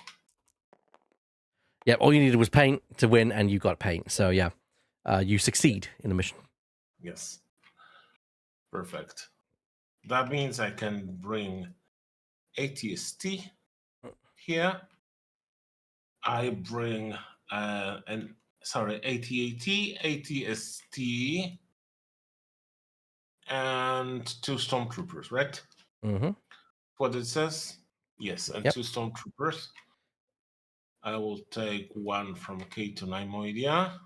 Yeah, all you needed was paint to win, and you got paint. So yeah, you succeed in the mission. Yes. Perfect. That means I can bring ATST here. I bring ATAT, ATST, and 2 Stormtroopers, right? Mm-hmm. What it says? Yes, and Yep. 2 Stormtroopers. I will take 1 from K to Naimoidia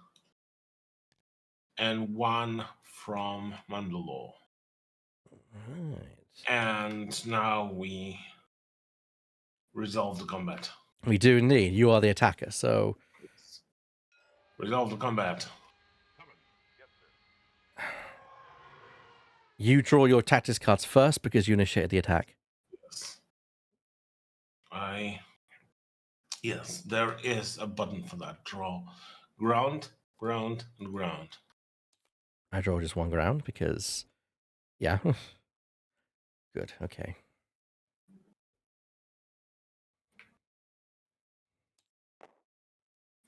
and 1 from Mandalore. Right. And now we resolve the combat. We do indeed. You are the attacker, so Resolve the combat. you draw your tactics cards first because you initiated the attack. Yes, there is a button for that. Draw. Ground, ground, and ground. I draw just 1 ground because, yeah. Good. Okay.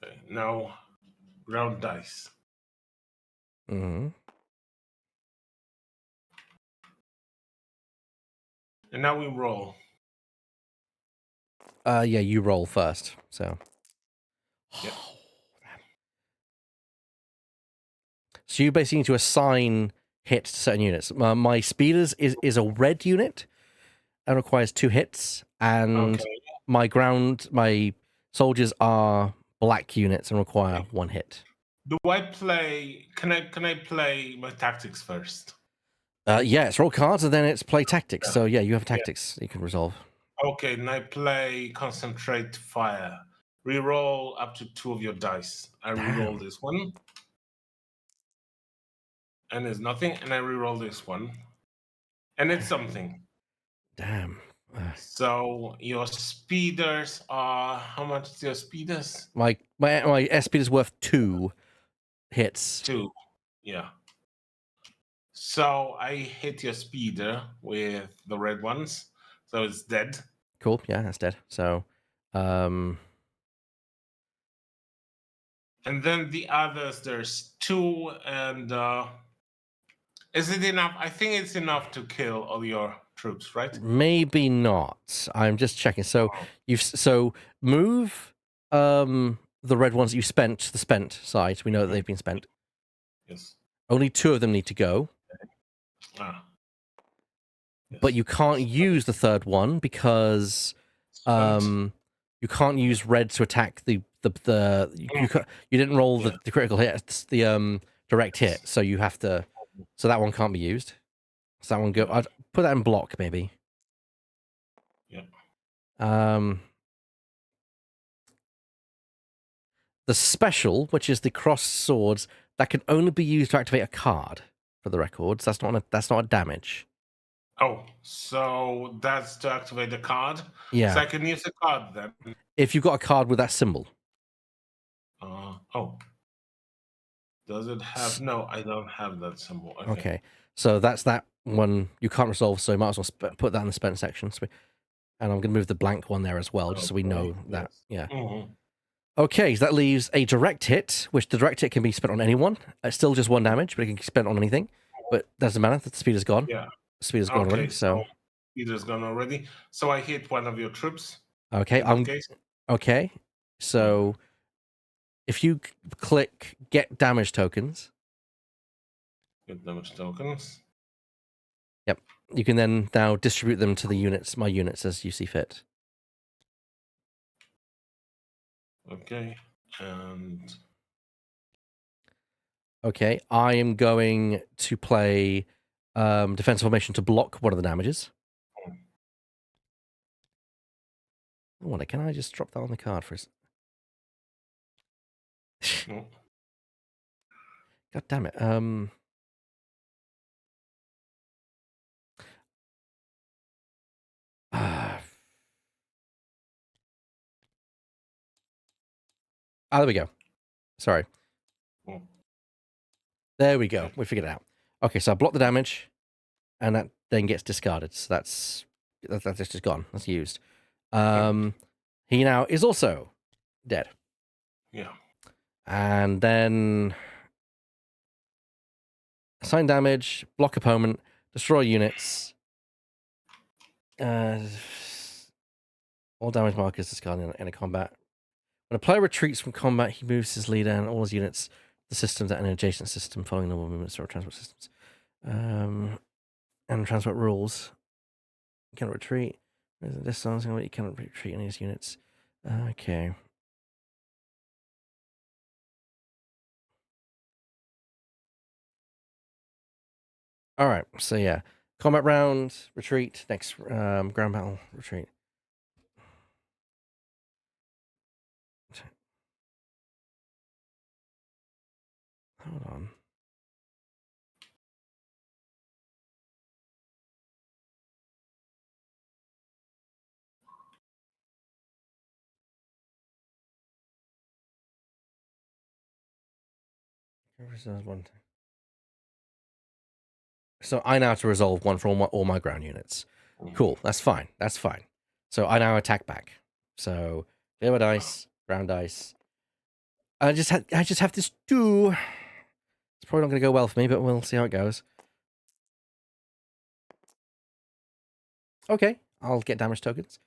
Okay, now ground dice. Mm-hmm. And now we roll. Yeah, you roll first. So. Yep. So you basically need to assign hits to certain units. My speeders is a red unit and requires 2 hits, and Okay. my soldiers are black units and require 1 hit. Do I play? Can I play my tactics first? Yeah, it's roll cards and then it's play tactics. So yeah, you have tactics you can resolve. Okay, and I play concentrate fire. Reroll up to 2 of your dice. I reroll this one. And there's nothing, and I reroll this one. And it's something. Damn. So your speeders are, how much is your speeders? My speed is worth 2 hits. 2. Yeah. So I hit your speeder with the red ones. So it's dead. Cool. Yeah, that's dead. So, And then the others, there's 2, and is it enough? I think it's enough to kill all your troops, right? maybe not. I'm just checking. So move the red ones that you spent to the spent side. We know that they've been spent. Yes. Only 2 of them need to go. Yes. But you can't use the 3rd one because Spent. you can't use red to attack you didn't roll Yeah. the critical hit, it's the direct hit, so you have to. So that one can't be used. So that one go. Yeah. I'd put that in block maybe. Yeah. The special, which is the crossed swords, that can only be used to activate a card. For the records, that's not a damage. Oh, so that's to activate the card. So Yeah, I can use the card then. if you've got a card with that symbol. Oh, does it have? No, I don't have that symbol. Okay. Okay, so that's that one you can't resolve, so you might as well put that in the spent section. And I'm going to move the blank one there as well, just so we Okay. know that. Yes. Yeah. Mm-hmm. Okay, so that leaves a direct hit, which the direct hit can be spent on anyone. It's still just 1 damage, but it can be spent on anything. But doesn't matter, the speed is gone. Yeah. Speed is gone Okay. already, so. Either's gone already. So I hit one of your troops. Okay, In that case. Okay, so if you click get damage tokens. Get damage tokens. Yep, you can then now distribute them to the units, my units, as you see fit. Okay. And Okay, I am going to play defensive formation to block one of the damages. I wonder, can I just drop that on the card for a no. God damn it. There we go. Sorry. Oh. There we go. We figured it out. Okay, so I block the damage, and that then gets discarded. So that's just gone. That's used. He now is also dead. Yeah. And then assign damage, block opponent, destroy units. All damage markers discarded in a combat. When a player retreats from combat, he moves his leader and all his units, the systems at an adjacent system, following normal movements or transport systems. And transport rules. You cannot retreat. This sounds like you cannot retreat any of his units. Okay. All right. So yeah, combat round, retreat. Next ground battle, retreat. Hold on. One. So I now have to resolve one for all my ground units. Cool. That's fine. That's fine. So I now attack back. So clear my dice, ground dice. I just have this 2. It's probably not going to go well for me, but we'll see how it goes. Okay, I'll get damage tokens.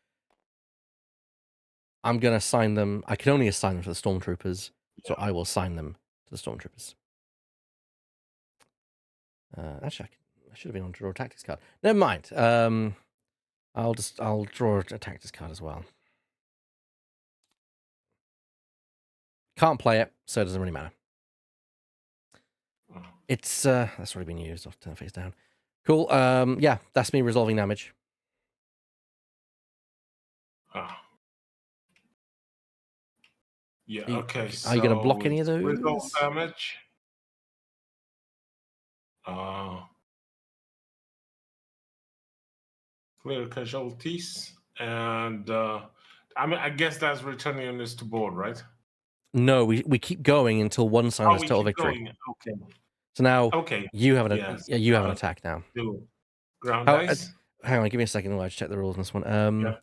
I'm going to assign them. I can only assign them to the stormtroopers, so I will assign them to the stormtroopers. Actually, I should have been on draw a tactics card. Never mind. I'll draw a tactics card as well. Can't play it, so it doesn't really matter. It's that's already been used. I'll turn face down. Cool. Yeah, that's me resolving damage. Yeah. Okay. Are you going to block any of those? Resolve damage. Clear casualties, and I mean, I guess that's returning units to board, right? No, we keep going until one side has total victory. Going. Okay. So now, Okay. you have an attack now. Ground dice. Hang on, give me a second. I'll just check the rules on this one. Yeah.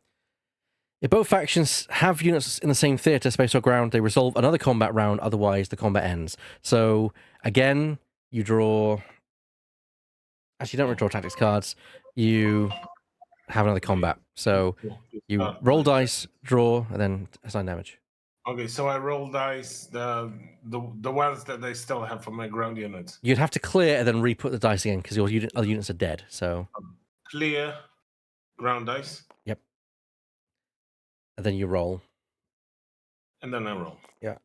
If both factions have units in the same theater, space or ground, they resolve another combat round. Otherwise, the combat ends. So again, you draw. Actually, you don't redraw tactics cards. You have another combat. So you roll dice, draw, and then assign damage. Okay, so I roll dice, the ones that I still have for my ground units. You'd have to clear and then re-put the dice again because your other units are dead. So clear ground dice. Yep. And then you roll. And then I roll. Yeah.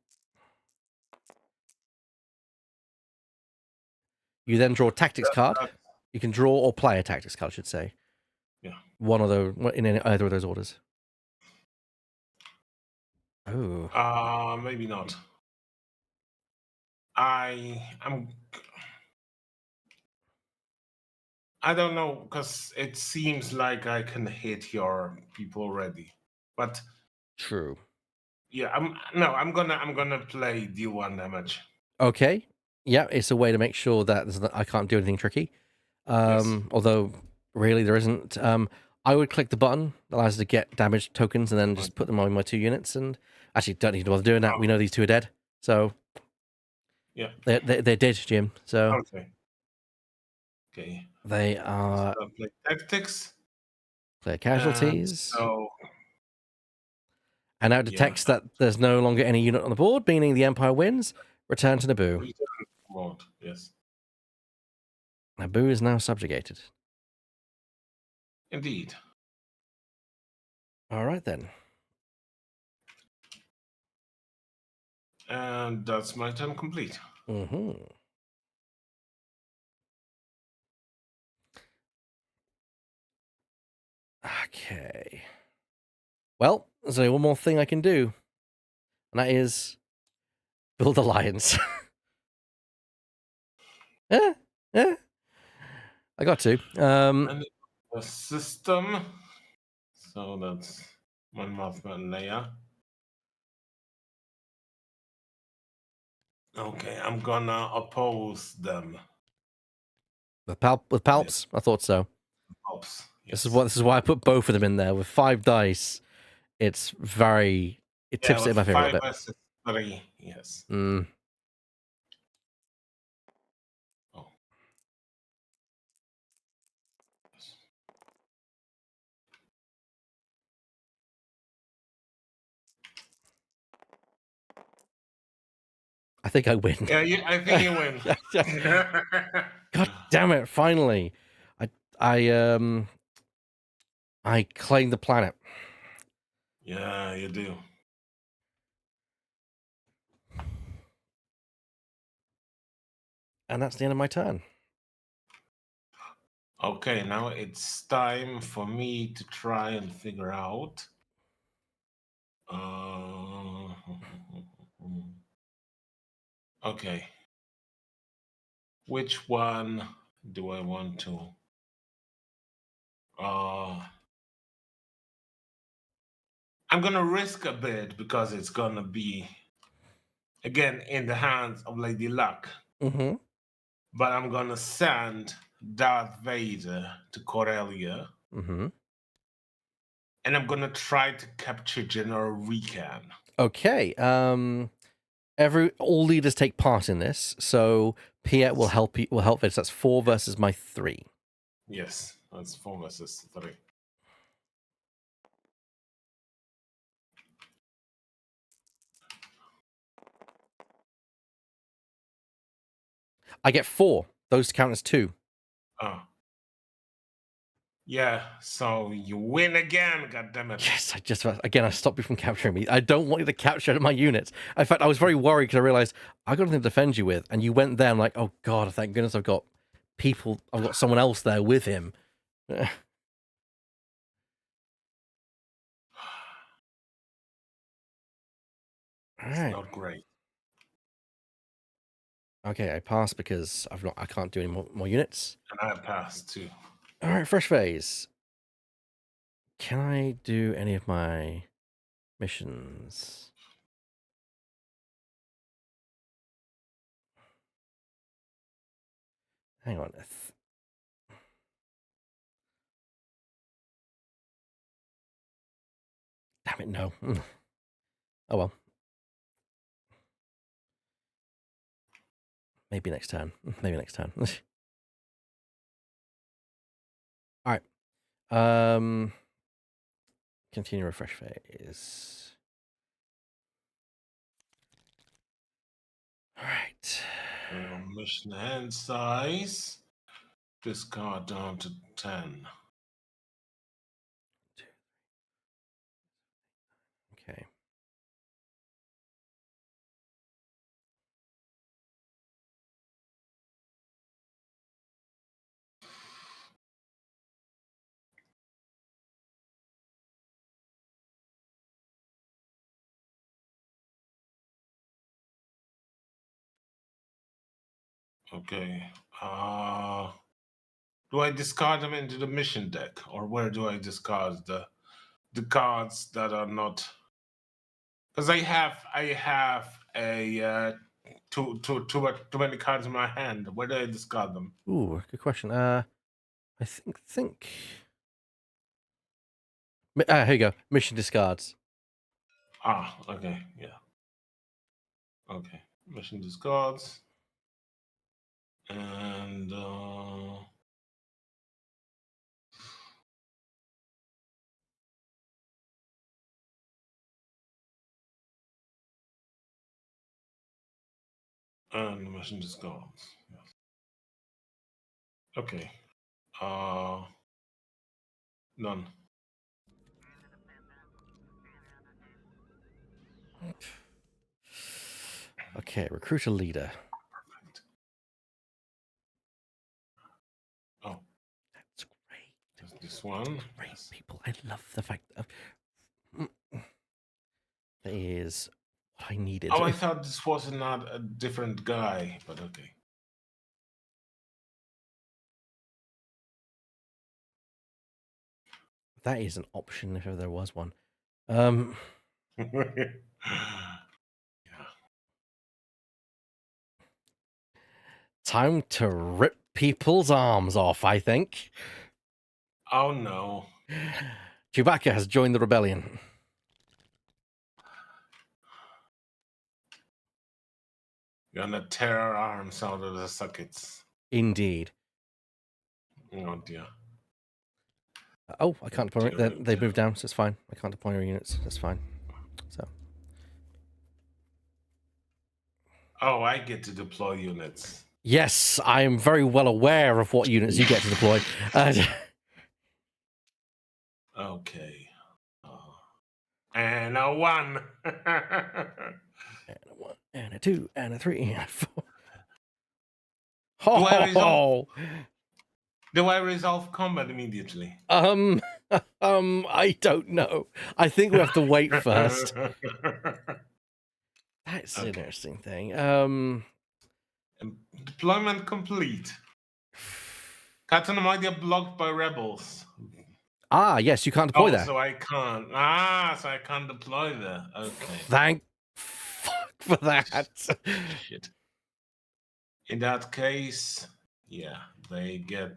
You then draw a tactics card. That, You can draw or play a tactics card, I should say. yeah. One of those in either of those orders. Oh, Maybe not. I am. I don't know because it seems like I can hit your people already, but true. yeah, I'm gonna play deal 1 damage. Okay. Yeah, it's a way to make sure that I can't do anything tricky. Yes. Although really there isn't. I would click the button that allows you to get damage tokens and then just put them on my 2 units. And actually, don't need to bother doing that. We know these 2 are dead, so Yeah. they're dead, Jim. So Okay. Okay. they So are I'll play tactics. clear And casualties. so And now it yeah, detects that there's no longer any unit on the board, meaning the Empire wins. Return to Naboo. return mode. Yes. Naboo is now subjugated. Indeed. All right then. And that's my turn complete. Mm-hmm. Okay. Well, there's only one more thing I can do, and that is build alliance. eh, eh. I got to. And the system. So that's my Mothman layer. Okay, I'm gonna oppose them. With Yes, palps, I thought so. helps. This Yes. is why I put both of them in there with 5 dice. It's very it Yeah, tips it with in my favor a little 5 bit. versus 3. Yes. Mm. Oh. Yes. I think I win. Yeah, I think you win. God damn it! Finally, I I I claimed the planet. Yeah, you do. And that's the end of my turn. Okay, now it's time for me to try and figure out. Uh, okay. Which one do I want to? I'm gonna risk a bit because it's gonna be again in the hands of Lady Luck. Mm-hmm. But I'm gonna send Darth Vader to Corellia, Mm-hmm. and I'm gonna try to capture General Recan. Okay. All leaders take part in this, so Piet will help you. Will help this. That's 4 versus my 3. Yes, that's 4 versus 3. I get 4. Those count as 2. Oh. Yeah, so you win again, goddammit. Yes, I stopped you from capturing me. I don't want you to capture my units. In fact, I was very worried because I realized I got nothing to defend you with, and you went there. I'm like, oh god, thank goodness I've got people. I've got someone else there with him. All It's right. not great. Okay, I pass because I can't do any more units. And I passed too. All right, fresh phase. Can I do any of my missions? Hang on. Damn it, no. Oh well. Maybe next turn. Maybe next turn. All right. Continue refresh phase. All right. Mission hand size. Discard down to 10. Okay. Okay. Do I discard them into the mission deck, or where do I discard the cards that are not? Because I have a too many cards in my hand. Where do I discard them? Ooh, good question. I think. Here you go. Mission discards. Ah, okay, yeah, okay. Mission discards and mission discards. Yes. Okay. Uh, None. Okay, recruit a leader. Perfect. Oh, That's great. there's this one. Great Yes. people. I love the fact that that is what I needed. Oh, I thought this was not a different guy, but okay. That is an option if ever there was one. Yeah. Time to rip people's arms off, I think. Oh no. Chewbacca has joined the rebellion. You're gonna tear our arms out of the sockets. Indeed. Oh dear. Oh, I can't deploy. Dear, They dear. moved down, so it's fine. I can't deploy your units. That's fine. So Oh, I get to deploy units. yes, I am very well aware of what units you get to deploy. Okay. And a one. And a 1, and a 2, and a 3, and a 4. Do I resolve? Oh, Do I resolve combat immediately? I don't know. I think we have to wait first. That's an Okay. interesting thing. Deployment complete. Captain Amadia blocked by rebels. Yes, you can't deploy Oh, there. so I can't. So I can't deploy there. Okay. Thank fuck for that. Shit. In that case, yeah, they get.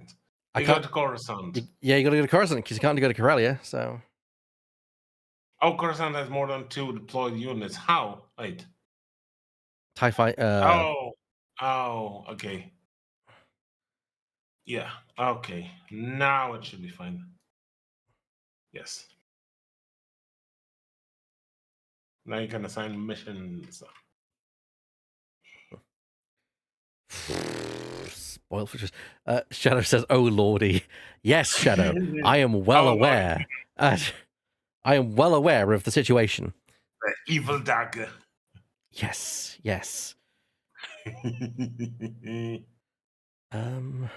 I They go can't. to Coruscant. Yeah, you got to go to Coruscant because you can't go to Corellia. So Oh, Coruscant has more than 2 deployed units. How? Wait. TIE fight. Oh, okay. Yeah, okay. Now it should be fine. Yes. Now you can assign missions. Spoil for just. Shadow says, "Oh lordy, yes, Shadow. I am well Oh, Lord, aware. I am well aware of the situation. the evil dagger. Yes, yes. Um,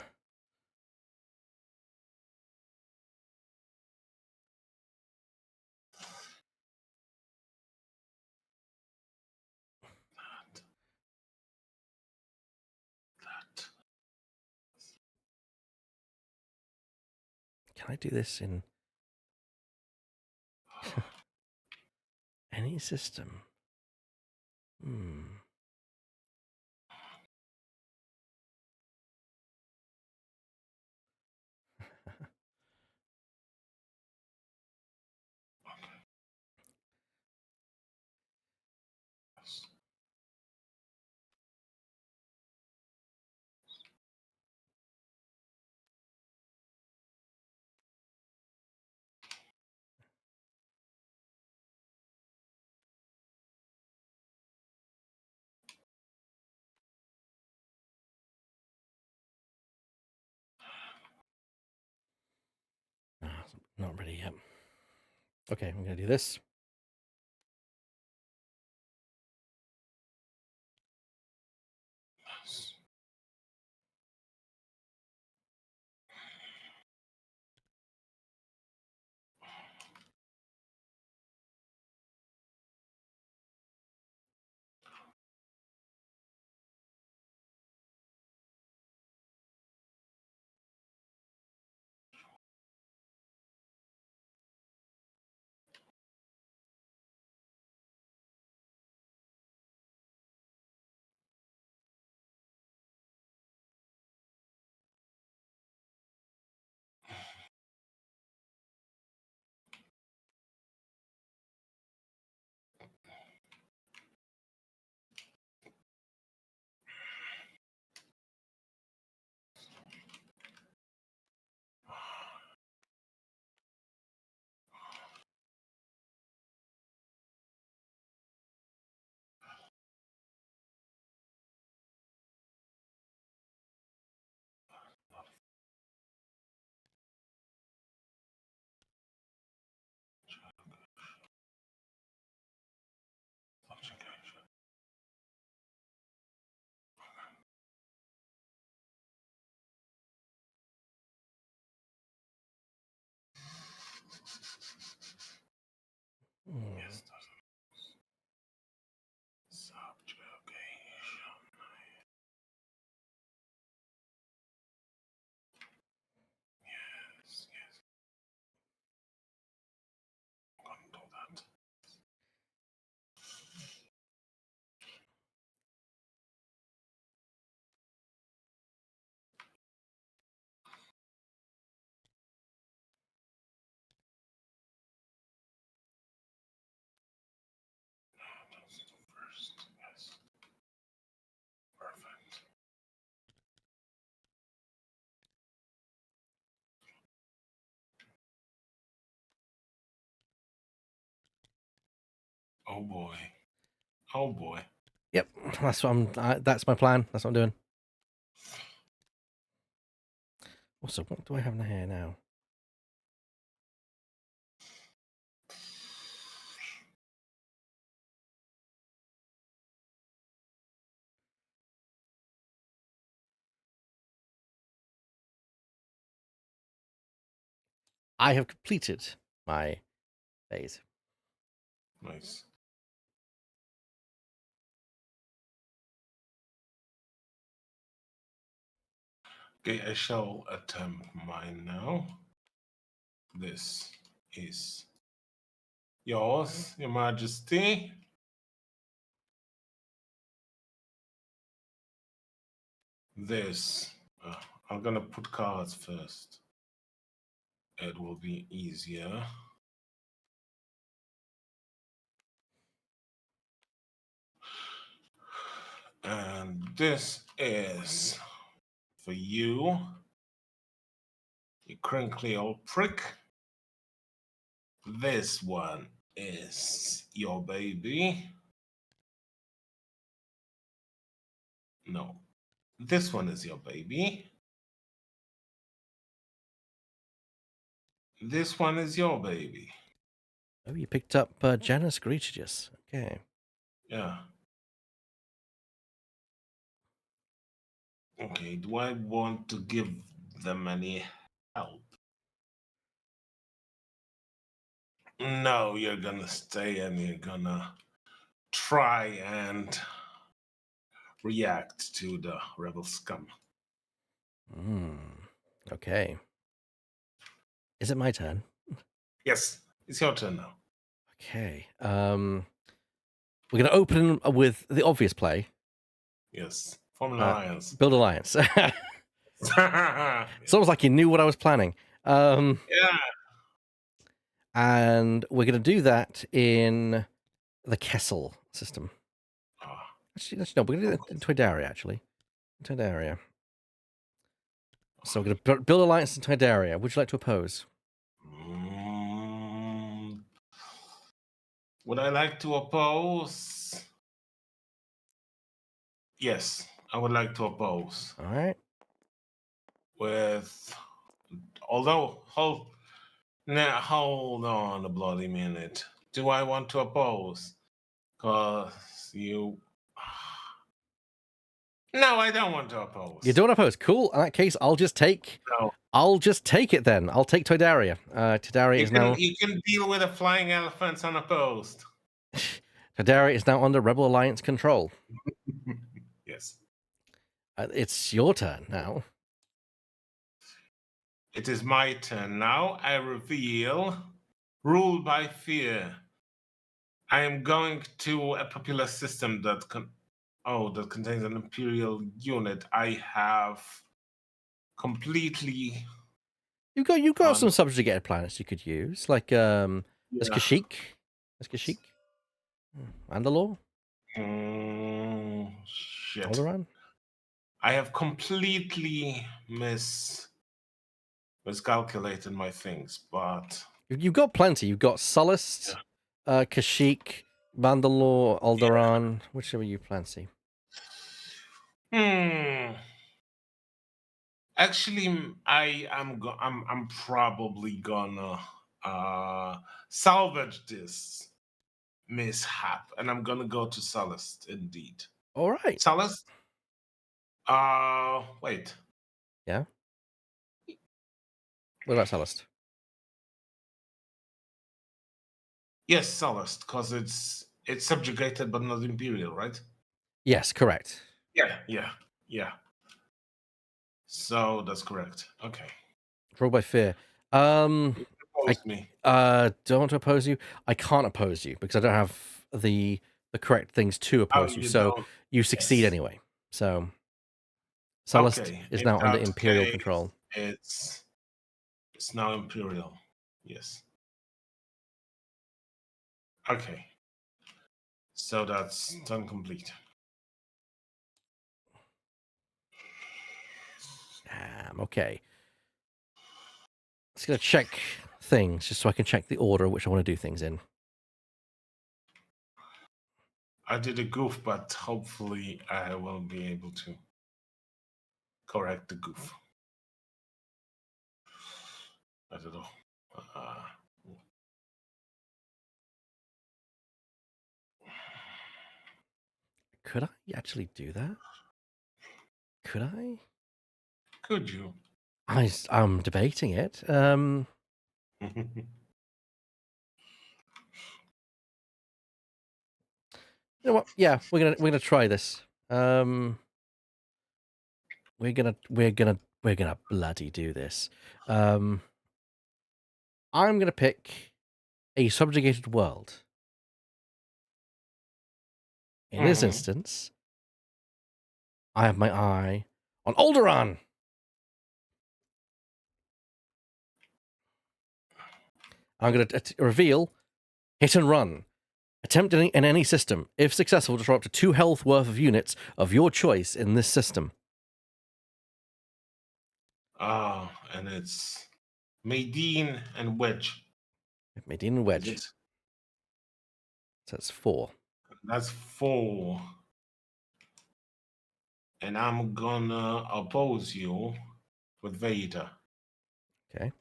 can I do this in any system? Hmm. Not ready yet. Okay, I'm gonna do this. Oh boy. Oh boy. Yep, that's what that's my plan. That's what I'm doing. Also, what do I have in here now? I have completed my phase. Nice. Okay, I shall attempt mine now. This is yours, Your Majesty. This. I'm gonna put cards first. It will be easier. And this is for you, you crinkly old prick. This one is your baby. No, this one is your baby. This one is your baby. Oh, you picked up Janus Grecius. Okay. Yeah. Okay, do I want to give them any help? No, you're gonna stay and you're gonna try and react to the rebel scum. Okay. Is it my turn? Yes, it's your turn now. Okay. We're going to open with the obvious play. Yes, form an alliance. Build alliance. Yeah. It's almost like you knew what I was planning. Yeah. And we're going to do that in the Kessel system. Ah, Actually, no, we're going to do it in Toydaria, actually. Toydaria. So we're going to build alliance in Toydaria. Would you like to oppose? would I like to oppose? Yes, I would like to oppose. All right. Although, hold on a bloody minute. Do I want to oppose? Because you. No, I don't want to oppose. You don't oppose. Cool. In that case, I'll just take No. it then. I'll take Toydaria. Toydaria is now. You can deal with the flying elephants unopposed. Toydaria is now under Rebel Alliance control. Yes. It's your turn now. It is my turn now. I reveal rule by fear. I am going to a popular system that contains an imperial unit. I have completely You've got some subjugated planets you could use, like there's Kashyyyk. There's Kashyyyk. Mandalore. Shit. Alderaan. I have completely miscalculated my things, but You've got plenty. You've got Sullust, Kashyyyk, Mandalore, Alderaan, whichever you fancy. Actually, I'm probably gonna salvage this mishap, and I'm gonna go to Sullust indeed. All right. Sullust. Wait. Yeah. What about Sullust? Yes, Sullust, because it's subjugated but not imperial, right? Yes, correct. Yeah. So that's correct. Okay. Roll by fear. Oppose me. Don't want to oppose you. I can't oppose you because I don't have the correct things to oppose you. So don't. you succeed Yes. anyway. So Sullust is now under that Imperial case, control. It's now imperial. Yes. Okay. So that's done complete. Okay. Just gonna check things just so I can check the order which I want to do things in. I did a goof, but hopefully I will be able to correct the goof. I don't know. Uh, Could I actually do that? Could I? could you? I'm debating it. You know what? Yeah, we're gonna try this. We're gonna bloody do this. I'm gonna pick a subjugated world. In this Mhm. instance, I have my eye on Alderaan. I'm gonna reveal hit and run. Attempt in any system. If successful, destroy up to 2 health worth of units of your choice in this system. And it's Maydeen and Wedge. Medine and Is Wedge. it? So that's 4. That's 4. And I'm gonna oppose you with Vader. Okay.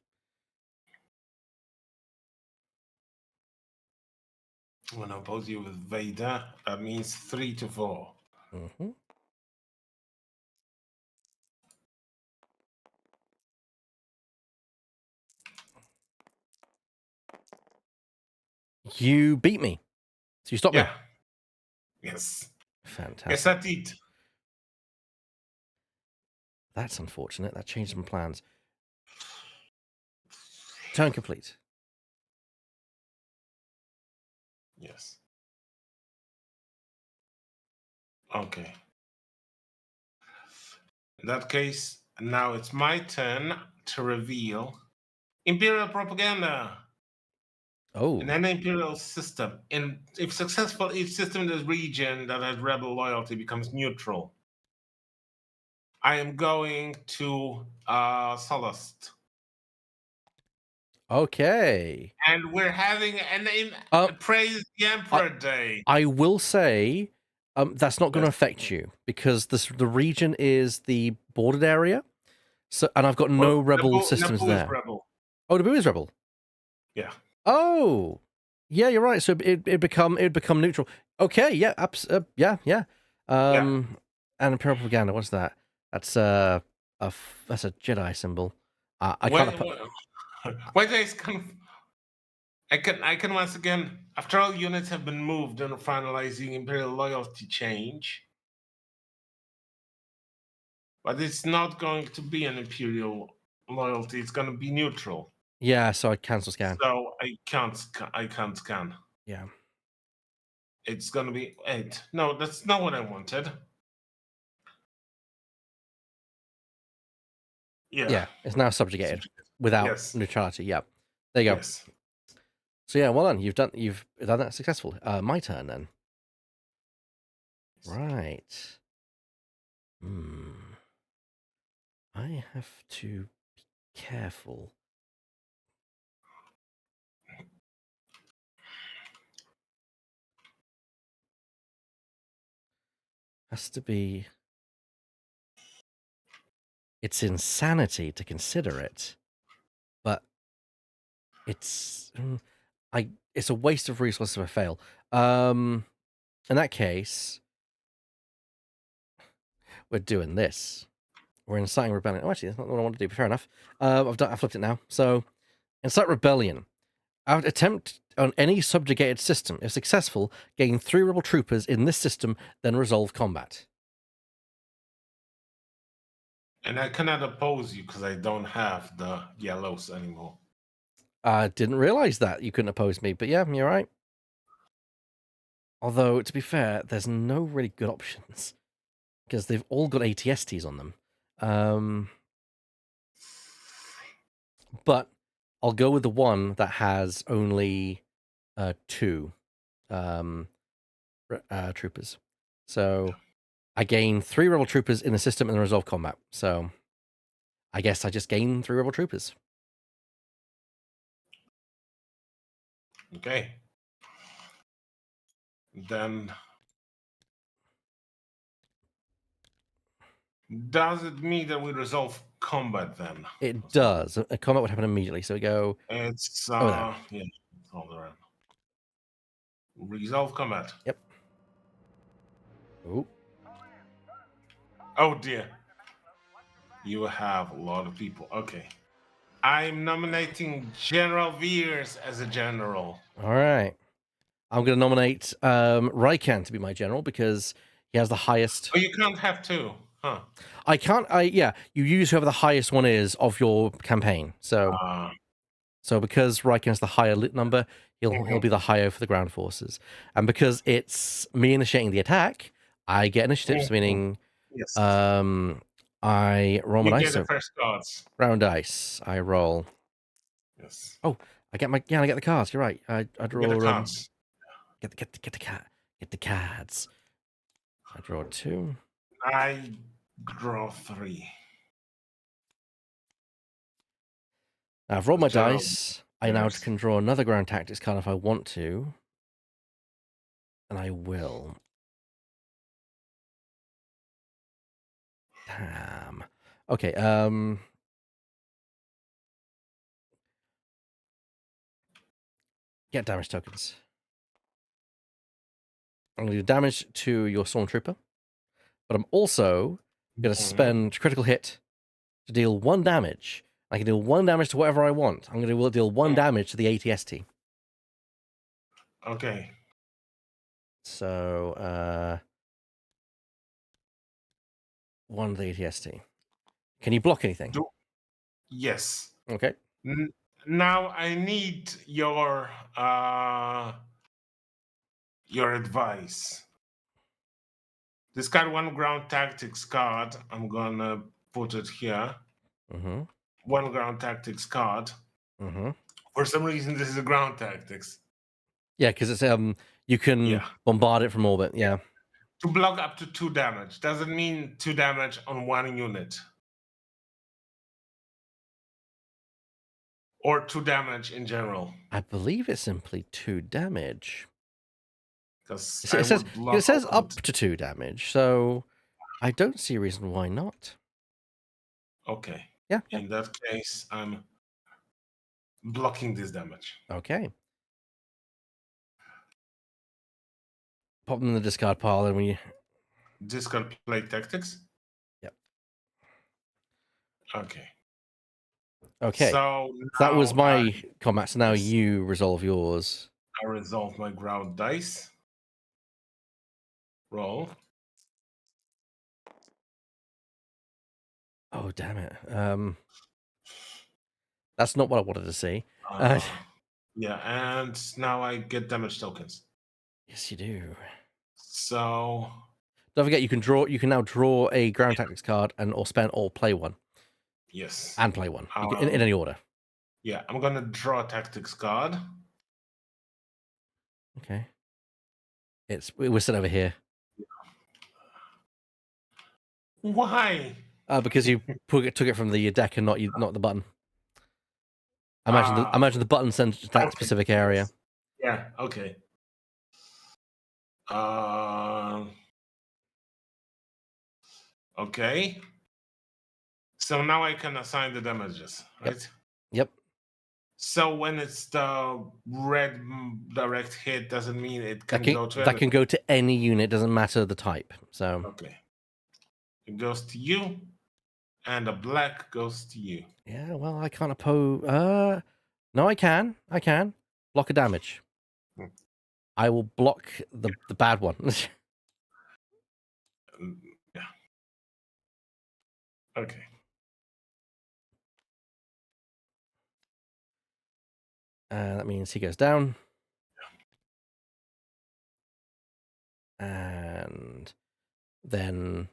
I'm gonna oppose you with Vader. That means 3 to 4. Mm-hmm. You beat me. So you stop me. Yeah. Yes. Yes, I Fantastic. did. That's unfortunate. That changed some plans. Turn complete. Yes. Okay. In that case, now it's my turn to reveal Imperial propaganda. In Oh. any Imperial system, and if successful, each system in this region that has rebel loyalty becomes neutral. I am going to Solast. Okay. And we're having Uh, praise the I, Emperor Day. I will say, that's not going to Yes. affect you because the region is the bordered area. So, and I've got Well, no rebel systems Naboo is there. rebel. Oh, Naboo is rebel. Yeah. Oh, yeah, you're right. So it become neutral. Okay, yeah, yeah, yeah. Yeah. And Imperial propaganda. What's that? That's that's a Jedi symbol. I can't. When, when there's I can once again, after all units have been moved and finalizing Imperial loyalty change, but it's not going to be an Imperial loyalty. It's going to be neutral. Yeah, so I cancel scan. So I can't scan. Yeah, It's going to be 8. No, that's not what I wanted. Yeah. yeah. It's now subjugated Subject. without Yes. neutrality. Yeah, there you go. Yes. So yeah, well done. You've done that successful. My turn then. Right. Hmm. I have to be careful. Has to be. It's insanity to consider it, but it's it's a waste of resources if I fail. In that case, we're doing this. We're inciting rebellion. Oh, actually, that's not what I want to do. But fair enough. I've flipped it now. So incite rebellion. Attempt on any subjugated system. If successful, gain 3 rebel troopers in this system, then resolve combat. And I cannot oppose you because I don't have the yellows anymore. I didn't realize that you couldn't oppose me, but yeah, you're right. Although, to be fair, there's no really good options because they've all got ATSTs on them. But I'll go with the one that has only 2 um, troopers. So I gain 3 rebel troopers in the system and resolve combat. So I guess I just gain 3 rebel troopers. Okay. Then Does it mean that we resolve combat then It as well? does. A combat would happen immediately. So we go It's over there. yeah, it's all around. Resolve combat. Yep. Ooh. Oh dear. You have a lot of people. Okay. I'm nominating General Veers as a general. All right. I'm going to nominate Raikan to be my general because he has the highest. Oh, you can't have two, huh? I can't. Yeah. You use whoever the highest one is of your campaign. So Uh, because Raikan has the higher lit number, he'll mhm, be the higher for the ground forces, and because it's me initiating the attack, I get initiatives. mhm. Meaning, Yes. um, I roll my You dice. get the So first cards. round dice. I roll. Yes. Oh, I get the cards. You're right. I You get the draw cards. get the cat get the cards. I draw two. I draw three. I've rolled my General dice. I now Veers. can draw another ground tactics card if I want to, and I will. Damn. Okay. Get damage tokens. I'm going to do damage to your Stormtrooper, but I'm also going to Mhm. spend critical hit to deal one damage. I can deal one damage to whatever I want. I'm going to deal one Mm, damage to the ATST. okay. So, one to the ATST. Can you block anything? Do yes. Okay. N- Now I need your advice. Discard one ground tactics card. I'm gonna put it here. Mm-hmm. One ground tactics card. Mm-hmm. For some reason, this is a ground tactics. Yeah, because it's you can Yeah. bombard it from orbit. Yeah. To block up to 2 damage. Doesn't mean 2 damage on one unit. Or 2 damage in general. I believe it's simply 2 damage. Because It I says would it block says all of up it. to 2 damage, so I don't see a reason why not. Okay. Yeah, yeah. In that case, I'm blocking this damage. Okay. Pop them in the discard pile, and we. Discard play tactics. Yep. Okay. Okay. So So that was now my combat. So now yes, you resolve yours. I resolve my ground dice. Roll. Oh damn it. That's not what I wanted to see. Uh, Uh, yeah, and now I get damage tokens. yes, you do. So Don't forget, you can draw. You can now draw a ground tactics card and or spend or play one yes. and play one. You can, in Um, any order. yeah, I'm gonna draw a tactics card. Okay. We're sitting over here. Why? Because you took it from the deck and not the button. I Ah, imagine the button sent to that okay. specific area. Yes. Yeah. Okay. Uh, okay. So now I can assign the damages, Yep. right? Yep. So when it's the red direct hit, doesn't mean it can go to That can anything. go to any unit. Doesn't matter the type. So Okay. It goes to you, and the black goes to you. yeah. Well, I can't oppose. No, I can. I can block a damage. Hmm. I will block the bad one. Yeah. Okay. That means he goes down. And then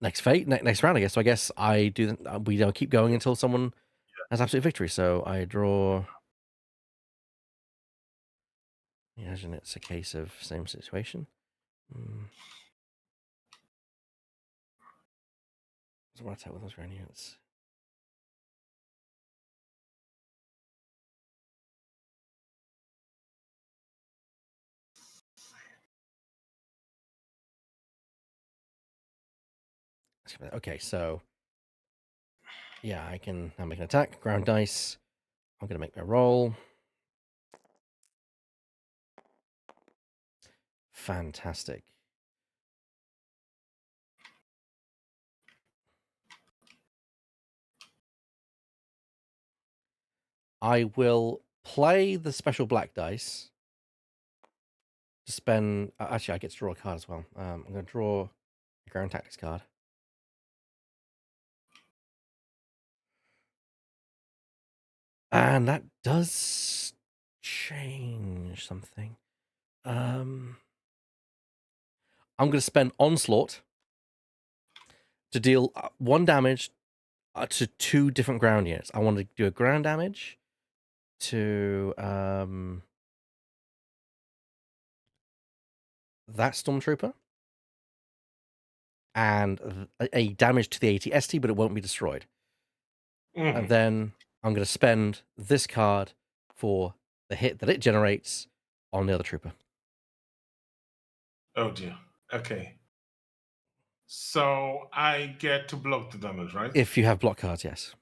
next round, I guess. So I guess I do. We don't keep going until someone has absolute victory. So I draw. Imagine it's a case of same situation. Mm. So what I tell with those ground units? Okay, so yeah, I can now make an attack. Ground dice. I'm gonna make my roll. Fantastic. I will play the special black dice to spend. Actually, I get to draw a card as well. I'm going to draw a ground tactics card. And that does change something. I'm going to spend Onslaught to deal 1 damage to 2 different ground units. I want to do a ground damage to that Stormtrooper and a damage to the AT-ST, but it won't be destroyed. And then I'm going to spend this card for the hit that it generates on the other trooper. Oh dear. Okay. So I get to block the damage, right? If you have block cards, yes.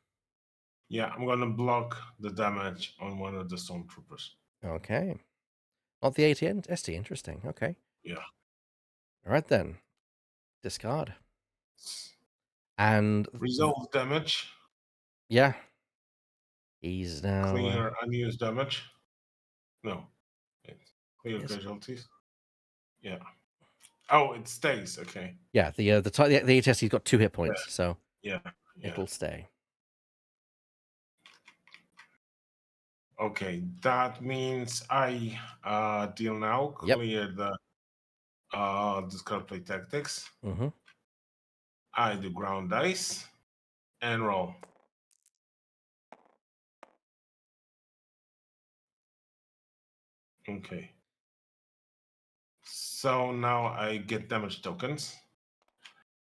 Yeah, I'm gonna block the damage on one of the stormtroopers. Okay. Not the AT-ST. Interesting. Okay. Yeah. All right then. Discard. And Resolve damage. yeah, he's now Clear unused damage. No. It's clear yes. casualties. Yeah. Oh, it stays. Okay. Yeah, the AT-ST's got 2 hit Yeah. points, so Yeah. Yeah. it'll stay. Okay. That means I deal now. Yep. Clear the discard play tactics. Mm-hmm. I do ground dice and roll. Okay. So now I get damage tokens.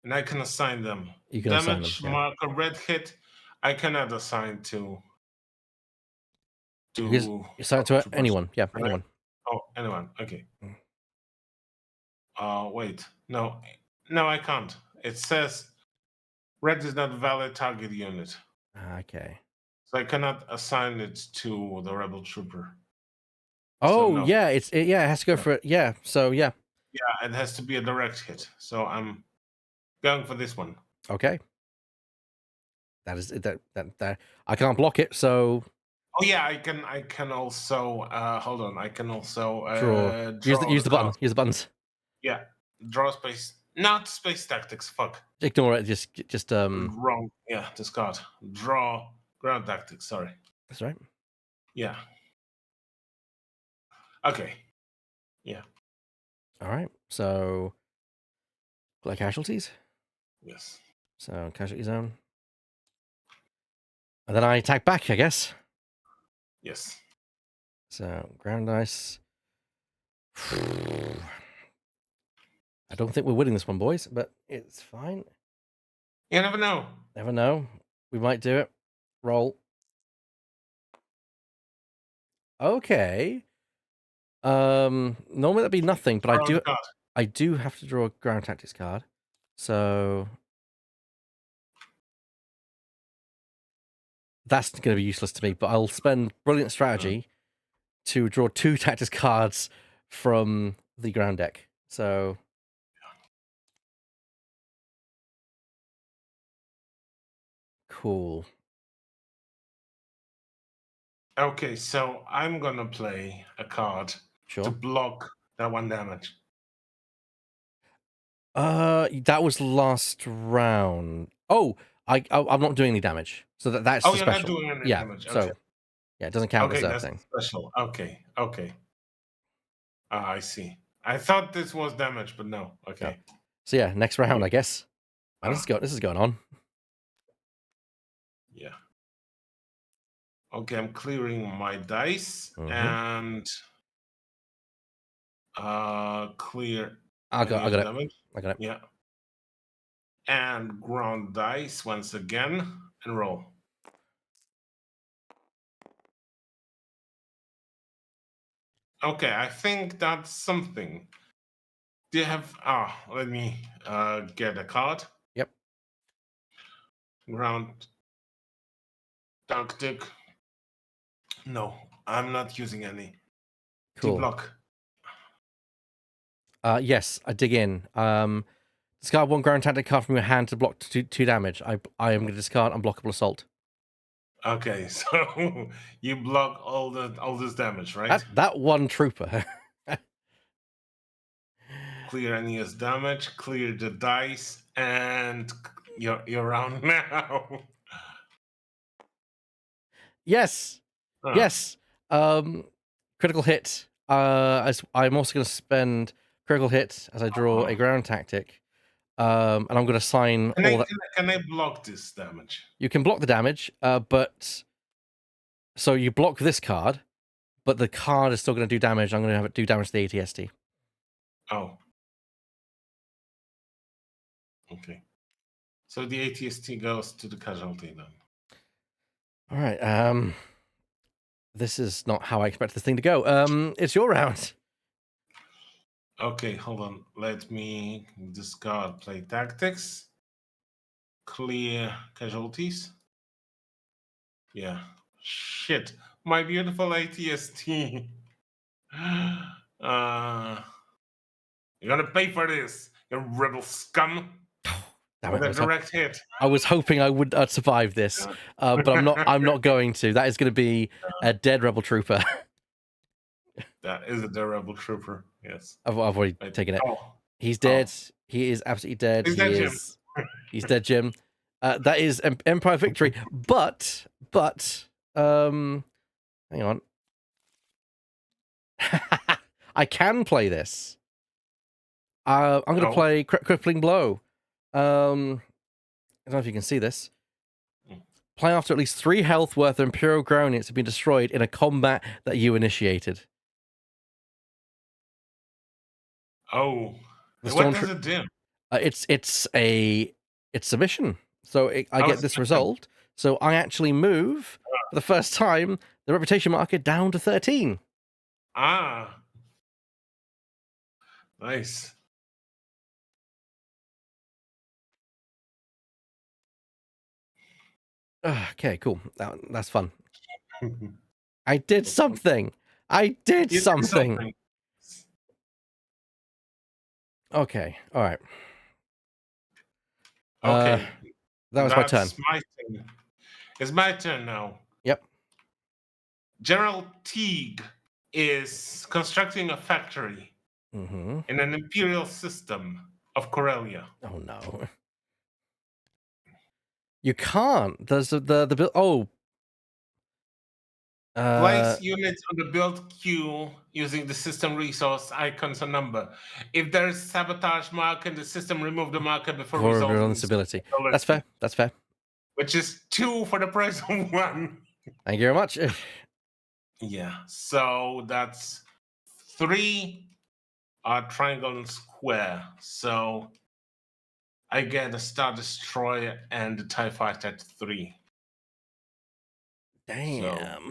And I can assign them. You can assign them, Damage yeah. mark a red hit. I cannot assign to You can to assign it to troopers. anyone. Yeah, Can I? anyone. Oh, anyone. Okay. Mm. Wait. No, no, I can't. It says red is not a valid target unit, Okay. so I cannot assign it to the rebel trooper. So Oh no. yeah, it has to go Yeah, for it. Yeah, so yeah. yeah, it has to be a direct hit. So I'm going for this one. Okay. That is that I can't block it, so Oh yeah, I can also hold on. I can also draw. draw Use the the button. card. Use the buttons. Yeah, draw space. Not space tactics. Fuck. Ignore it. Just Wrong. Yeah, discard. Draw ground tactics. Sorry. that's right. Yeah. Okay. Yeah. All right. So collect casualties. Yes. So casualty zone. And then I attack back, I guess. Yes. So ground dice. I don't think we're winning this one, boys, but it's fine. You never know. Never know. We might do it. Roll. Okay. Normally that'd be nothing, but Draw the card. I do have to draw a ground tactics card. So that's going to be useless to me, but I'll spend brilliant strategy to draw 2 tactics cards from the ground deck. So cool. Okay, so I'm gonna play a card to Sure. block that 1 damage. That was last round. Oh, I'm not doing any damage. So that's Oh, the you're not special. doing any Yeah. damage. Okay. So yeah, it doesn't count as Okay, that that's thing. special. Okay. Okay. I see. I thought this was damage, but no. No. Okay. So yeah, next round, Yeah. I guess. Man, Ah, this is going on. yeah. Okay, I'm clearing my dice Mm-hmm. and clear I got unused it. damage. I got it. Yeah. And ground dice once again and roll. Okay, I think that's something. Do you have let me get a card. Yep. Ground tactic. No, I'm not using any. Cool. T-block. Yes, I dig in. Discard 1 ground tactic card from your hand to block 2 damage. I am going to discard Unblockable Assault. Okay, so you block all this damage, right? That one trooper. Clear any damage, clear the dice, and you're around now. Yes. Huh. Yes. Critical hit. I'm also going to spend critical hit as I draw a ground tactic. And I'm going to sign Can all I, that. can I block this damage? You can block the damage, but so you block this card, but the card is still going to do damage. I'm going to have it do damage to the ATST. Oh. Okay. So the ATST goes to the casualty then. All right. This is not how I expect this thing to go. It's your round. Okay, hold on. Let me discard play tactics. Clear casualties. Yeah. Shit. My beautiful ATST. You're gonna pay for this, you rebel scum. Damn With it, a direct hit. I was hoping I'd survive this, but I'm not. I'm not going to. That is going to be a dead rebel trooper. That is a rebel trooper. Yes. I've already taken it. Oh, He's dead. He is absolutely dead. is that Jim? He's dead, Jim. That is Empire victory. But hang on. I can play this. I'm going to play Crippling Blow. I don't know if you can see this. Play after at least 3 health worth of Imperial ground units have been destroyed in a combat that you initiated. Oh, The what does it do? It's a mission. So I get this result. So I actually move for the first time the reputation marker down to 13. Ah, nice. Okay, cool. That's fun. I did something. I did something. Okay, all right. Okay, that was my turn. My turn. It's my turn now. Yep. General Teague is constructing a factory in an imperial system of Corellia. Oh no. You can't. There's the build. Oh. Place units on the build queue using the system resource icons and number. If there is sabotage mark in the system, remove the marker before resolving this ability. That's fair. That's fair. Which is 2 for the price of 1. Thank you very much. Yeah, so that's 3 triangle and square. So I get a Star Destroyer and the TIE Fighter at 3. Damn.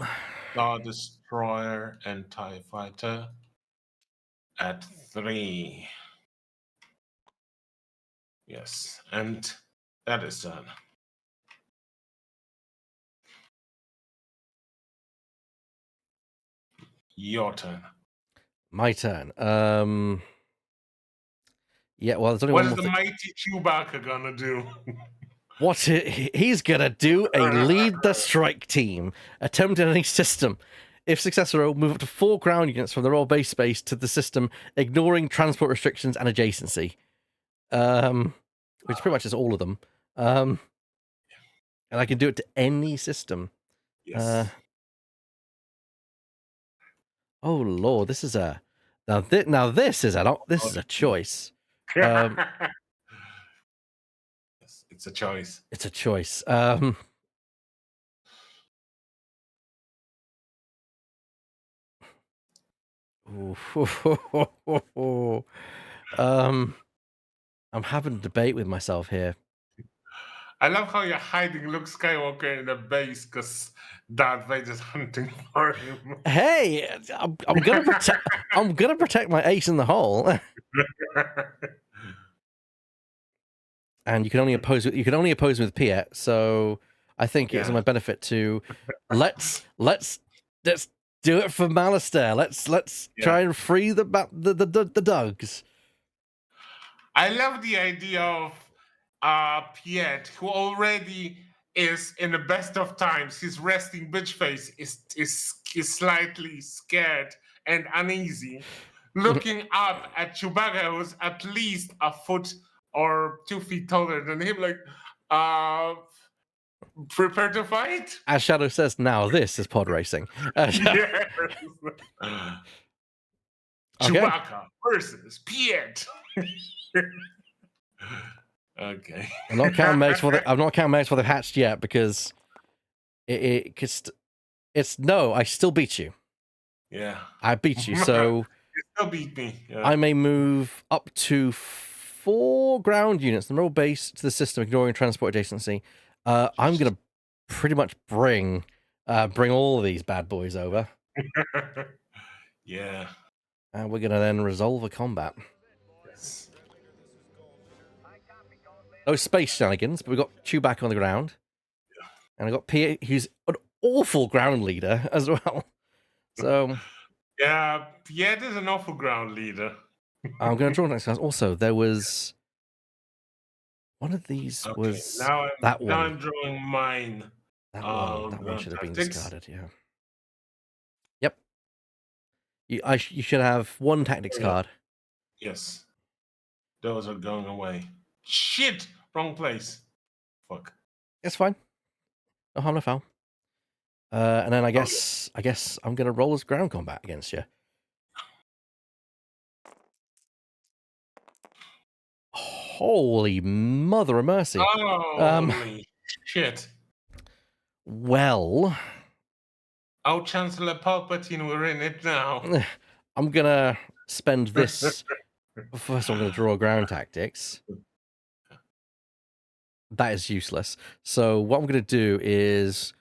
So, Star Destroyer and TIE Fighter at 3. Yes, and that is done. Your turn. My turn. Yeah, well, there's only What one is more the thing. mighty Chewbacca gonna do? He's gonna do a lead the strike team, attempt in any system. If successful, move up to 4 ground units from the Royal base space to the system, ignoring transport restrictions and adjacency. Which pretty much is all of them. And I can do it to any system. Yes. Oh Lord, this is a this is a choice. Yes, it's a choice. It's a choice. I'm having a debate with myself here. I love how you're hiding Luke Skywalker in the base because Darth Vader's hunting for him. Hey, I'm gonna protect my ace in the hole. and you can only oppose with Piet. So I think it's in my benefit to let's do it for Malistaire. Let's try and free the Dugs. I love the idea of Piet, who already is in the best of times. His resting bitch face is slightly scared and uneasy, looking up at Chewbacca, who's at least a foot or 2 feet taller than him, like, prepare to fight? As Shadow says, now this is pod racing. Yes. Okay. Chewbacca versus Piet. Okay. I'm not counting Megs for the hatched yet because it's no. I still beat you. Yeah. I beat you. So You still beat me. Yeah. I may move up to 4 ground units, the rebel base to the system, ignoring transport adjacency. I'm gonna pretty much bring all of these bad boys over. Yeah. And we're gonna then resolve a combat. Yes. No space shenanigans, but we've got Chewbacca on the ground. And I got P, who's an awful ground leader as well. So Yeah, Piet is an awful ground leader. I'm gonna draw next class. Also, there was one of these was that one. Now I'm drawing mine. That one should have been discarded, yeah. Yep. You should have 1 tactics card. Yes. Those are going away. Shit! Wrong place. Fuck. It's fine. No harm, no foul. And then I guess I'm gonna roll as ground combat against you. Holy mother of mercy! Holy shit! Well, oh, Chancellor Palpatine, we're in it now. I'm gonna spend this. First, I'm gonna draw ground tactics. That is useless. So what I'm gonna do is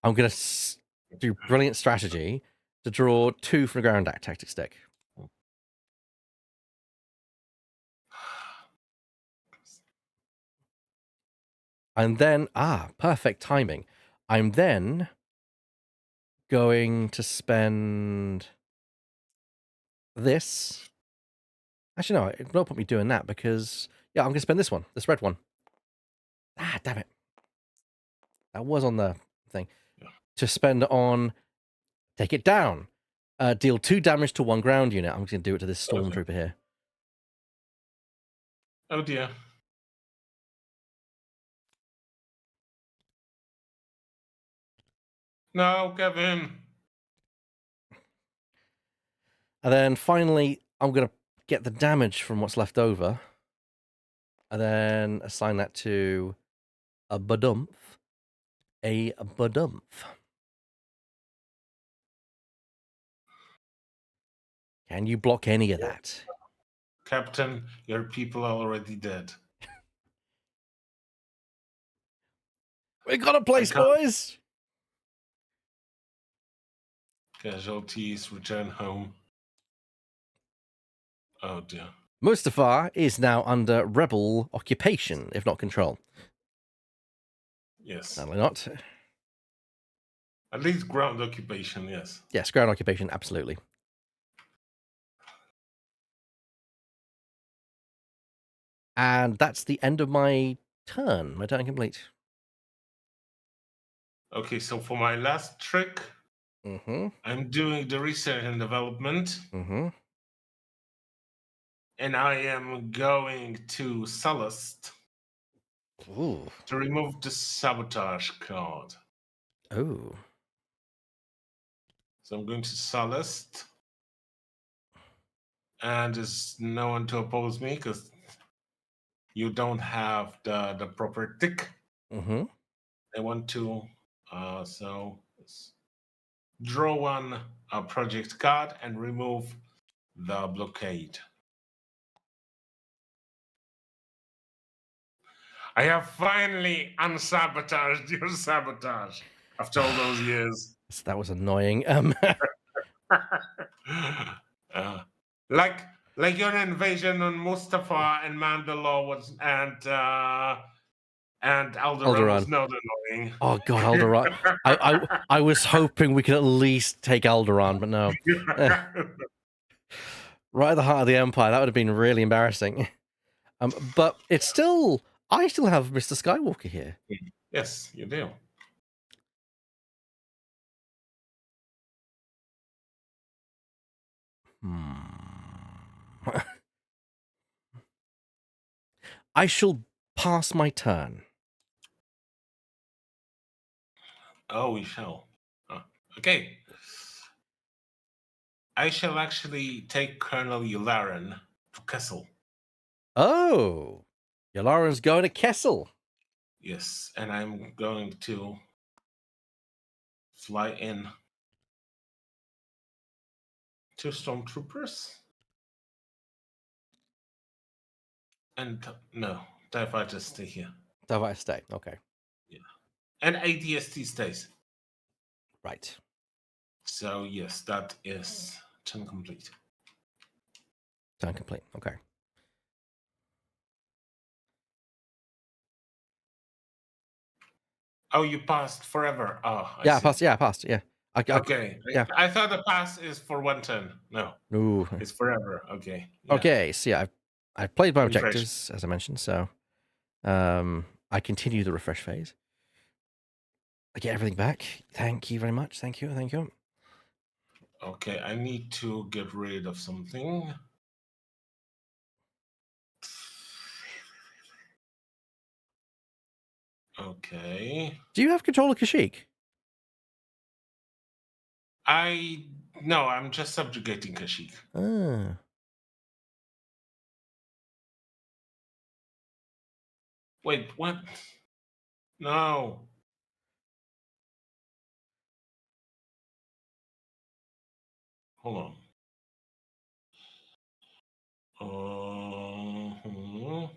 I'm gonna do brilliant strategy to draw 2 from the ground tactics deck. And then, perfect timing. I'm then going to spend this. Actually, no, it won't put me doing that because, yeah, I'm going to spend this red one. Damn it. That was on the thing. To spend on, take it down. Deal 2 damage to 1 ground unit. I'm just going to do it to this Stormtrooper here. Oh, dear. No, Kevin. And then finally, I'm going to get the damage from what's left over. And then assign that to a badumph. A badumph. Can you block any of that? Captain, your people are already dead. We got a place, boys! Casualties return home. Oh dear. Mustafar is now under rebel occupation, if not control. Yes. Sadly not. At least ground occupation, yes. Yes, ground occupation, absolutely. And that's the end of my turn. My turn complete. Okay, so for my last trick, I'm doing the research and development. And I am going to Sullust to remove the sabotage card. Oh. So I'm going to Sullust. And there's no one to oppose me because you don't have the proper tick. I want to so draw 1 project card and remove the blockade. I have finally unsabotaged your sabotage after all those years. That was annoying. Like Like your invasion on Mustafa and Mandalore was and Alderaan was Alderaan. not annoying. Oh God, Alderaan. I was hoping we could at least take Alderaan, but no. Right at the heart of the Empire, that would have been really embarrassing. But it's still, I still have Mr. Skywalker here. Yes, you do. I shall pass my turn. Oh, we shall. Okay. I shall actually take Colonel Yularen to Kessel. Oh, Yularen's going to Kessel. Yes, and I'm going to fly in 2 stormtroopers. And no, TIE fighters stay here. TIE fighter stay. Okay. Yeah. And ADST stays. Right. So yes, that is turn complete. Turn complete. Okay. Oh, you passed forever. Oh, I Yeah, I see. passed. Yeah, I passed. Yeah. Okay. Yeah. I thought the pass is for 1 turn. No, Ooh. it's forever. Okay. Yeah. Okay. So yeah, I've played my Refresh. objectives as I mentioned. So, I continue the refresh phase. I get everything back. Thank you very much. Thank you. Thank you. Okay, I need to get rid of something. Okay. Do you have control of Kashyyyk? No, I'm just subjugating Kashyyyk. Ah. Wait, what? No. Hold on. Uh-huh.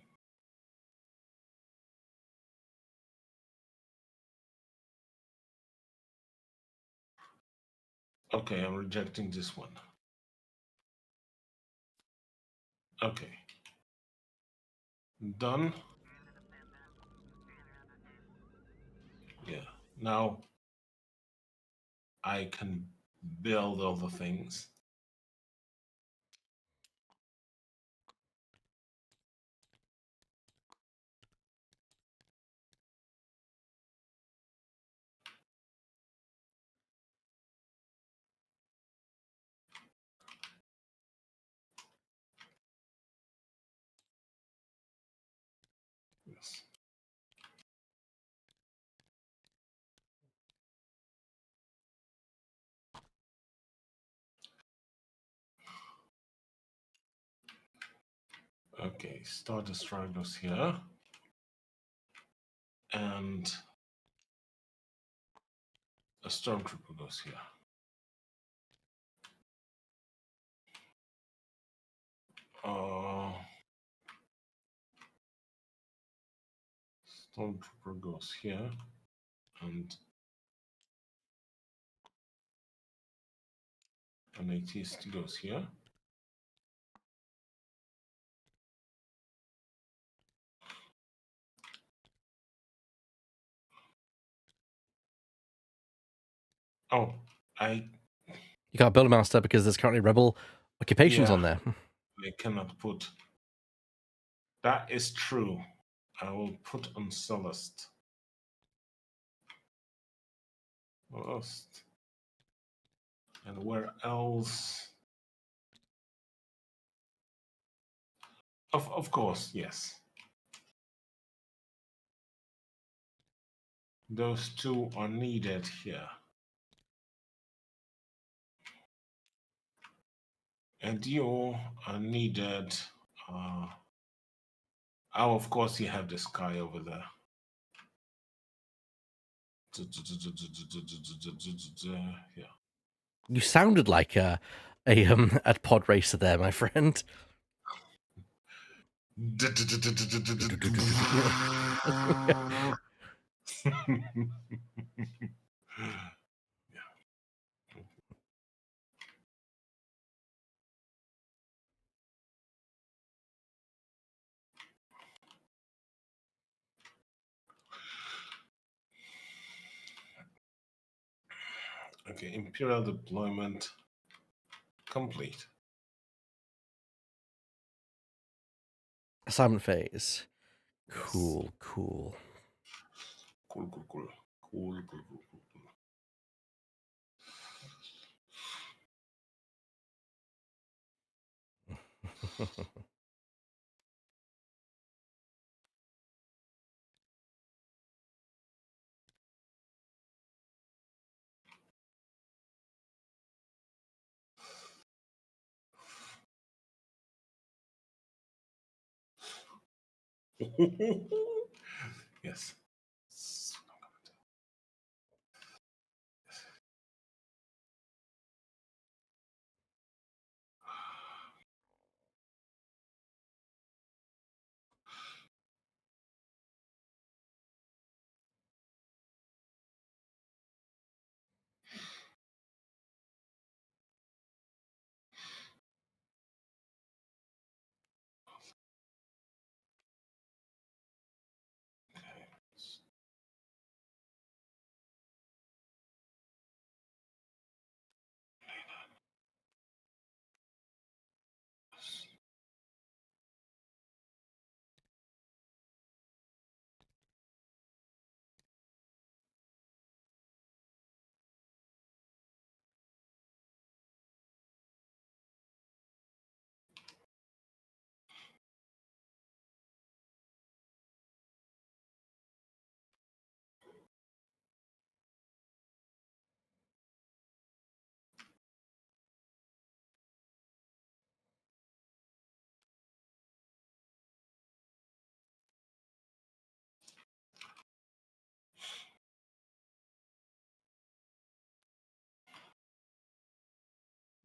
Okay, I'm rejecting this one. Okay. Done. Yeah. Now I can build all the things. Yes. Okay, Star Destroyer goes here. And a Stormtrooper goes here. Stormtrooper goes here. And an ATST goes here. Oh, You can't build a master because there's currently rebel occupations on there. I cannot put. That is true. I will put on Celeste. Celeste. And where else? Of course, yes. Those 2 are needed here. And you are needed. Oh, of course, you have this guy over there. Yeah. You sounded like a pod racer there, my friend. Okay, Imperial deployment complete. Assignment phase. Yes. Cool, cool. Cool, cool, cool. Cool, cool, cool, cool, cool. Yes.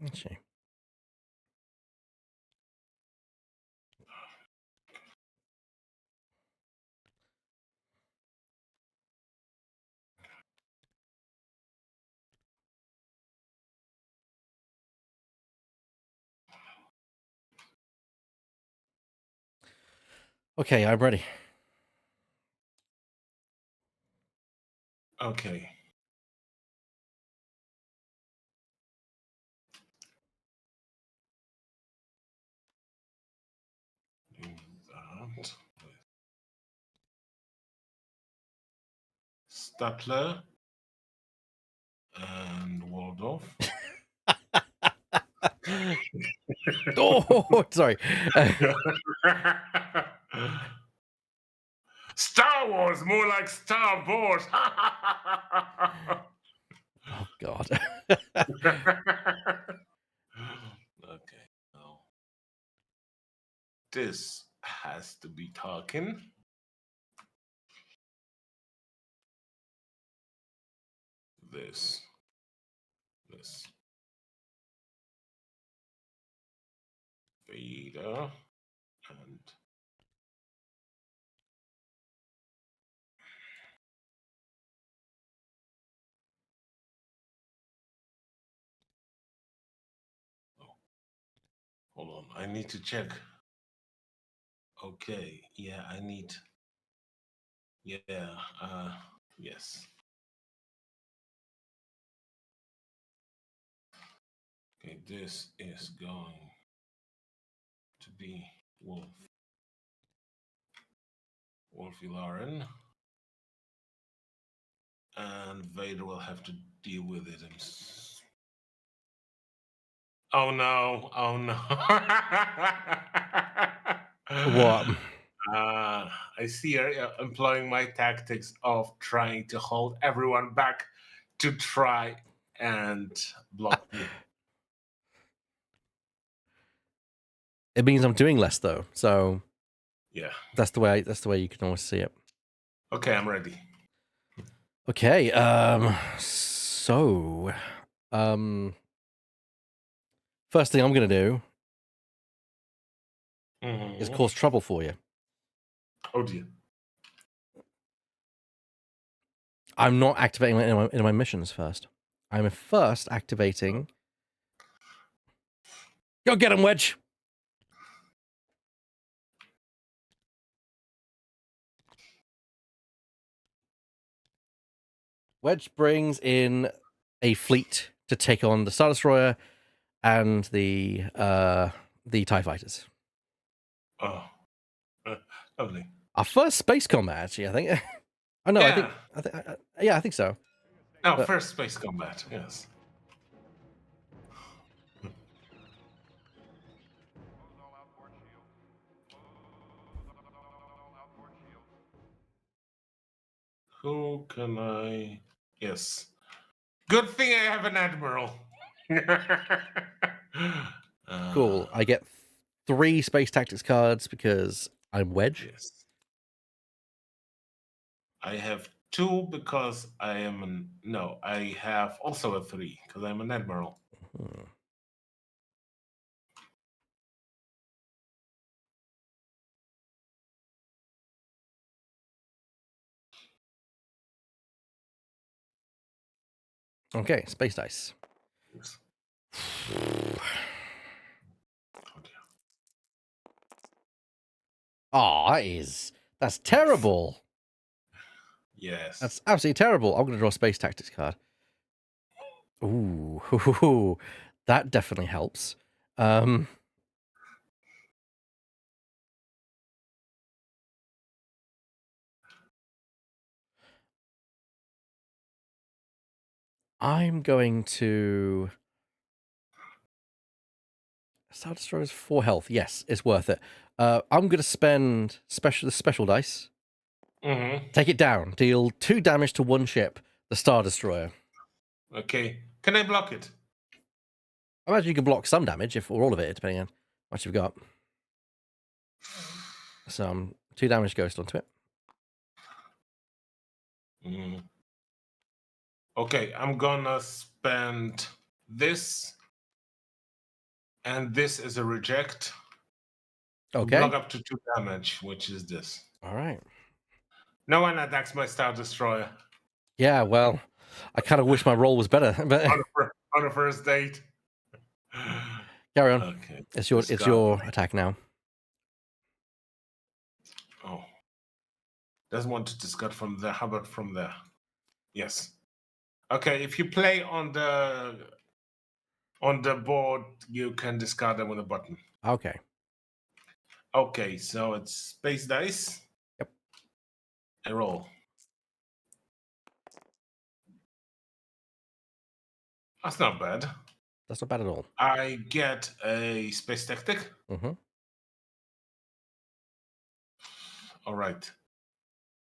Okay. Okay, I'm ready. Okay. Do that. Statler and Waldorf. Oh, sorry. Star Wars, more like Star Wars. Oh God. Okay, now this has to be talking. This, Vader, and oh, hold on, I need to check. Okay, yeah, I need. Yeah, yes. Okay, this is going to be Wolfie Lauren, and Vader will have to deal with it. Oh no! Oh no! What? I see her employing my tactics of trying to hold everyone back to try and block me. It means I'm doing less though, so Yeah. that's the way you can always see it. Okay, I'm ready. Okay. So, um, first thing I'm gonna do is Mhm. cause trouble for you. Oh dear. I'm not activating any of my missions first. I'm first activating. Go get him, Wedge. Wedge brings in a fleet to take on the Star Destroyer and the TIE fighters. Oh, lovely. Our first space combat, actually, I think. Oh no, Yeah. yeah, I think so. Oh, But first space combat. Yes. Who can I? Yes. Good thing I have an admiral. cool. I get 3 space tactics cards because I'm Wedge. Yes. I have 2 because I am an. No, I have also a 3 because I'm an admiral. Hmm. Okay, space dice. Yes. Oh, that's terrible. Yes. That's absolutely terrible. I'm going to draw a space tactics card. Ooh, that definitely helps. I'm going to Star Destroyer's 4 health. Yes, it's worth it. I'm going to spend the special dice. Mm-hmm. Take it down. Deal 2 damage to 1 ship, the Star Destroyer. Okay. Can I block it? I imagine you can block some damage, or all of it, depending on what you've got. So 2 damage goes onto it. Mm. Okay, I'm gonna spend this and this is a reject to block Okay. up to 2 damage, which is this. All right. No one attacks my Star Destroyer Yeah, well, I kind of wish my roll was better, but on a first date. carry on. Okay. It's your attack now. Oh, doesn't want to discard from there. How about from there? Yes. Okay, if you play on the board, you can discard them with a button. Okay. Okay, so it's space dice. Yep. I roll. That's not bad. That's not bad at all. I get a space tactic. Mm-hmm. All right.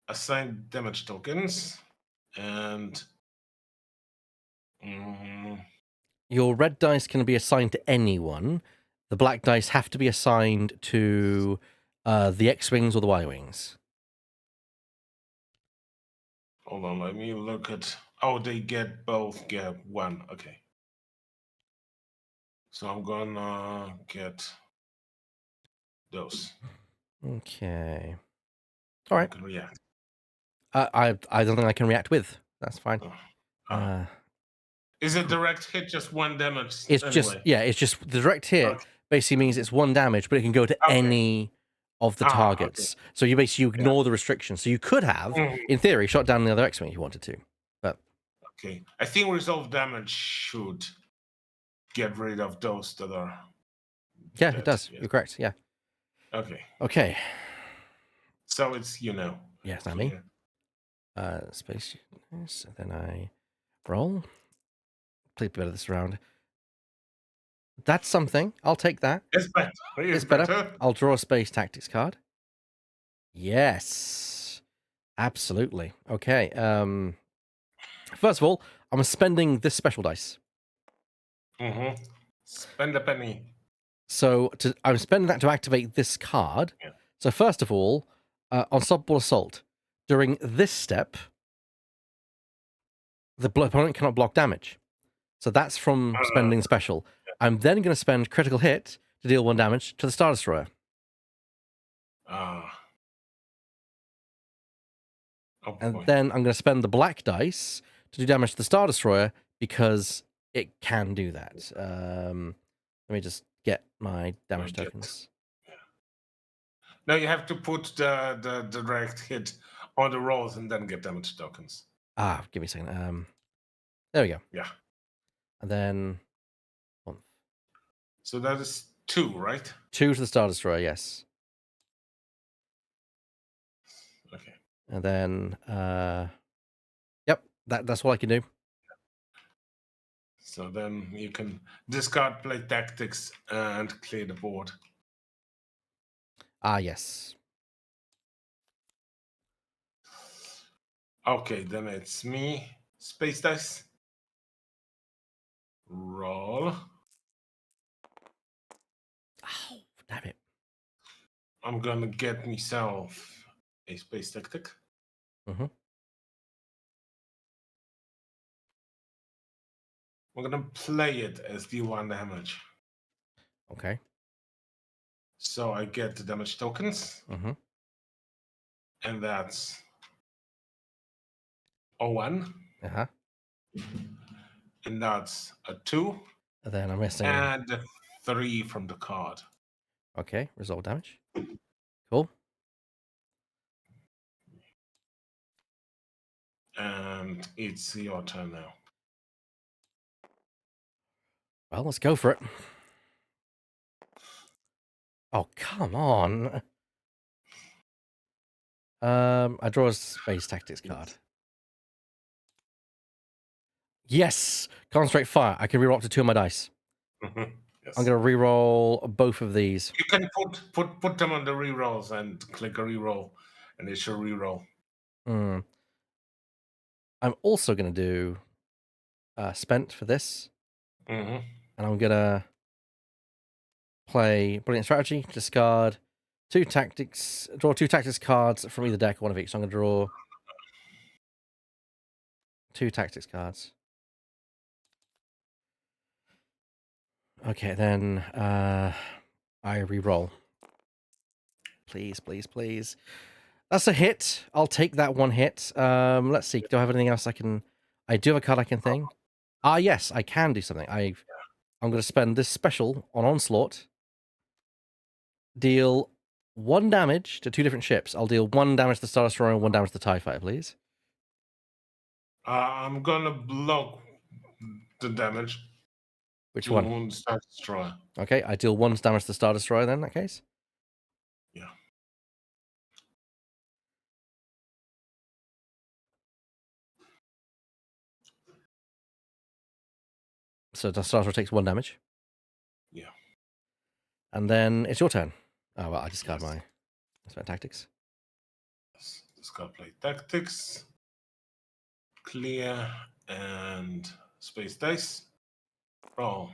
Assign damage tokens and Your red dice can be assigned to anyone. The black dice have to be assigned to the X-wings or the Y-wings. hold on, let me look at. Oh, they get both. Get 1. Okay. So I'm gonna get those. Okay. All You right. can react. I don't think I can react with. That's fine. Oh. Ah. Is it direct hit just 1 damage It's just anyway? it's just the direct hit Okay. basically means it's 1 damage, but it can go to Okay. any of the Okay. targets. So you basically Yeah. ignore the restrictions. So you could have, Mhm. in theory, shot down the other X-wing if you wanted to. But Okay. I think resolve damage should get rid of those that are yeah, it dead. does. Yes. You're correct. Yeah. Okay. Okay. So it's Yeah, it's not me. here. Space. So then I roll. Play a bit of this round. That's something. I'll take that. It's better. It's better. I'll draw a space tactics card. Yes. Absolutely. Okay. First of all, I'm spending this special dice. Mm-hmm. Spend a penny. So I'm spending that to activate this card. Yeah. So first of all, Unstoppable Assault. During this step, the opponent cannot block damage. So that's from spending special. I'm then going to spend Critical Hit to deal 1 damage to the Star Destroyer. Oh And boy. then I'm going to spend the black dice to do damage to the Star Destroyer because it can do that. Let me just get my damage Get. tokens. No, you have to put the direct hit on the rolls and then get damage tokens. Give me a second. There we go. Yeah. And then 1. So that is 2, right? 2 to the Star Destroyer, yes. Okay. And then, yep, that's all I can do. So then you can discard play tactics and clear the board. Ah, yes. Okay, then it's me. Space dice. Roll. Oh, damn it. I'm gonna get myself a space tactic. Mm-hmm. I'm gonna play it as D1 damage. Okay. So I get the damage tokens, Mm-hmm. and that's a 1, Uh-huh. and that's a 2, And then I'm missing. and a 3 from the card. Okay, resolve damage. Cool. And it's your turn now. Well, let's go for it. Oh, come on. I draw a space tactics card. Yes! Concentrate fire. I can reroll up to 2 of my dice. Yes. I'm going to reroll both of these. You can put them on the rerolls and click a reroll, and it should reroll. Hmm. I'm also going to do spent for this. Mm-hmm. And I'm going to play Brilliant Strategy, discard 2 tactics, draw 2 tactics cards from either deck, one of each. So I'm going to draw 2 tactics cards. Okay, then I re-roll. Please, please, please. That's a hit. I'll take that 1 hit. Let's see. Do I have anything else I can... I do have a card I can thing. Ah, yes, I can do something. I'm going to spend this special on Onslaught. Deal 1 damage to 2 different ships. I'll deal 1 damage to the Star Destroyer and 1 damage to the TIE Fighter, please. I'm gonna block the damage. Which to one? Star Destroyer. Okay, I deal 1 damage to the Star Destroyer then, in that case. Yeah. So the Star Destroyer takes 1 damage. Yeah. And then it's your turn. Oh, well, I discard Yes. my spent tactics. Yes. Discard play tactics. Clear and space dice. Roll.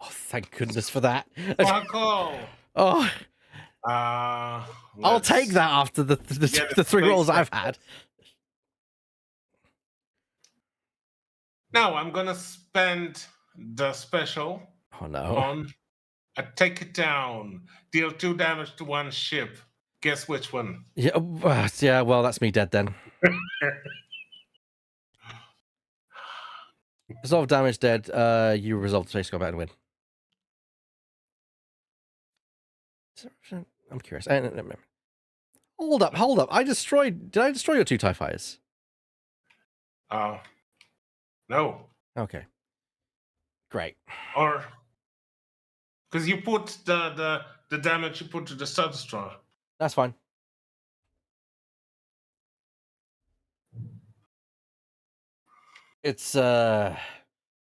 Oh, thank goodness for that. Sparkle! Oh, I'll take that after the get the 3 space rolls I've tactics. had. Now I'm gonna spend the special Oh, no. on a take it down. Deal 2 damage to 1 ship. Guess which one? Yeah, yeah, well, that's me dead then. Resolve damage dead. You resolve the space combat and win. I'm curious. Hold up, hold up. Did I destroy your 2 TIE Fighters? No. Okay. Great. Or because you put the damage you put to the Star Destroyer. That's fine. It's oh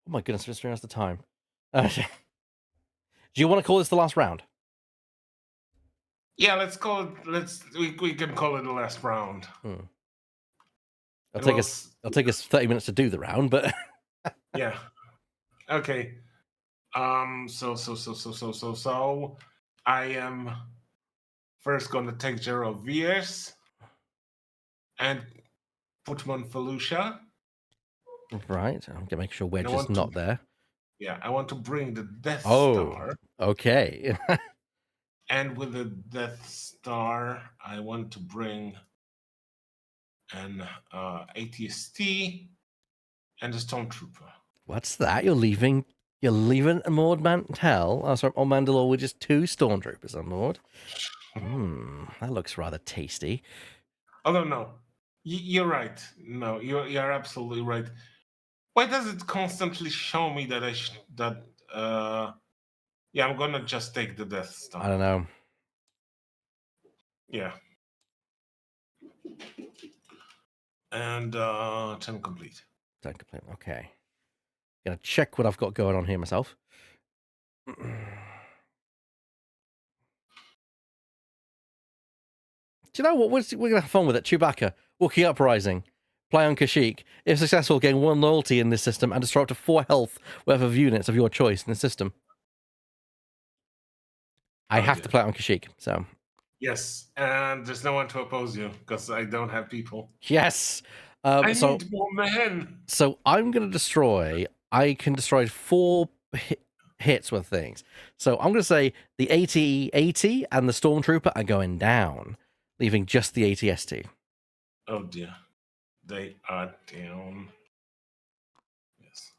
my goodness, I just realized the time. Do you want to call this the last round? Yeah, let's call it. We can call it the last round. It'll take us 30 minutes to do the round, but Yeah. Okay. So I am first gonna take Gerald Viers and put him on Felucia. right. I'm gonna make sure Wedge I is want not to- there. Yeah, I want to bring the Death Oh, Star. okay. And with the Death Star, I want to bring an ATST and a Stormtrooper. What's that? You're leaving Maud Mantel? Oh, sorry, on Mandalore with just 2 stormtroopers on board. That looks rather tasty. Oh no, you're right. No, you're absolutely right. Why does it constantly show me that yeah, I'm gonna just take the Death Star. I don't know. Yeah. And turn complete. Don't complain. Okay. Gonna check what I've got going on here myself. Do you know what? We're gonna have fun with it. Chewbacca, Wookiee Uprising. Play on Kashyyyk. If successful, gain 1 loyalty in this system and destroy up to 4 health worth of units of your choice in the system. I Oh, have dear. to play it on Kashyyyk, so. Yes, and there's no one to oppose you because I don't have people. Yes! I So, need more men. so I'm going to destroy... I can destroy 4 hits with things. So I'm going to say the AT-AT and the Stormtrooper are going down, leaving just the AT-ST. Oh dear. They are down. Yes.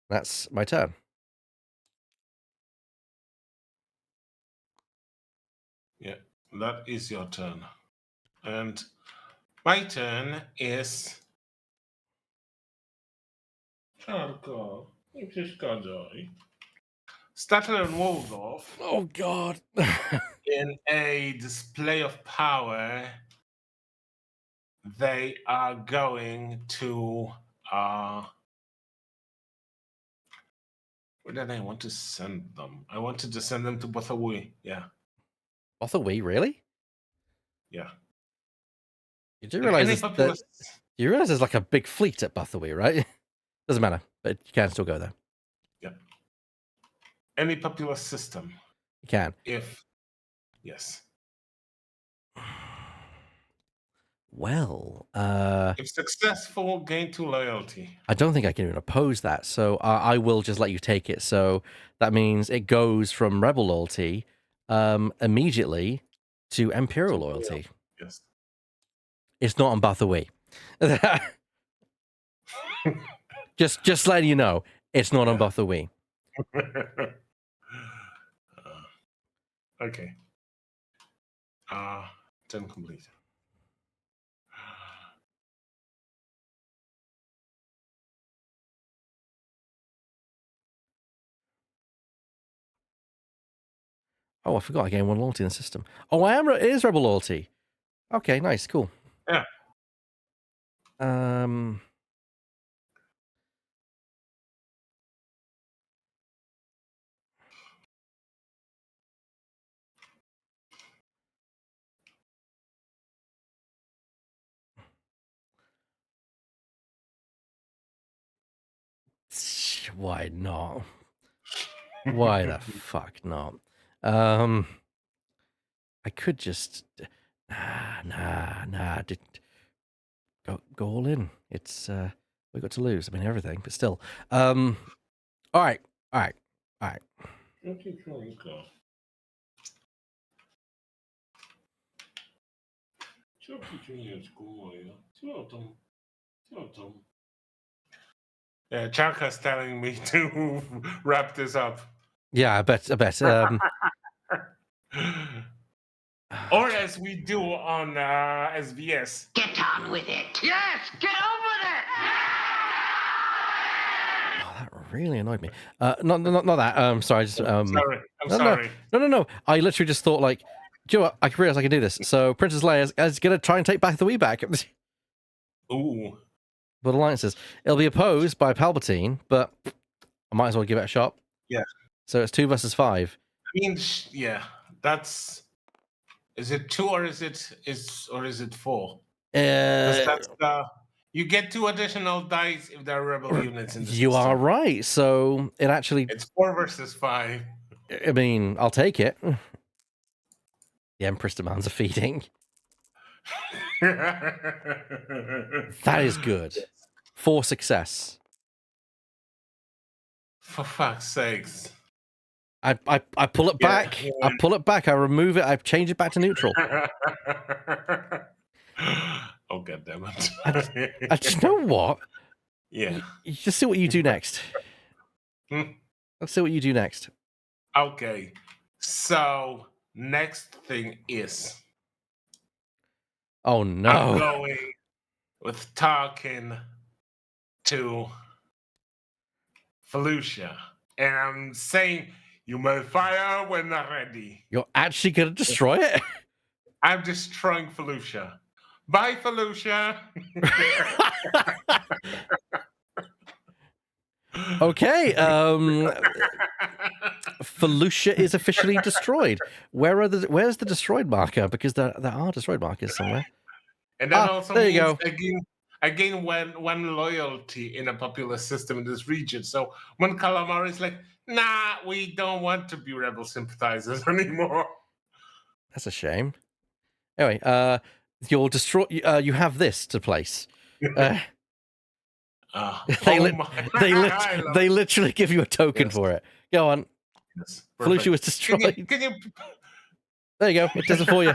That's my turn. Yeah, that is your turn. And my turn is... Czarko, nie przeszkadzaj. Statler and Waldorf, Oh, God. in a display of power, they are going to... where did I want to send them? I wanted to send them to Bothawui. Yeah, Bothawui, really? yeah. You do Like realize any this, that populous... you realize there's like a big fleet at Bothawui, right? Doesn't matter, but you can still go there. Yeah. Any populous system, You can. if... Yes. Well, If successful, gain 2 loyalty. I don't think I can even oppose that, so I will just let you take it. So that means it goes from Rebel loyalty immediately to Imperial loyalty. Yes. It's not on Bothawui. just letting you know, it's not on Bothawui. Okay. Turn complete. Oh, I forgot I gained 1 loyalty in the system. Oh, it is Rebel loyalty. Okay, nice, cool. Yeah. Why not? Why the fuck not? I could just nah. Go all in. It's we got to lose. I mean everything, but still. All right. Yeah, Charka's telling me to wrap this up. Yeah, I bet. Or as we do on SVS. Get on with it. Yes, get on with it. Oh, that really annoyed me. Not that. Sorry, just Sorry, I'm sorry. No. I literally just thought like, do you know what? I realize I can do this. So Princess Leia is gonna try and take back the Wii back. Ooh. But alliances, it'll be opposed by Palpatine, but I might as well give it a shot. Yeah. So it's 2 versus 5. I mean, yeah, that's... Is it 2 or is it 4? That's you get 2 additional dice if there are rebel units in the You system. are right. So it actually... It's 4 versus 5. I mean, I'll take it. The Empress demands a feeding. That is good. 4 success. For fuck's sakes. I pull it back. Yeah. I pull it back. I remove it. I change it back to neutral. Oh, God damn it. I just know what? Yeah. You just see what you do next. Let's see what you do next. Okay. So, next thing is... Oh I'm no. going with talking to Felucia. And I'm saying, you may fire when ready. You're actually going to destroy it? I'm destroying Felucia. Bye, Felucia. Okay. Felucia is officially destroyed. Where's the destroyed marker? Because there are destroyed markers somewhere. And that also there you means go. I gain one loyalty in a popular system in this region. So when Calamari is like, nah, we don't want to be rebel sympathizers anymore. That's a shame. Anyway, you'll destroy. You have this to place. They Oh my! they literally give you a token for it. Go on. Yes, Felucia was destroyed. There you go. It does it for you.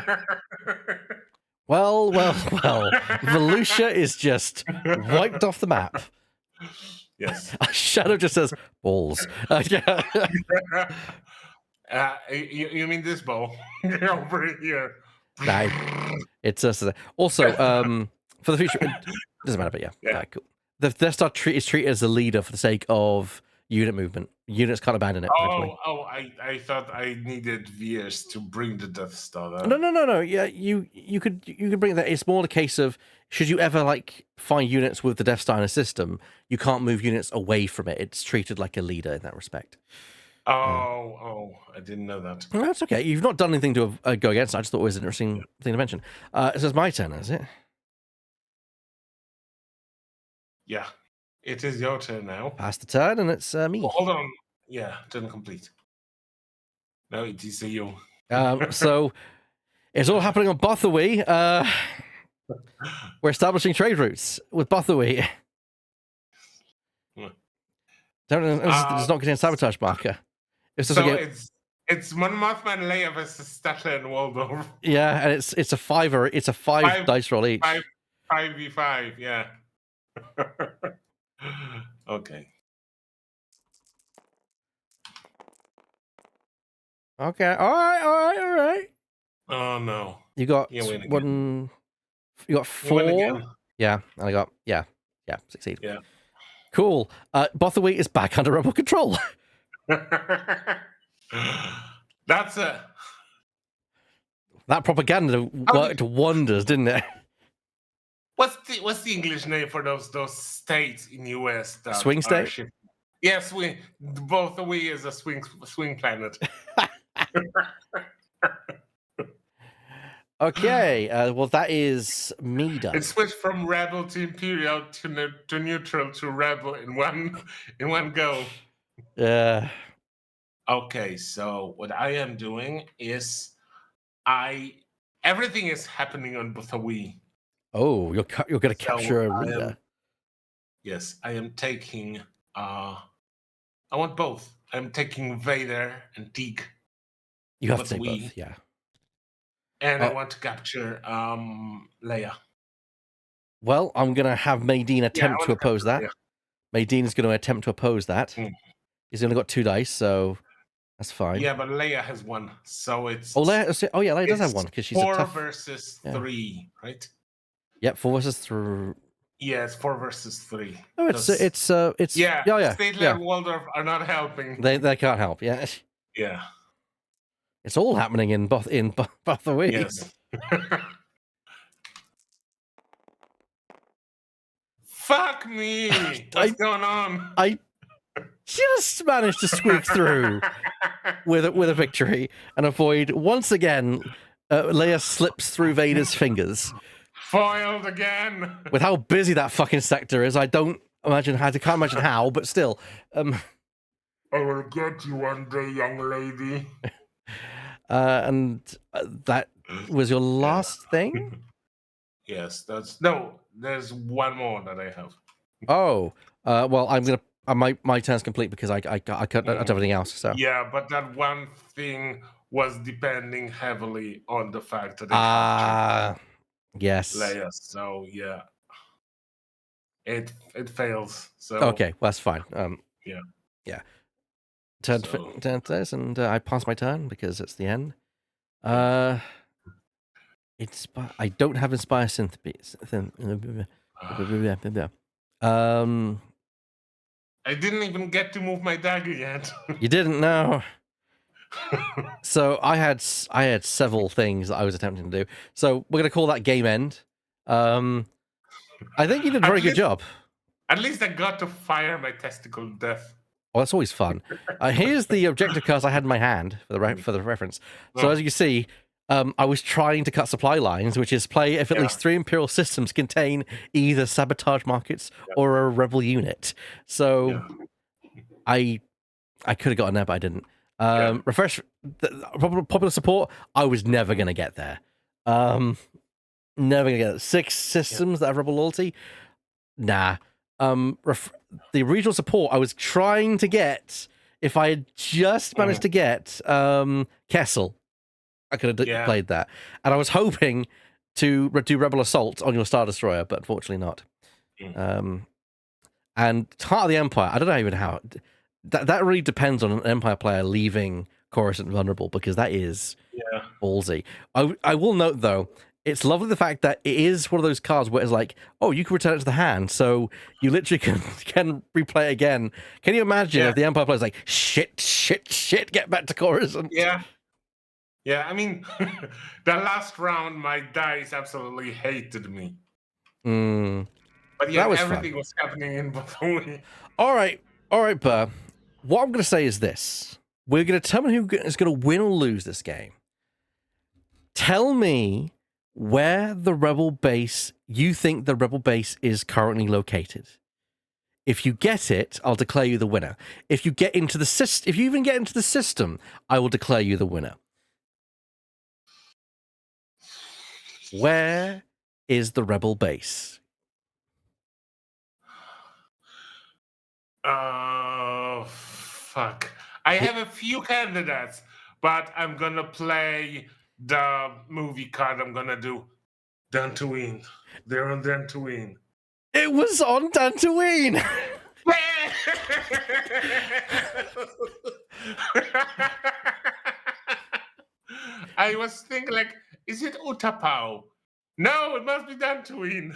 Well. Felucia is just wiped off the map. Yes. Shadow just says balls. You mean this ball over here? Nah, it's also for the future. It doesn't matter, but yeah. Cool. The Death Star is treated as a leader for the sake of unit movement. Units can't abandon it. I thought I needed VS to bring the Death Star. No. Yeah, you could bring that. It's more the case of, should you ever like find units with the Death Star in a system, you can't move units away from it. It's treated like a leader in that respect. I didn't know that. Well, that's okay. You've not done anything to go against. I just thought it was an interesting thing to mention. So it's my turn, is it? Yeah, it is your turn now. Pass the turn, and it's me. Oh, hold on. Yeah, turn complete. No, it is you. So it's all happening on Bothawi. We're establishing trade routes with Bothawi. It's not getting a sabotage marker. It's Mon Mothma and Leia versus Statler and Waldorf. Yeah, and it's a fiver. It's a five dice roll each. 5v5, yeah. Okay. Okay. All right. Oh no. You got one. You got 4. Yeah, and I got succeed. Yeah. Cool. Bothawi is back under rebel control. That's it. That propaganda worked wonders, didn't it? What's the English name for those states in US that swing state? Yeah, swing. Bothawi is a swing planet. Okay, well that is me done. It switched from rebel to imperial to neutral to rebel in one go. Okay, so what I am doing is everything is happening on Bothawi. Oh, you're going to capture a leader. Yes, I am taking. I want both. I'm taking Vader and Teague. You have to take both, yeah. And I want to capture Leia. Well, I'm going to have Maydeen attempt to oppose that. Maydeen is going to attempt to oppose that. He's only got 2 dice, so that's fine. Yeah, but Leia has 1, so it's... Leia does have 1, because she's 4 a tough... versus 3, right? Yep, 4 versus 3. Yeah, it's 4 versus 3. Oh, it's yeah. Statler and Waldorf are not helping. They can't help. Yeah. Yeah. It's all happening in Bothawi. Yes. Fuck me! What's going on? I just managed to squeak through with a victory and avoid once again. Leia slips through Vader's fingers. Foiled again. With how busy that fucking sector is, I can't imagine how, but still. I will get you one day, young lady. And that was your last thing? Yes, there's one more that I have. Oh, well, I'm gonna. My turn's complete because I cut out everything else. So yeah, but that one thing was depending heavily on the fact that captured yes, Leia. So yeah, it fails. So okay, well, that's fine. Yeah. Turn to this, and I pass my turn because it's the end. Yeah, I don't have Inspire Synthesize. I didn't even get to move my dagger yet. You didn't know. So I had several things that I was attempting to do. So we're gonna call that game end. I think you did a very good job. At least I got to fire my testicle to death. Well, that's always fun. Here's the objective cards I had in my hand for the reference. So as you can see, I was trying to cut supply lines, which is play if at least 3 Imperial systems contain either sabotage markets or a rebel unit. So I could have gotten there, but I didn't. Refresh popular support. I was never gonna get there. Never gonna get it. 6 systems that have rebel loyalty. Nah. The regional support I was trying to get. If I had just managed to get Kessel, I could have played that. And I was hoping to do Rebel Assault on your Star Destroyer, but unfortunately not. And Heart of the Empire, I don't know even how. That really depends on an Empire player leaving Coruscant vulnerable, because that is ballsy. I will note, though, it's lovely the fact that it is one of those cards where it's like, oh, you can return it to the hand, so you literally can replay it again. Can you imagine if the Empire player's like, shit, get back to Coruscant? Yeah. Yeah, I mean, the last round, my dice absolutely hated me. But yeah, everything was happening in between. All right, Burr. What I'm going to say is this. We're going to determine who is going to win or lose this game. Tell me where you think the rebel base is currently located. If you get it, I'll declare you the winner. If you even get into the system, I will declare you the winner. Where is the rebel base? Oh, fuck. I have a few candidates, but I'm gonna play the movie card. I'm gonna do Dantooine. They're on Dantooine. It was on Dantooine! I was thinking, like, is it Utapau? No, it must be Dantooine.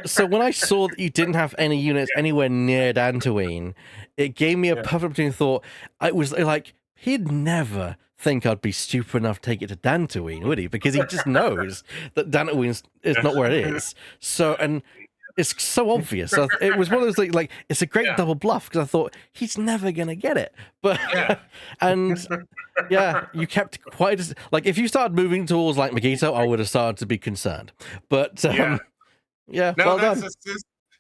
So when I saw that you didn't have any units anywhere near Dantooine, it gave me a perfect opportunity thought. I was like, he'd never think I'd be stupid enough to take it to Dantooine, would he? Because he just knows that Dantooine is not where it is. So, and it's so obvious. So it was one of those like it's a great double bluff, because I thought he's never gonna get it. But and you kept quite like, if you started moving towards like Megito, I would have started to be concerned. But no, well done.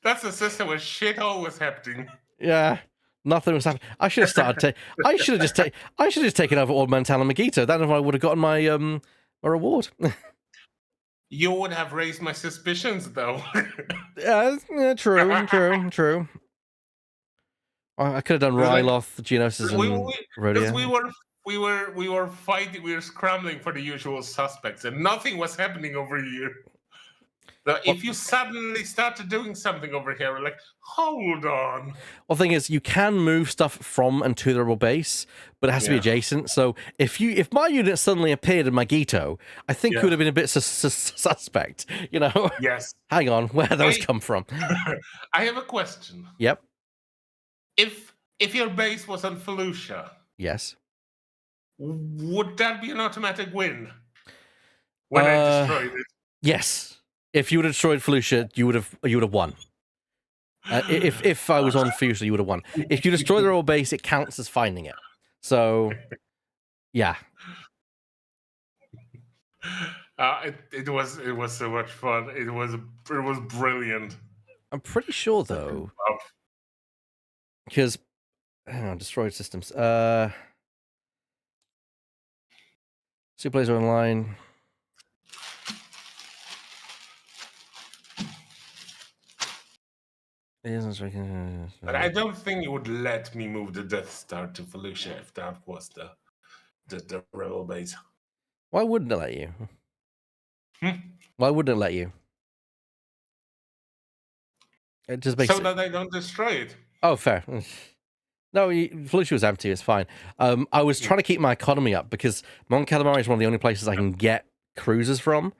That's a system where shit all was happening. Yeah. Nothing was happening. I should have started. I should have just taken over Old Man Tal and Megito. Then I would have gotten my reward. You would have raised my suspicions, though. yeah, true. I could have done Ryloth, Geonosis, and Rhodia. We were fighting. We were scrambling for the usual suspects, and nothing was happening over here. If you suddenly started doing something over here, we're like, hold on. Well, the thing is, you can move stuff from and to the rebel base, but it has to be adjacent. So if my unit suddenly appeared in Megito, I think you would have been a bit suspect. You know? Yes. Hang on, where those come from? I have a question. Yep. If your base was on Felucia, yes, would that be an automatic win when I destroyed it? Yes. If you would have destroyed Felucia, you would have won. If I was on Felucia, you would have won. If you destroy the rebel base, it counts as finding it. So, yeah. It was so much fun. It was brilliant. I'm pretty sure though, because hang on, destroyed systems. Super Laser Online. But I don't think it would let me move the Death Star to Felucia if that was the rebel base. Why wouldn't it let you? Why wouldn't it let you? It just makes that I don't destroy it. Oh, fair. No, Felucia was empty. It's fine. I was trying to keep my economy up because Mon Calamari is one of the only places I can get cruisers from.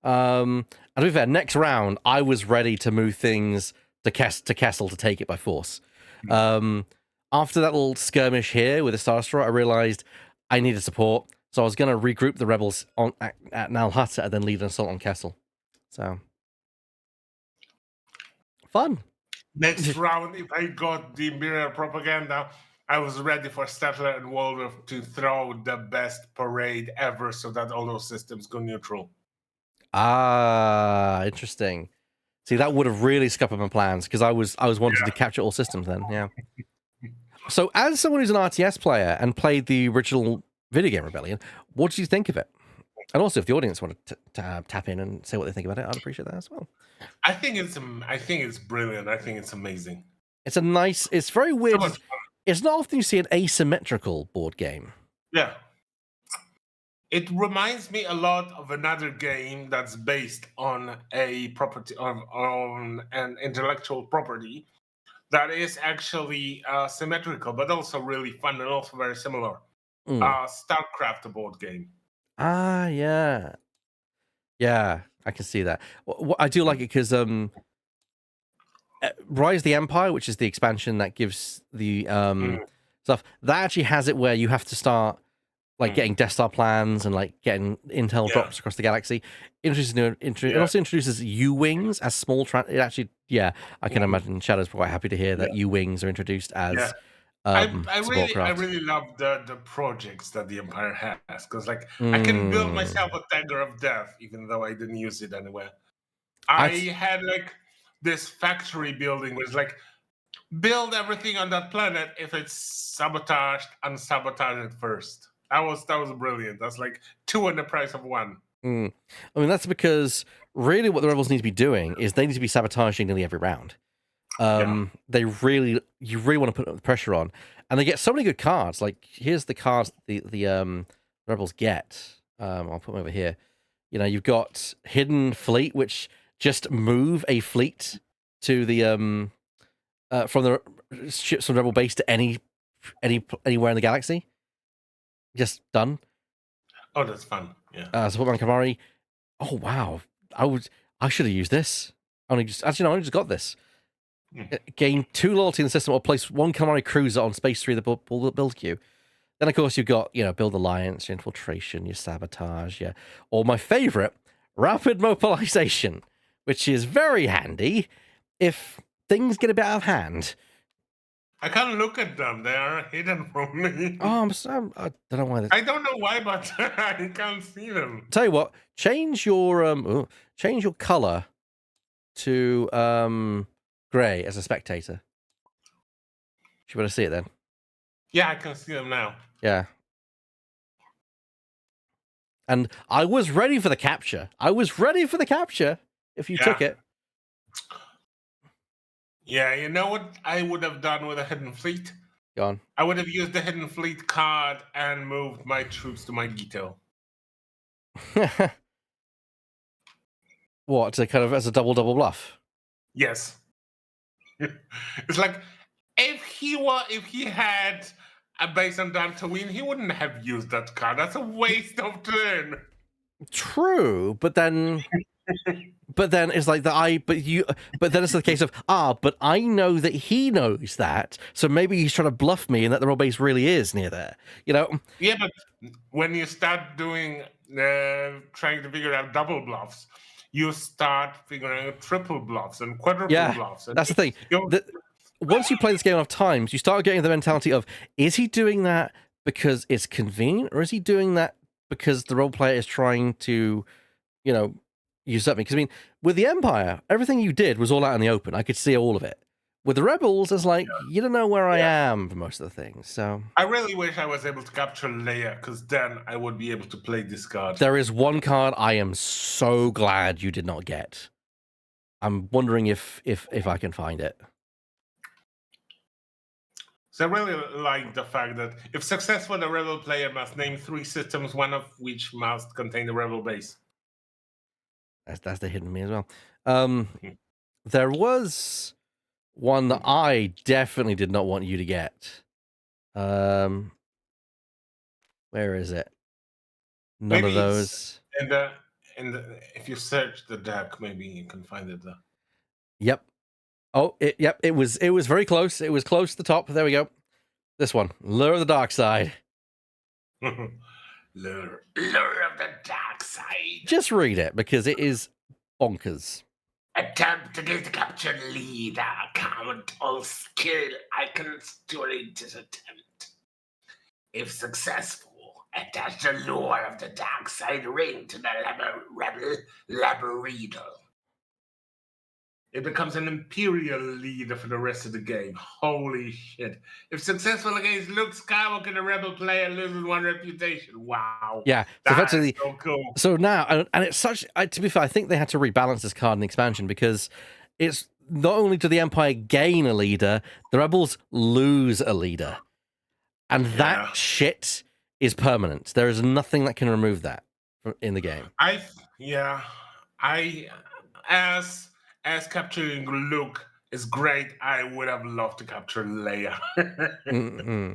And to be fair, next round I was ready to move things to Kessel to take it by force. After that little skirmish here with the Star Destroyer, I realized I needed support, so I was going to regroup the rebels on at Nalhutta and then lead an assault on Kessel. So fun. Next round, if I got the Imperial propaganda, I was ready for Statler and Waldorf to throw the best parade ever so that all those systems go neutral. Ah, interesting. See, that would have really scuppered my plans because I was wanting to capture all systems then. Yeah. So, as someone who's an RTS player and played the original video game Rebellion, what did you think of it? And also, if the audience wanted to tap in and say what they think about it, I'd appreciate that as well. I think it's brilliant. I think it's amazing. It's a nice. It's very weird. So It's not often you see an asymmetrical board game. Yeah. It reminds me a lot of another game that's based on a property on an intellectual property that is actually symmetrical, but also really fun and also very similar. StarCraft, a board game. Ah, yeah, yeah, I can see that. I do like it because Rise of the Empire, which is the expansion that gives the stuff, that actually has it where you have to start like getting Death Star plans and like getting intel drops across the galaxy. It also introduces U-wings as small. It actually, I can imagine Shadow's quite happy to hear that U-wings are introduced as. I really love the projects that the Empire has because like I can build myself a Dagger of Death even though I didn't use it anywhere. I had like this factory building was like build everything on that planet. If it's sabotaged, unsabotage it first. That was brilliant. That's like 2 in the price of 1. I mean, that's because really what the rebels need to be doing is they need to be sabotaging nearly every round. You really want to put the pressure on, and they get so many good cards. Like here's the cards the rebels get. I'll put them over here. You know, you've got Hidden Fleet, which just move a fleet to the from the ships from Rebel base to anywhere in the galaxy. Just done. Oh, that's fun. Yeah. Support man Kamari. Oh wow, I should have used this. I only just got this. Gain 2 loyalty in the system or place 1 Kamari cruiser on space 3 of the build queue. Then of course you've got, build alliance, your infiltration, your sabotage, or my favorite, rapid mobilization, which is very handy if things get a bit out of hand. I can't look at them. They are hidden from me. Oh, I don't know why. I don't know why, but I can't see them. Tell you what, change your color to gray as a spectator. Should we better see it then? Yeah, I can see them now. Yeah. And I was ready for the capture. If you took it. Yeah, you know what I would have done with a Hidden Fleet? Go on. I would have used the Hidden Fleet card and moved my troops to my Gito. What, to kind of as a double bluff? Yes. It's like if he had a base on Dantooine, he wouldn't have used that card. That's a waste of turn. True, but then it's like but then it's the case of but I know that he knows that, so maybe he's trying to bluff me and that the Rebel base really is near there. Yeah, but when you start doing trying to figure out double bluffs, you start figuring out triple bluffs and quadruple bluffs. And that's the thing. Once you play this game enough times, you start getting the mentality of, is he doing that because it's convenient, or is he doing that because the role player is trying to, usurp me? Because, I mean, with the Empire, everything you did was all out in the open. I could see all of it. With the Rebels, it's like, you don't know where I am for most of the things. So I really wish I was able to capture Leia, because then I would be able to play this card. There is one card I am so glad you did not get. I'm wondering if I can find it. So I really like the fact that if successful, the Rebel player must name 3 systems, one of which must contain the Rebel base. That's the hidden me as well. There was one that I definitely did not want you to get. Where is it? None of those. And if you search the deck, maybe you can find it. Yep. Oh, yep. It was very close. It was close to the top. There we go. This one, Lure of the Dark Side. Lure of the dark side. Just read it because it is bonkers. Attempt to get capture leader. Count all skill icons during this attempt. If successful, attach the lure of the dark side ring to the rebel labyrinth. It becomes an Imperial leader for the rest of the game. Holy shit. If successful against Luke Skywalker, the rebel player loses 1 reputation. Wow. Yeah, so That's effectively, so cool. so now, and it's such, to be fair, I think they had to rebalance this card in the expansion because it's not only do the Empire gain a leader, the Rebels lose a leader. And that shit is permanent. There is nothing that can remove that in the game. As capturing Luke is great, I would have loved to capture Leia. Mm-hmm.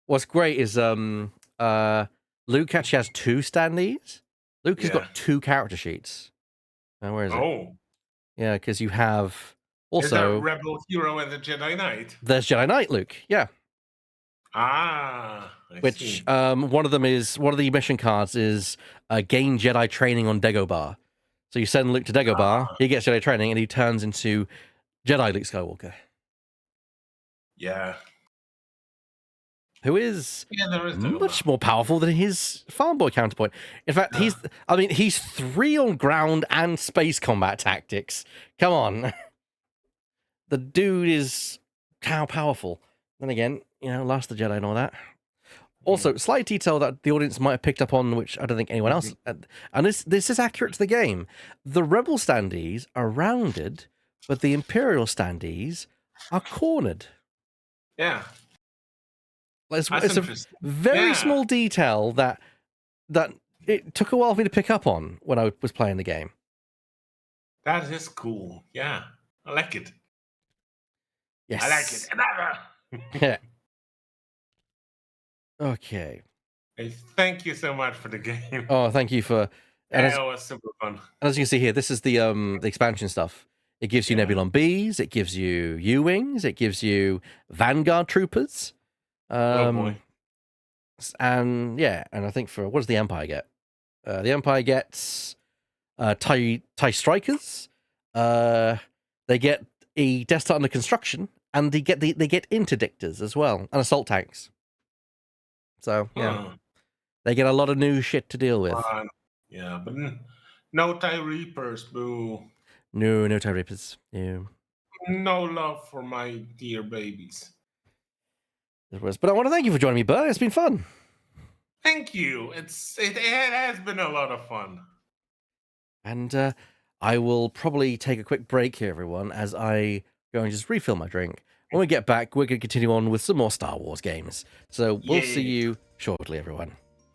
What's great is Luke actually has 2 standees. Luke has got 2 character sheets. Where is it? Oh. Yeah, because you have also... Is there Rebel Hero and the Jedi Knight? There's Jedi Knight Luke, yeah. I Which see. one of the mission cards is gain Jedi training on Dagobah. So you send Luke to Dagobah, he gets Jedi training, and he turns into Jedi Luke Skywalker. Yeah. Who is there is much more powerful than his farm boy counterpoint. In fact, he's 3 on ground and space combat tactics. Come on. The dude is how powerful. Then again, Last of the Jedi and all that. Also, slight detail that the audience might have picked up on, which I don't think anyone else... And this is accurate to the game. The Rebel standees are rounded, but the Imperial standees are cornered. Yeah. It's a very small detail that it took a while for me to pick up on when I was playing the game. That is cool. Yeah. I like it. Yes. I like it. Yeah. Okay. Hey, thank you so much for the game. Oh, thank you for... That was super fun. And as you can see here, this is the expansion stuff. It gives you Nebulon Bees, it gives you U-Wings, it gives you Vanguard Troopers. Oh boy. And I think what does the Empire get? The Empire gets TIE Strikers. They get a Death Star under construction, and they get interdictors as well, and assault tanks. So they get a lot of new shit to deal with. Yeah, but no TIE Reapers, boo. No TIE Reapers. No. No love for my dear babies. But I want to thank you for joining me, Ber. It's been fun. Thank you. It has been a lot of fun. And I will probably take a quick break here, everyone, as I go and just refill my drink. When we get back, we're going to continue on with some more Star Wars games. So we'll see you shortly, everyone.